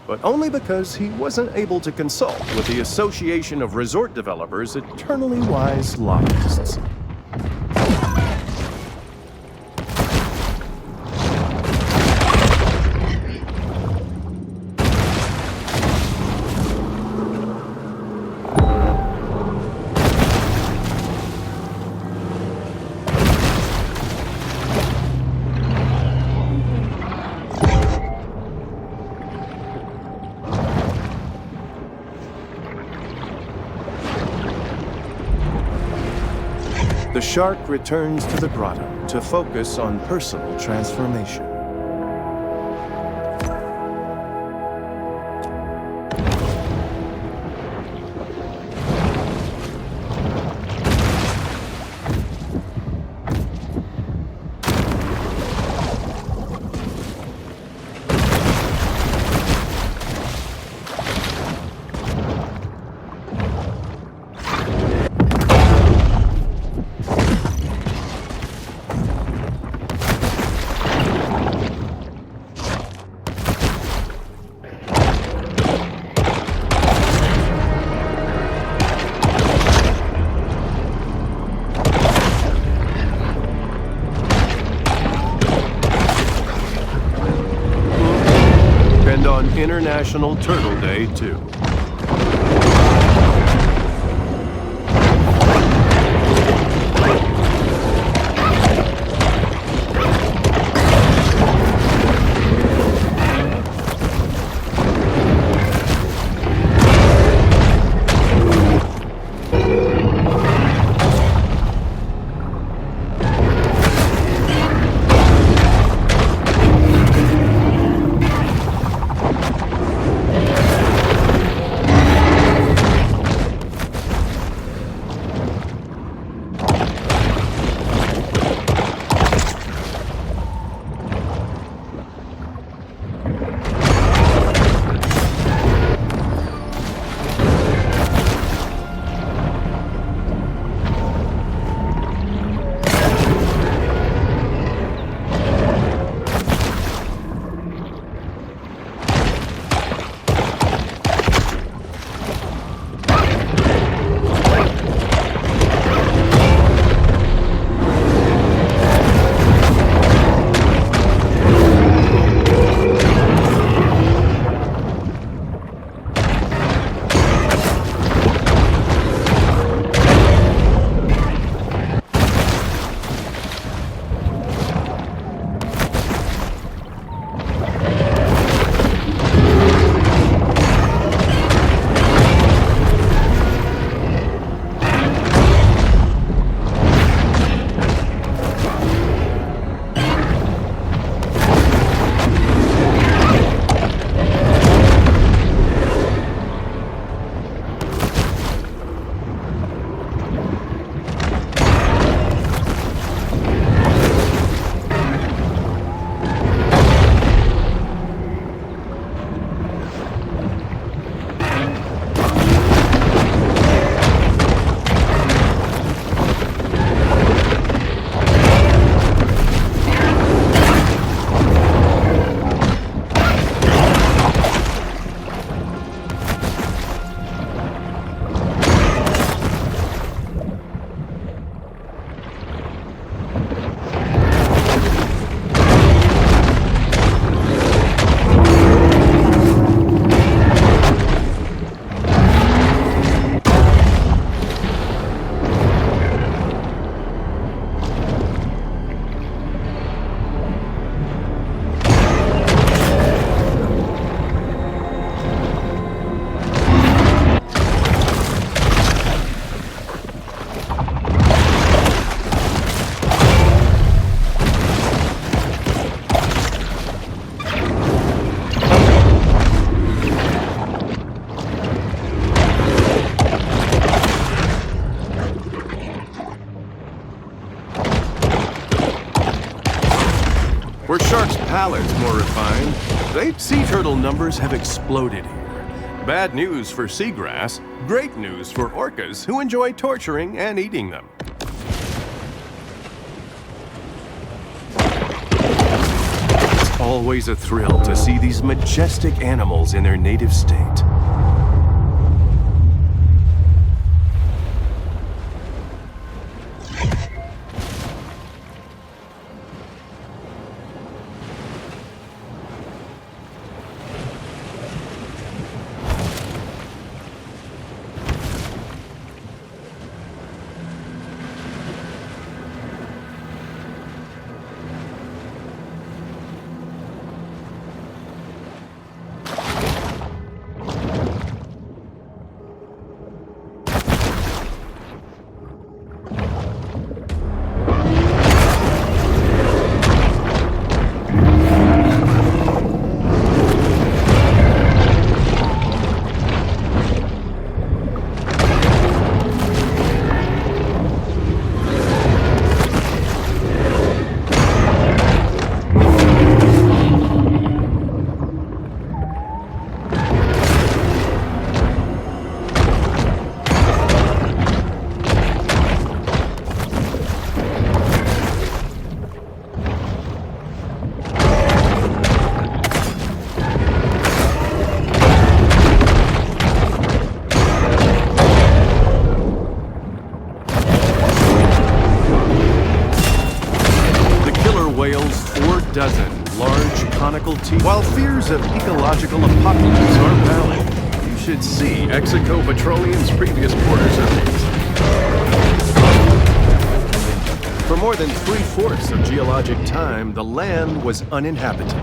but only because he wasn't able to consult with the Association of Resort Developers' eternally wise lobbyists. The shark returns to the grotto to focus on personal transformation. On International Turtle Day, too. palates more refined. Sea turtle numbers have exploded here. Bad news for seagrass, great news for orcas who enjoy torturing and eating them. It's always a thrill to see these majestic animals in their native state. While fears of ecological apocalypse are valid, you should see Execo Petroleum's previous quarters updates. For more than 3/4 of geologic time, the land was uninhabited,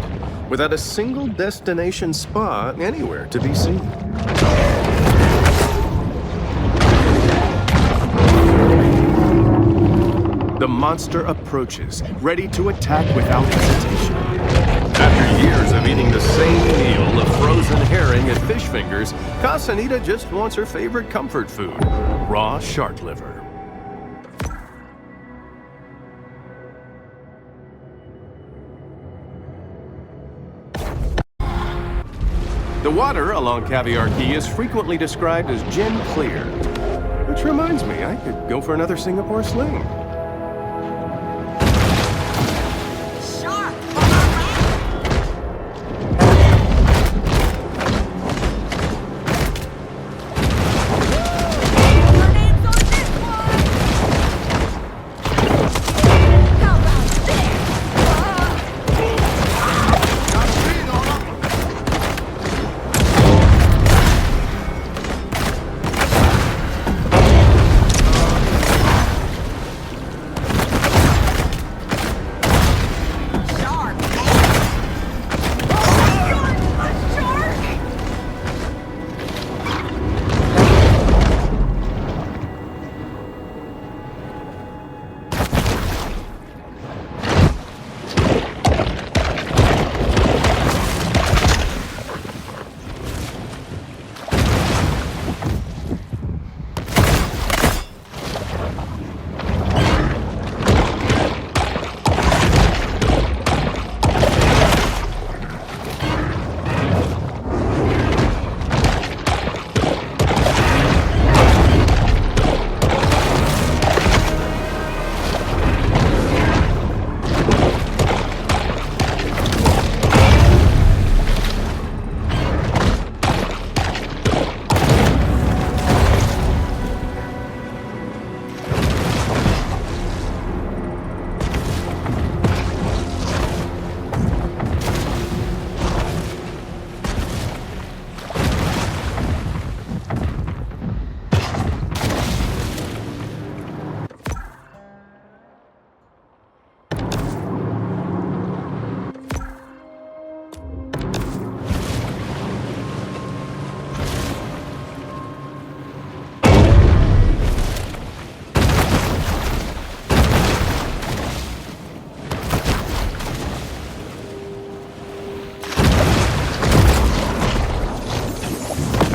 without a single destination spa anywhere to be seen. The monster approaches, ready to attack without hesitation. After years of eating the same meal of frozen herring at Fish Fingers, Casanita just wants her favorite comfort food, raw shark liver. The water along Caviar Key is frequently described as gin clear. Which reminds me, I could go for another Singapore sling.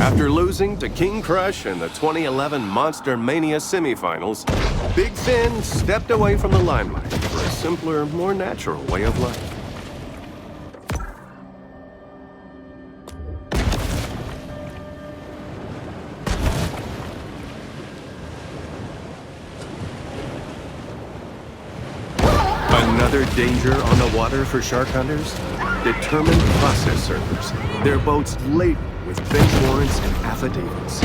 After losing to King Crush in the 2011 Monster Mania semifinals, Big Finn stepped away from the limelight for a simpler, more natural way of life. Another danger on the water for shark hunters? Determined process servers. Their boats laden with bench warrants and affidavits.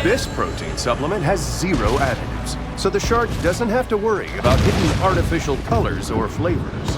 This protein supplement has 0 additives, so the shark doesn't have to worry about hidden artificial colors or flavors.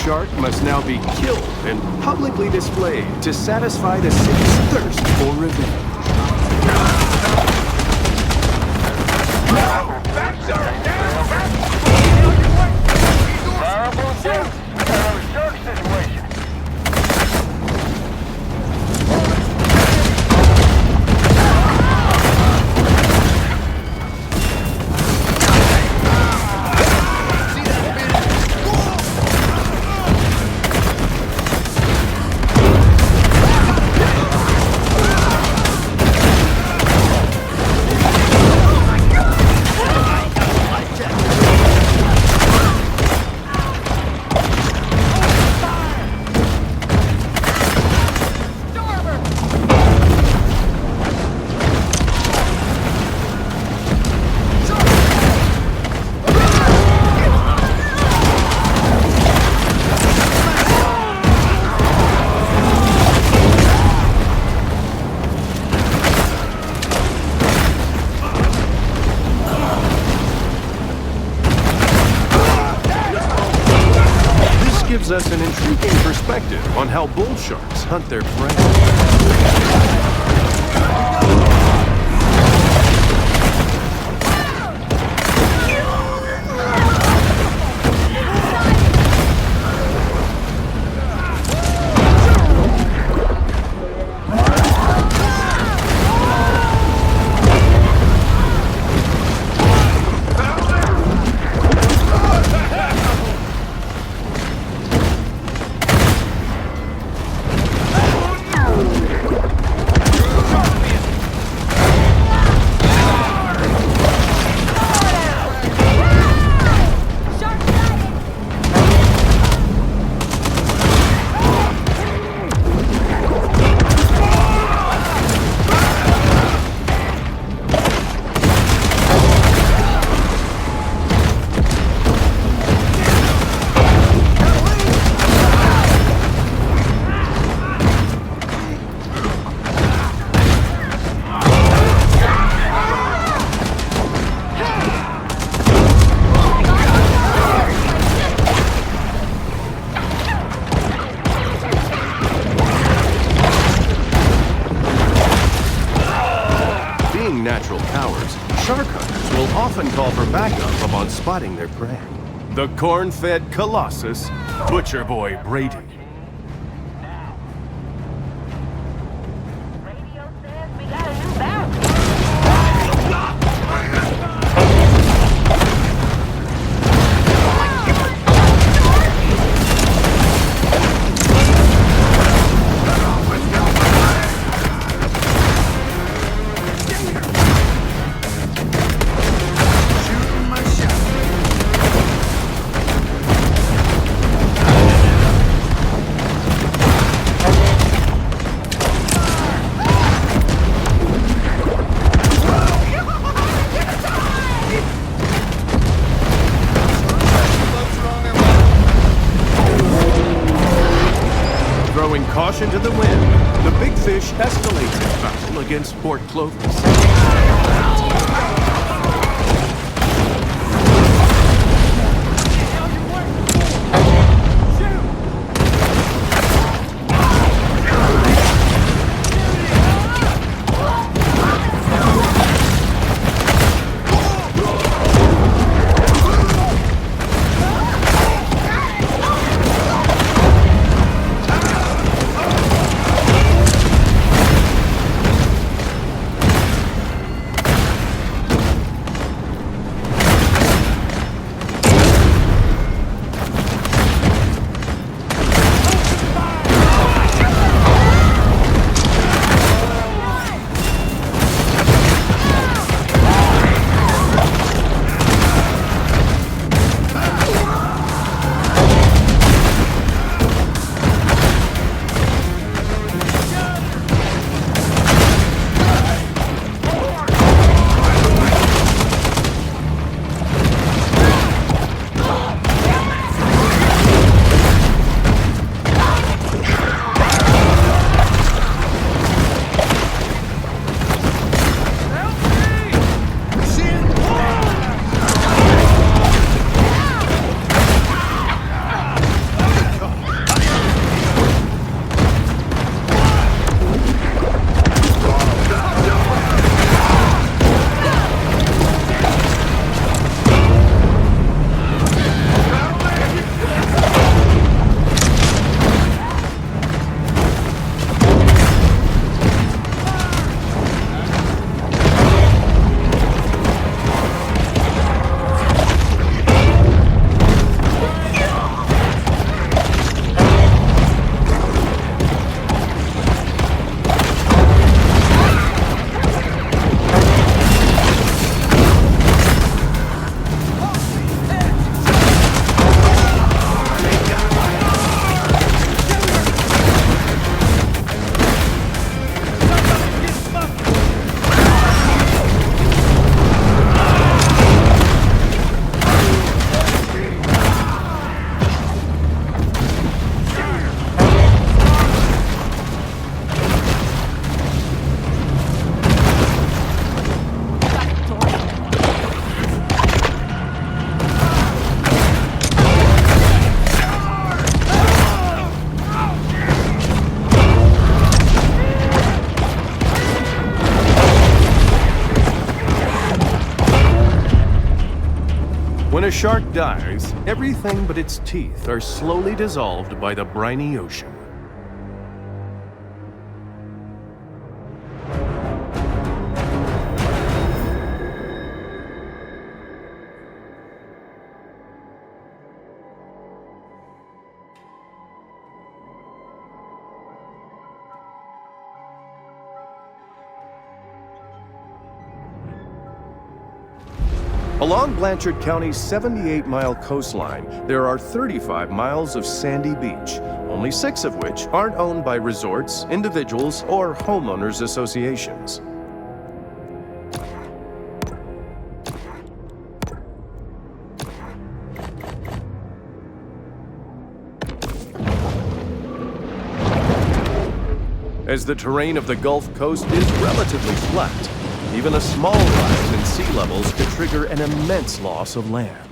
shark must now be killed and publicly displayed to satisfy the city's thirst for revenge. gives us an intriguing perspective on how bull sharks hunt their prey. Natural cowards, shark hunters will often call for backup upon spotting their prey. The corn-fed Colossus, Butcher Boy Brady. Radio says we got a new bounty. Throwing caution to the wind, the big fish escalates its battle against Port Clovis. a shark dies, everything but its teeth are slowly dissolved by the briny ocean. Along Blanchard County's 78-mile coastline, there are 35 miles of sandy beach, only 6 of which aren't owned by resorts, individuals, or homeowners associations. As the terrain of the Gulf Coast is relatively flat, even a small rise in sea levels could trigger an immense loss of land.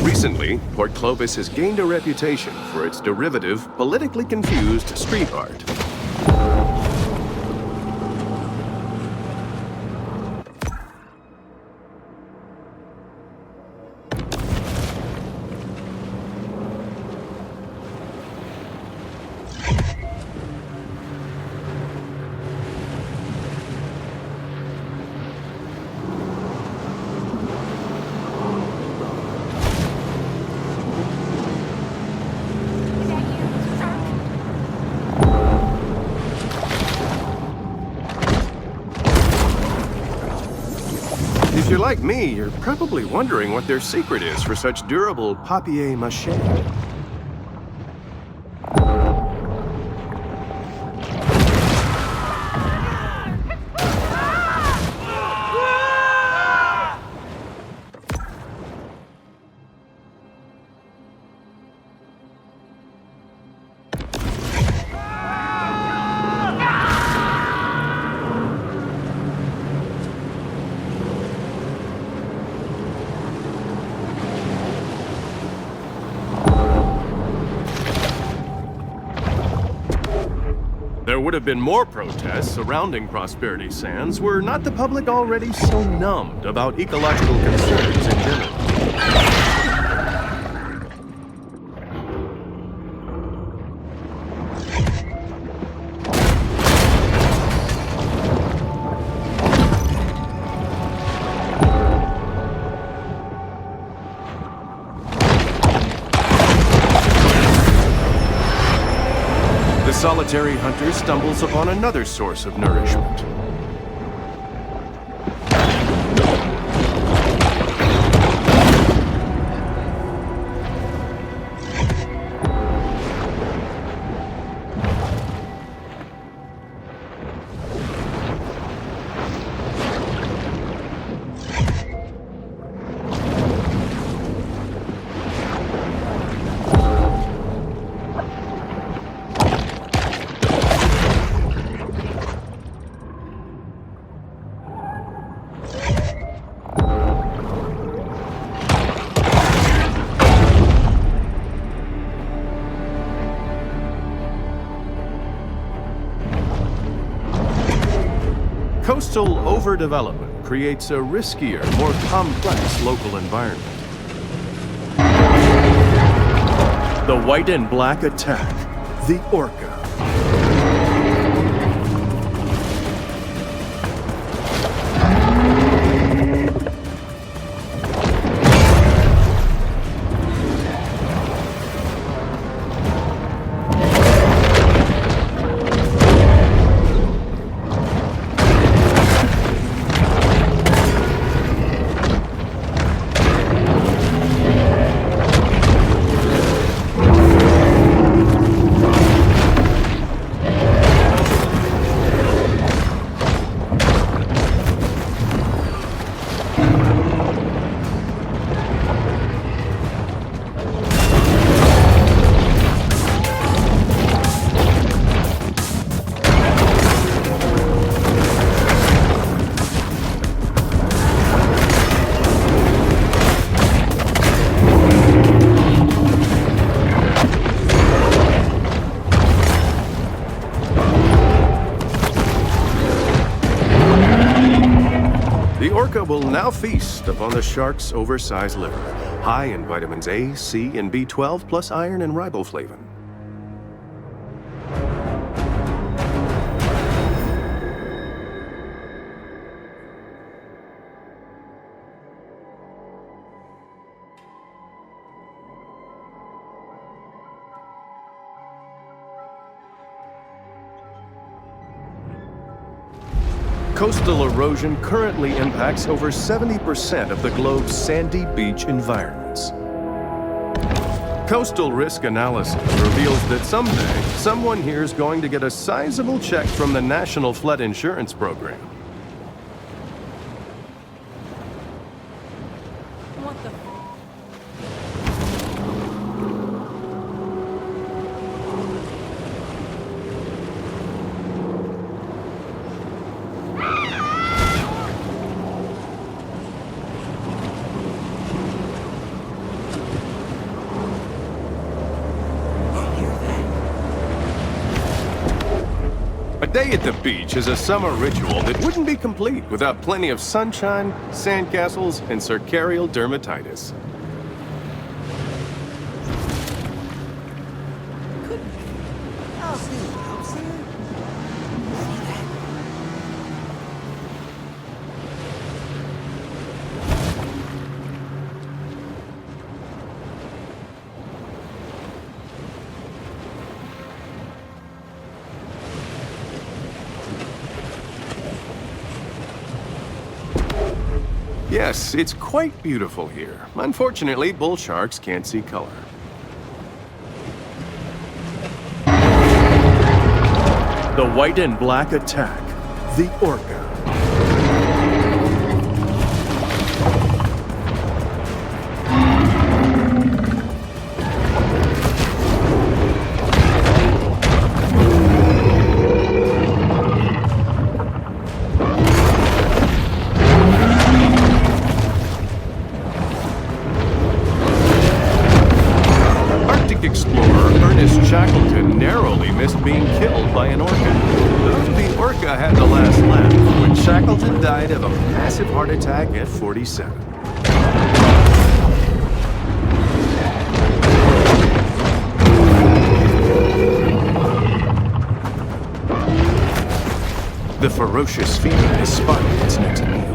Recently, Port Clovis has gained a reputation for its derivative, politically confused street art. If you're like me, you're probably wondering what their secret is for such durable papier-mâché. There would have been more protests surrounding Prosperity Sands were not the public already so numbed about ecological concerns in general. The solitary hunter stumbles upon another source of nourishment. Coastal overdevelopment creates a riskier, more complex local environment. The white and black attack, the Orca. Will now feast upon the shark's oversized liver, high in vitamins A, C, and B12, plus iron and riboflavin. Coastal erosion currently impacts over 70% of the globe's sandy beach environments. Coastal risk analysis reveals that someday, someone here is going to get a sizable check from the National Flood Insurance Program. What the? A day at the beach is a summer ritual that wouldn't be complete without plenty of sunshine, sandcastles, and circarial dermatitis. Yes, it's quite beautiful here. Unfortunately, bull sharks can't see color. The white and black attack, the Orca. Being killed by an orca. The orca had the last laugh when Shackleton died of a massive heart attack at 47. The ferocious female has spotted its next meal.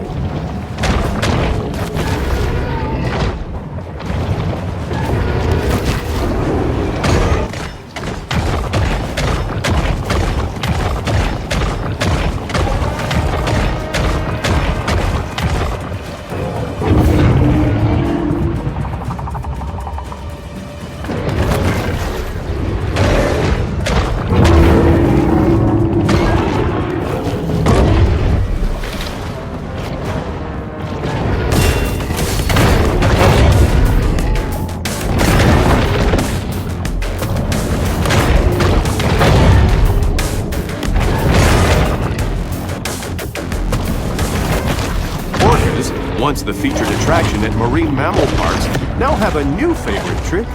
Once the featured attraction at marine mammal parks, now have a new favorite trick,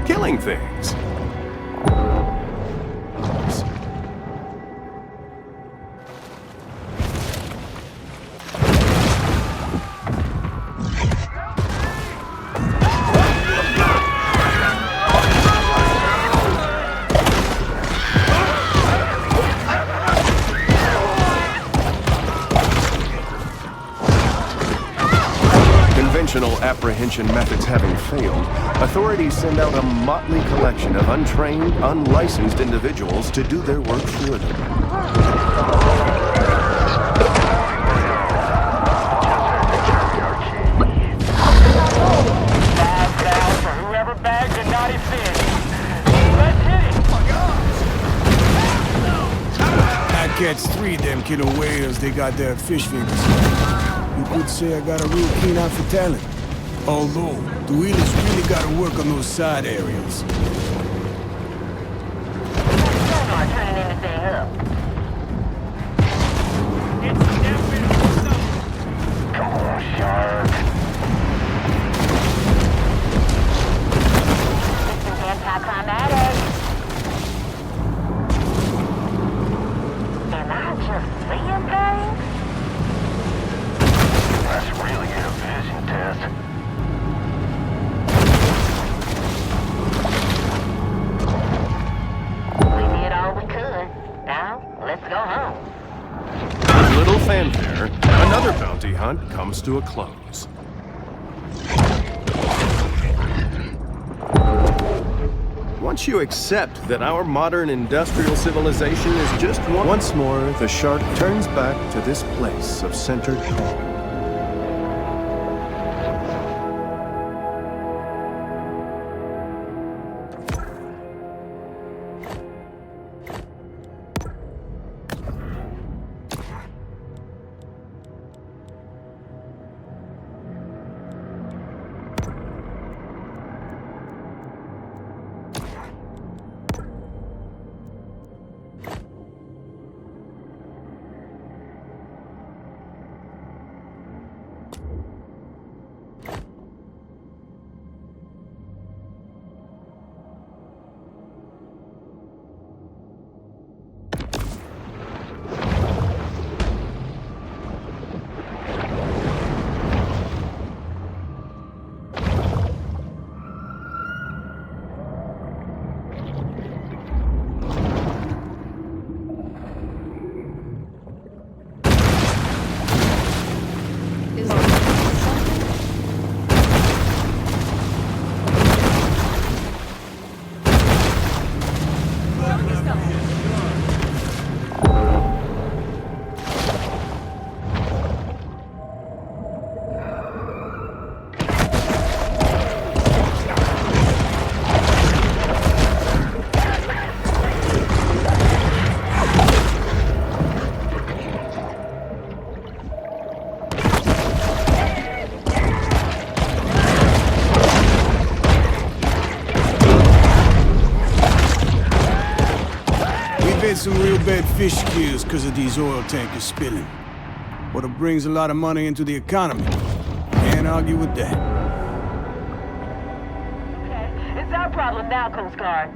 killing things. conventional apprehension methods having failed, authorities send out a motley collection of untrained, unlicensed individuals to do their work for them. Catch 3 of them killer whales, they got their fish fingers. You could say I got a real keen eye for talent. Although, the wheelers really gotta work on those side areas. You're not turning anything up. Come on, shark. This is anticlimactic. Am I just seeing things? That's really a vision test. We did all we could. Now, let's go home. With little fanfare, another bounty hunt comes to a close. Once you accept that our modern industrial civilization is just once more, the shark turns back to this place of centered calm. Some real bad fish kills because of these oil tankers spilling. But it brings a lot of money into the economy. Can't argue with that. Okay, it's our problem now, Coast Guard.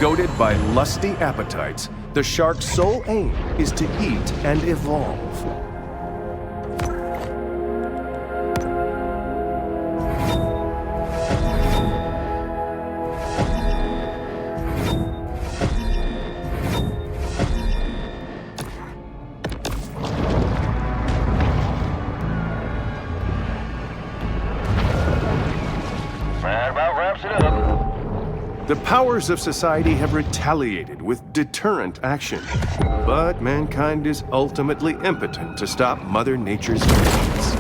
Goaded by lusty appetites, the shark's sole aim is to eat and evolve. That about wraps it up. The powers of society have retaliated with deterrent action, but mankind is ultimately impotent to stop Mother Nature's vengeance.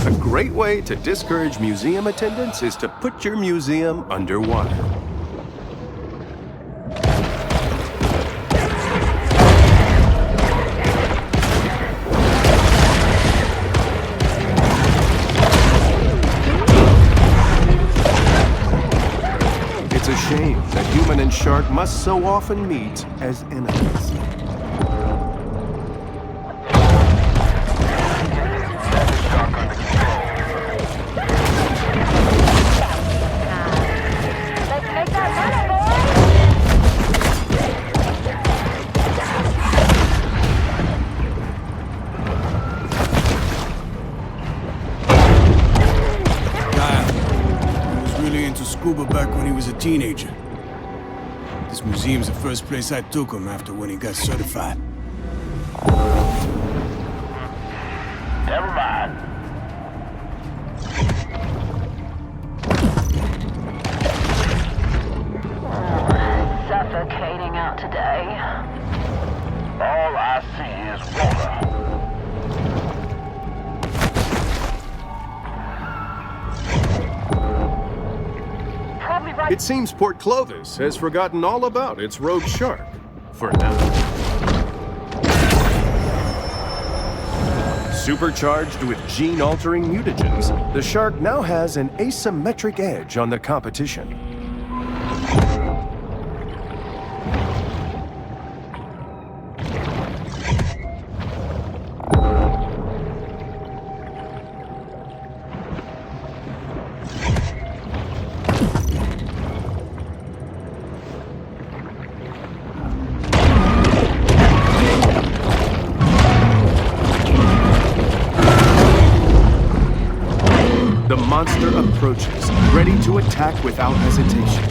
A great way to discourage museum attendance is to put your museum underwater. and shark must so often meet as enemies. Scuba back when he was a teenager. This museum's the first place I took him after when he got certified. Never mind. Suffocating out today. All I see is water. It seems Port Clovis has forgotten all about its rogue shark, for now. Supercharged with gene-altering mutagens, the shark now has an asymmetric edge on the competition. The monster approaches, ready to attack without hesitation.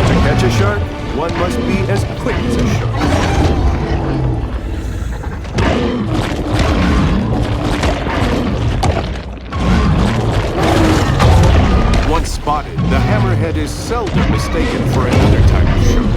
To catch a shark, one must be as quick as a shark. Once spotted, the hammerhead is seldom mistaken for another type of shark.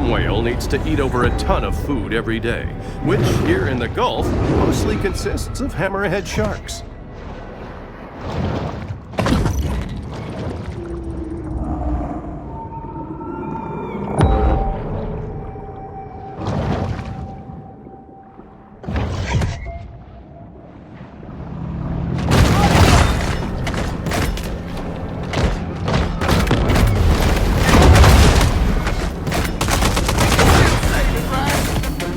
Whale needs to eat over a ton of food every day, which here in the Gulf mostly consists of hammerhead sharks.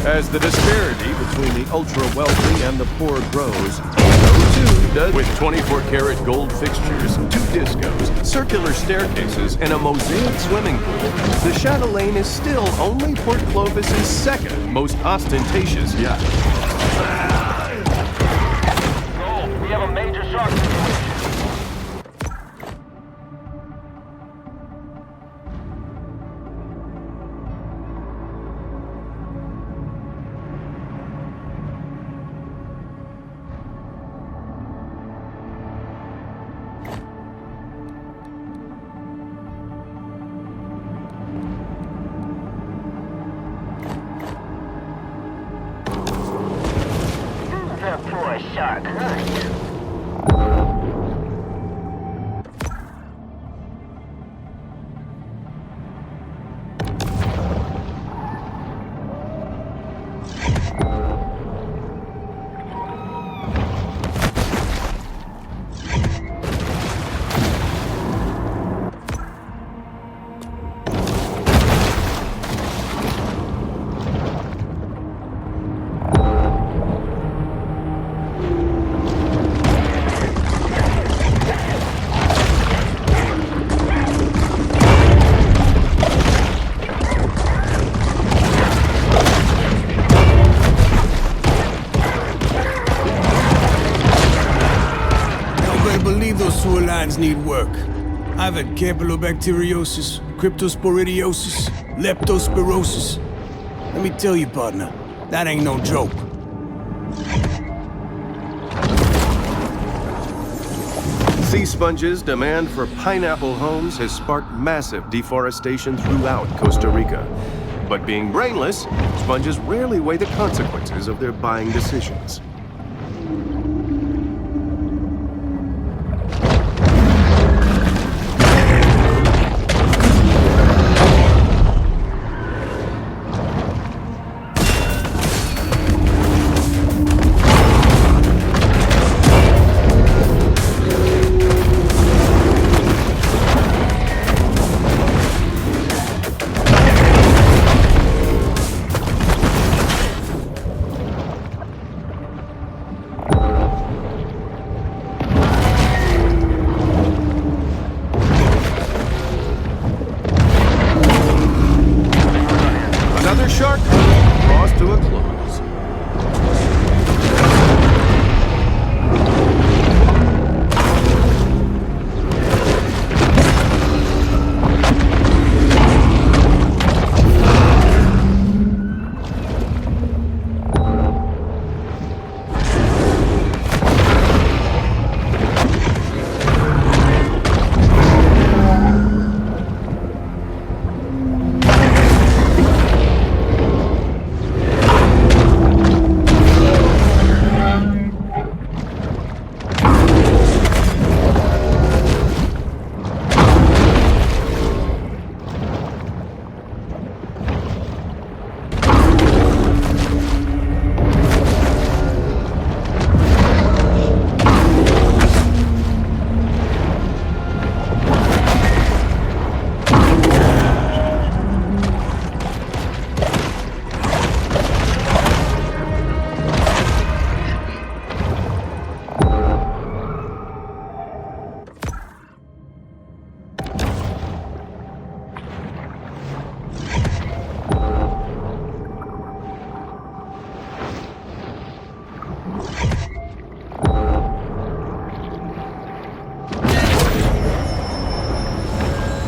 As the disparity between the ultra-wealthy and the poor grows, so too does with 24-karat gold fixtures, 2 discos, circular staircases, and a mosaic swimming pool. The Chatelaine is still only Port Clovis' second most ostentatious yacht. Oh, we have a major shark situation. The poor shark hunt. Those sewer lines need work. I've had campylobacteriosis, cryptosporidiosis, leptospirosis. Let me tell you, partner, that ain't no joke. Sea sponges' demand for pineapple homes has sparked massive deforestation throughout Costa Rica. But being brainless, sponges rarely weigh the consequences of their buying decisions.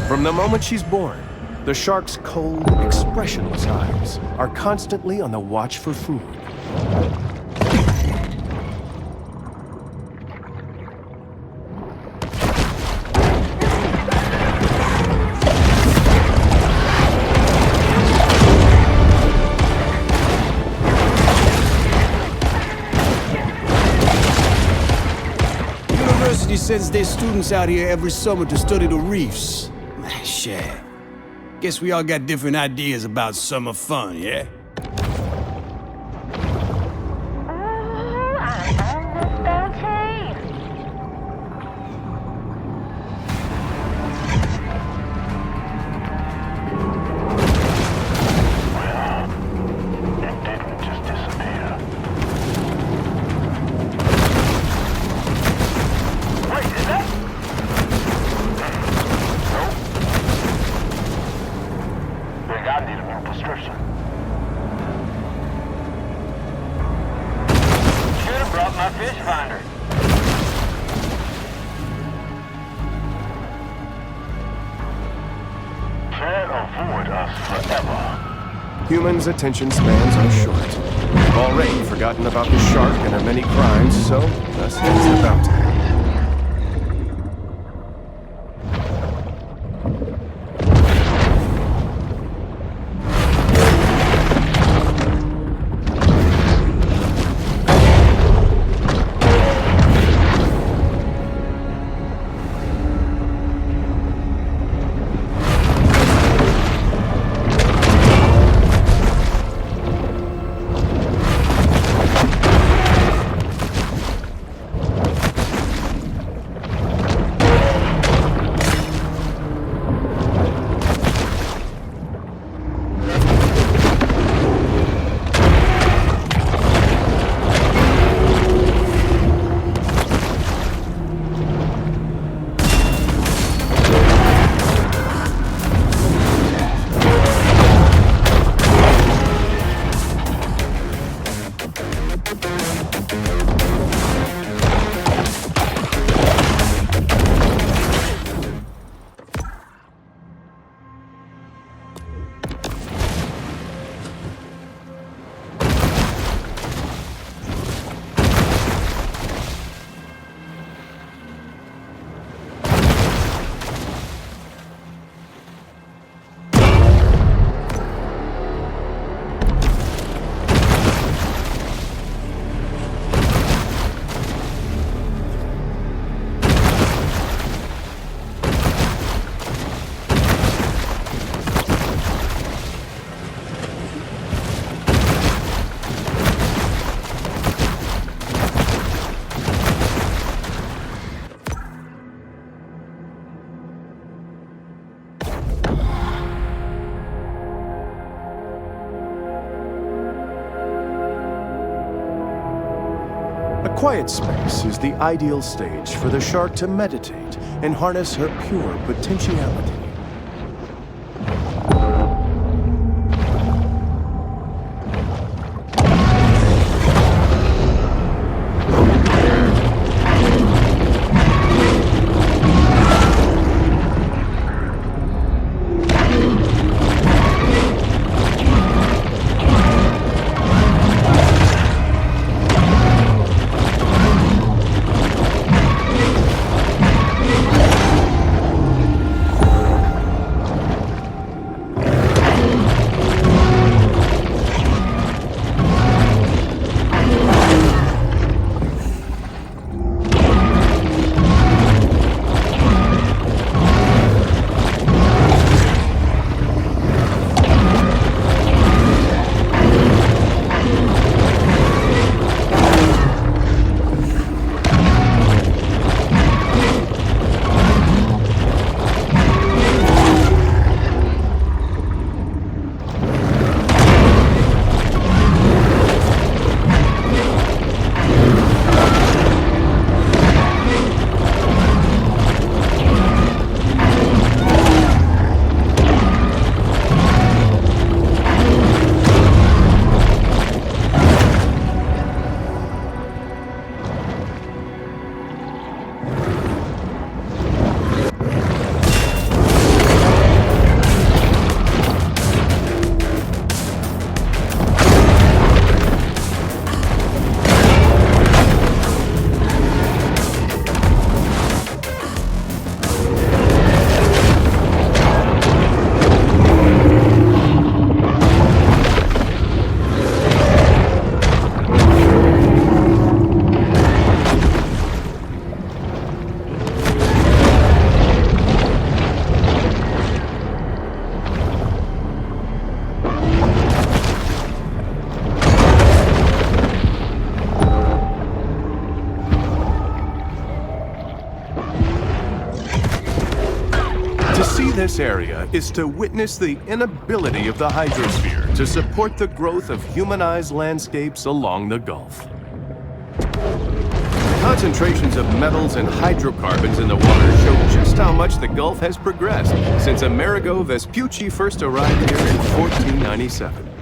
From the moment she's born, the shark's cold, expressionless eyes are constantly on the watch for food. University sends their students out here every summer to study the reefs. Shit. Guess we all got different ideas about summer fun, yeah? Humans' attention spans are short. We've already forgotten about the shark and her many crimes, so thus ends the bounty. quiet space is the ideal stage for the shark to meditate and harness her pure potentiality. This area is to witness the inability of the hydrosphere to support the growth of humanized landscapes along the Gulf. Concentrations of metals and hydrocarbons in the water show just how much the Gulf has progressed since Amerigo Vespucci first arrived here in 1497.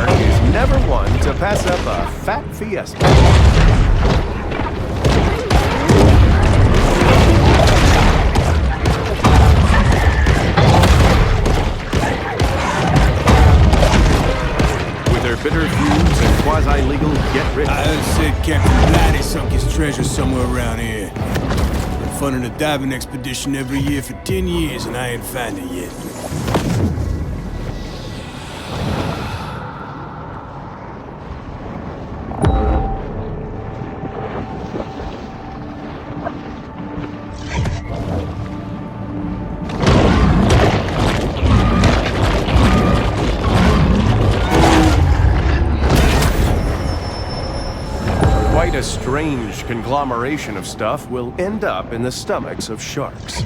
shark is never one to pass up a fat fiesta. With their bitter feuds and quasi-legal get-rich. I heard said Captain Blatty sunk his treasure somewhere around here. Been funding a diving expedition every year for 10 years, and I ain't found it yet. Quite a strange conglomeration of stuff will end up in the stomachs of sharks.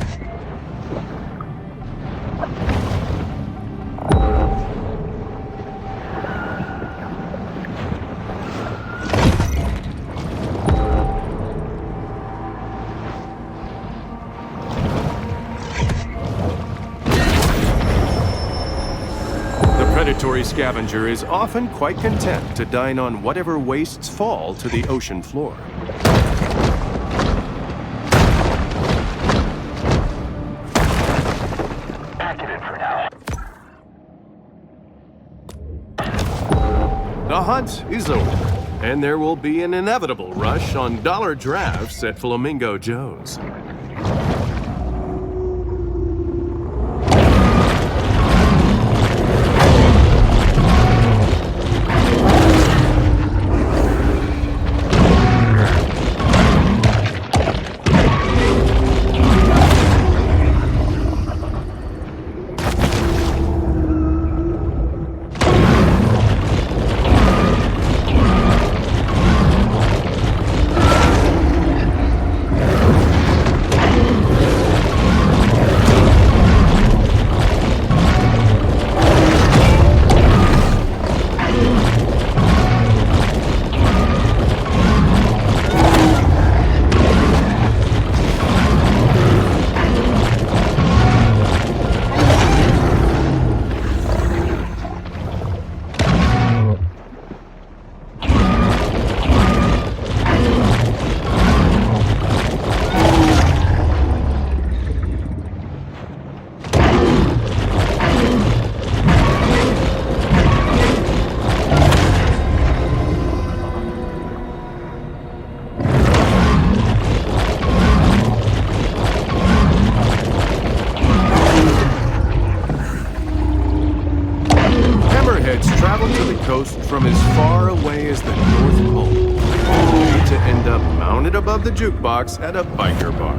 The predatory scavenger is often quite content to dine on whatever wastes fall to the ocean floor. Pack it in for now. The hunt is over, and there will be an inevitable rush on dollar drafts at Flamingo Joe's. From as far away as the North Pole, only to end up mounted above the jukebox at a biker bar.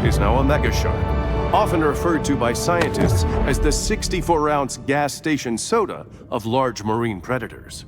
Is now a mega shark, often referred to by scientists as the 64-ounce gas station soda of large marine predators.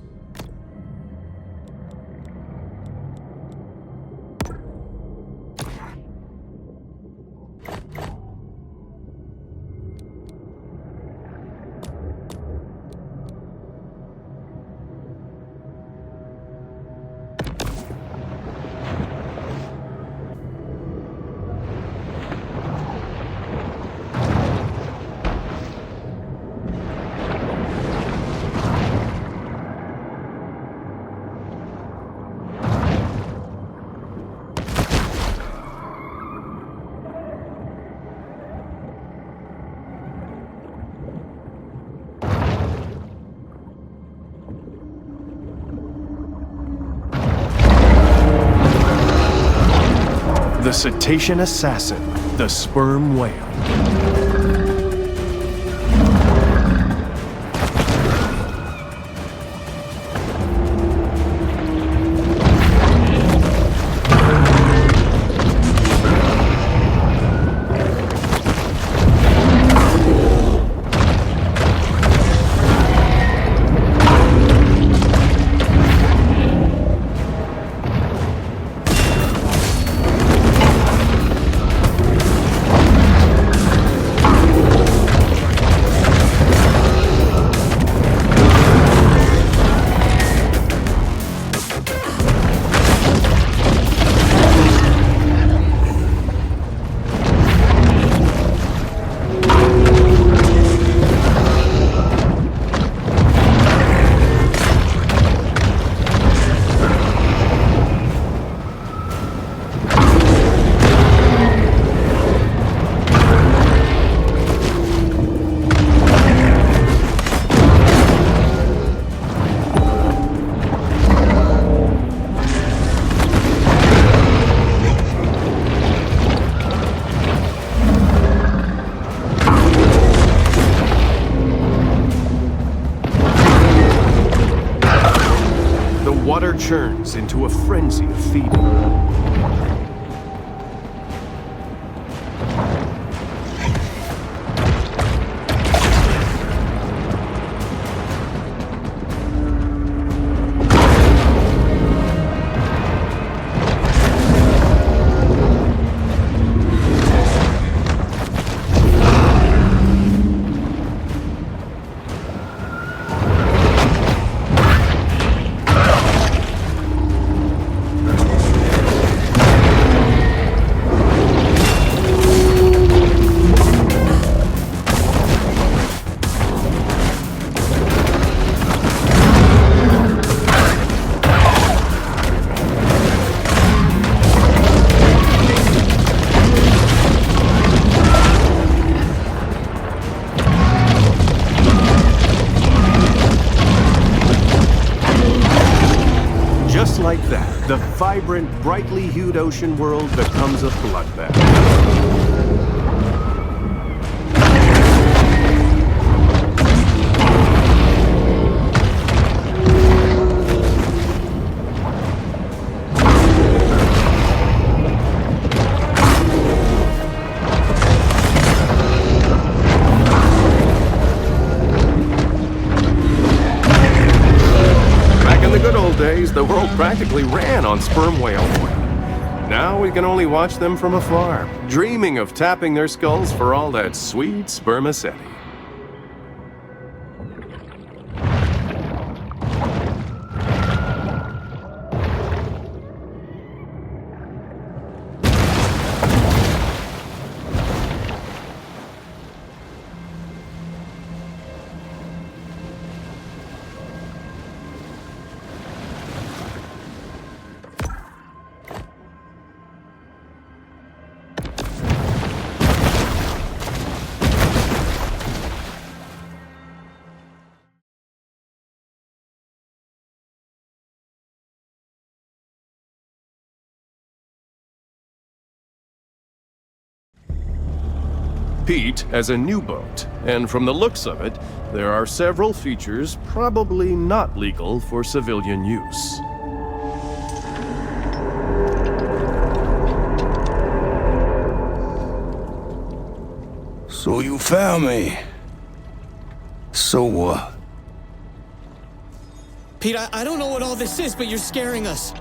The cetacean assassin, the sperm whale. churns into a frenzy of feeding. Like that, the vibrant, brightly hued ocean world becomes a bloodbath. The world practically ran on sperm whale oil. Now we can only watch them from afar, dreaming of tapping their skulls for all that sweet spermaceti. Pete has a new boat, and from the looks of it, there are several features probably not legal for civilian use. So you found me. So what? Pete, I don't know what all this is, but you're scaring us.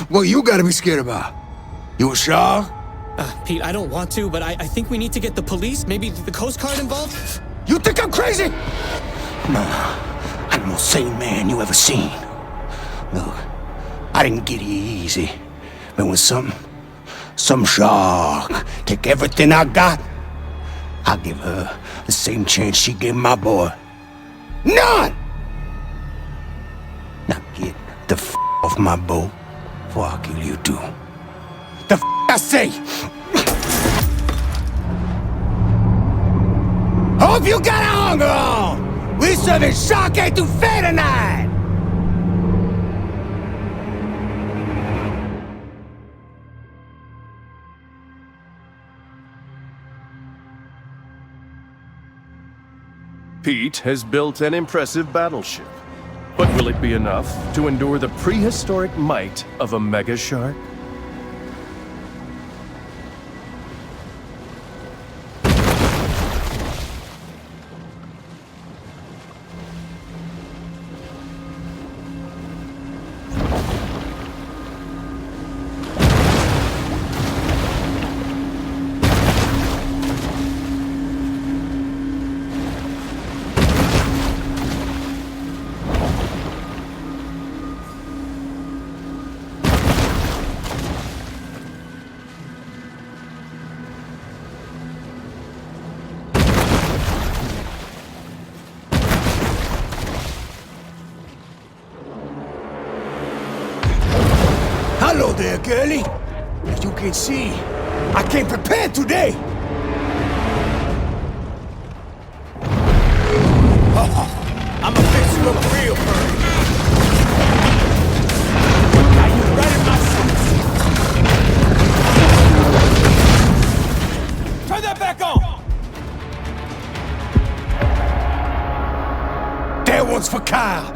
What you gotta be scared about? You a shark? Pete, I don't want to, but I think we need to get the police, maybe the Coast Guard involved? You think I'm crazy? Nah, I'm the most sane man you ever seen. Look, I didn't get here easy. But when some shark take everything I got, I'll give her the same chance she gave my boy. None! Now get the f off my boat before I kill you too. The f I say! Hope you got a hunger on! We serving shark etouffee tonight! Pete has built an impressive battleship. But will it be enough to endure the prehistoric might of a mega shark? Hello there, girlie. As you can see, I came prepared today. I'm a fix you up real bird. Now you right in my seat. Turn that back on. That one's for Kyle.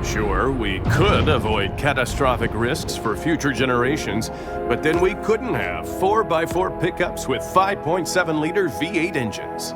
Sure, we could avoid catastrophic risks for future generations, but then we couldn't have 4x4 pickups with 5.7-liter V8 engines.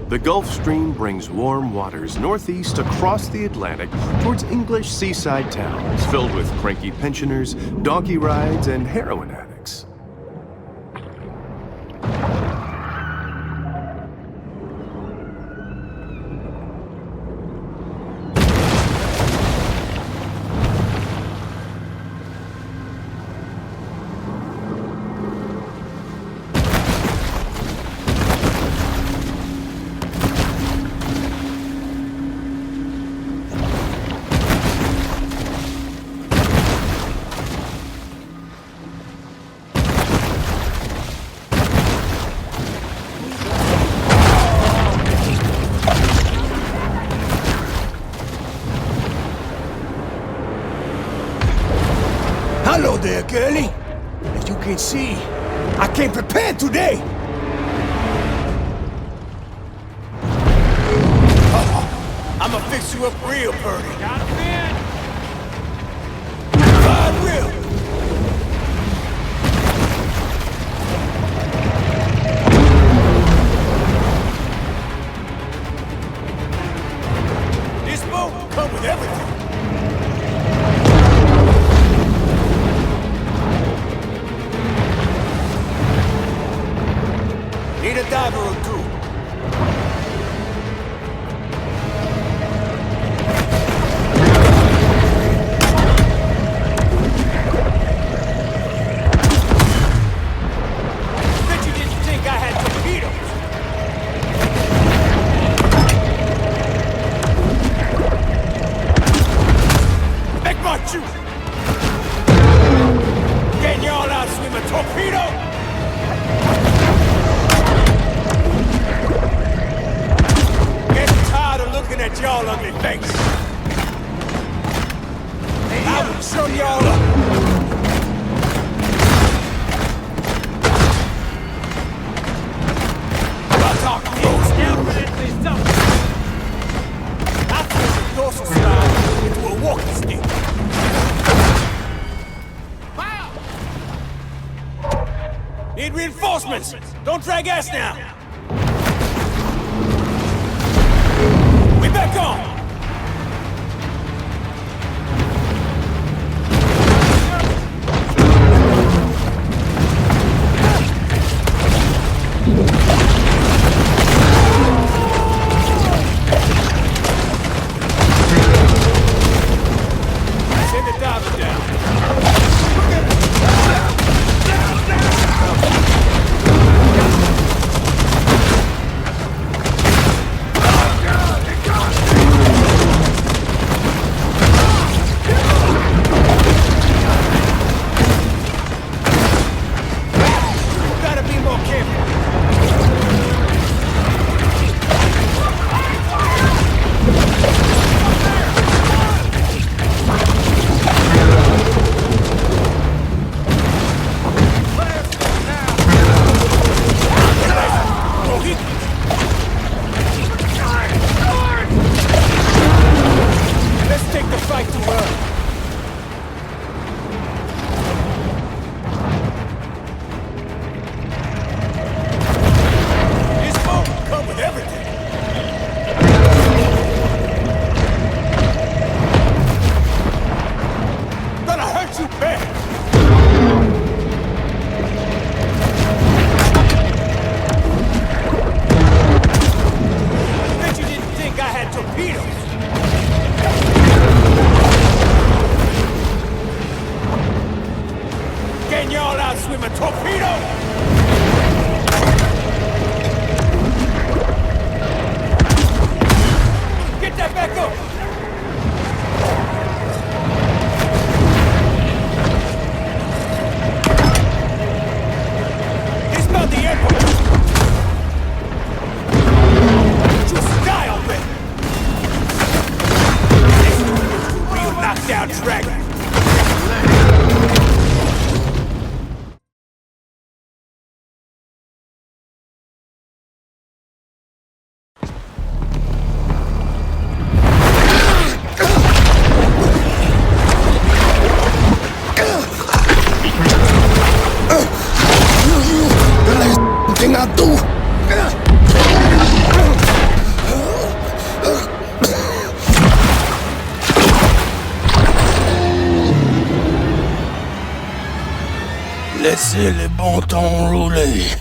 The Gulf Stream brings warm waters northeast across the Atlantic towards English seaside towns filled with cranky pensioners, donkey rides, and heroin addicts. Hello there, girlie. As you can see, I came prepared today. I'ma fix you up real purty. Got a fin. God will. This boat come with everything. Need a diver or two. Bet you didn't think I had torpedoes. Make my juice. Getting y'all out swim a torpedo? Looking at y'all ugly face. I will show y'all up. I'll talk to you. I turn the dorsal slide into a walking stick. Need reinforcements. Don't drag ass now. Back on! Send the diver down. everything I do. Laissez les bons temps rouler.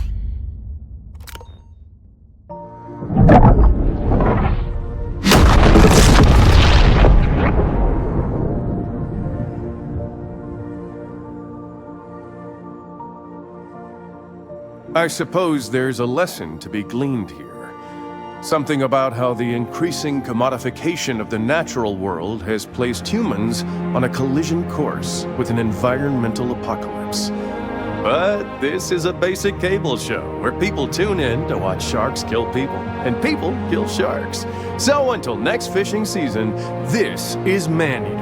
I suppose there's a lesson to be gleaned here. Something about how the increasing commodification of the natural world has placed humans on a collision course with an environmental apocalypse. But this is a basic cable show where people tune in to watch sharks kill people, and people kill sharks. So until next fishing season, this is Maneater.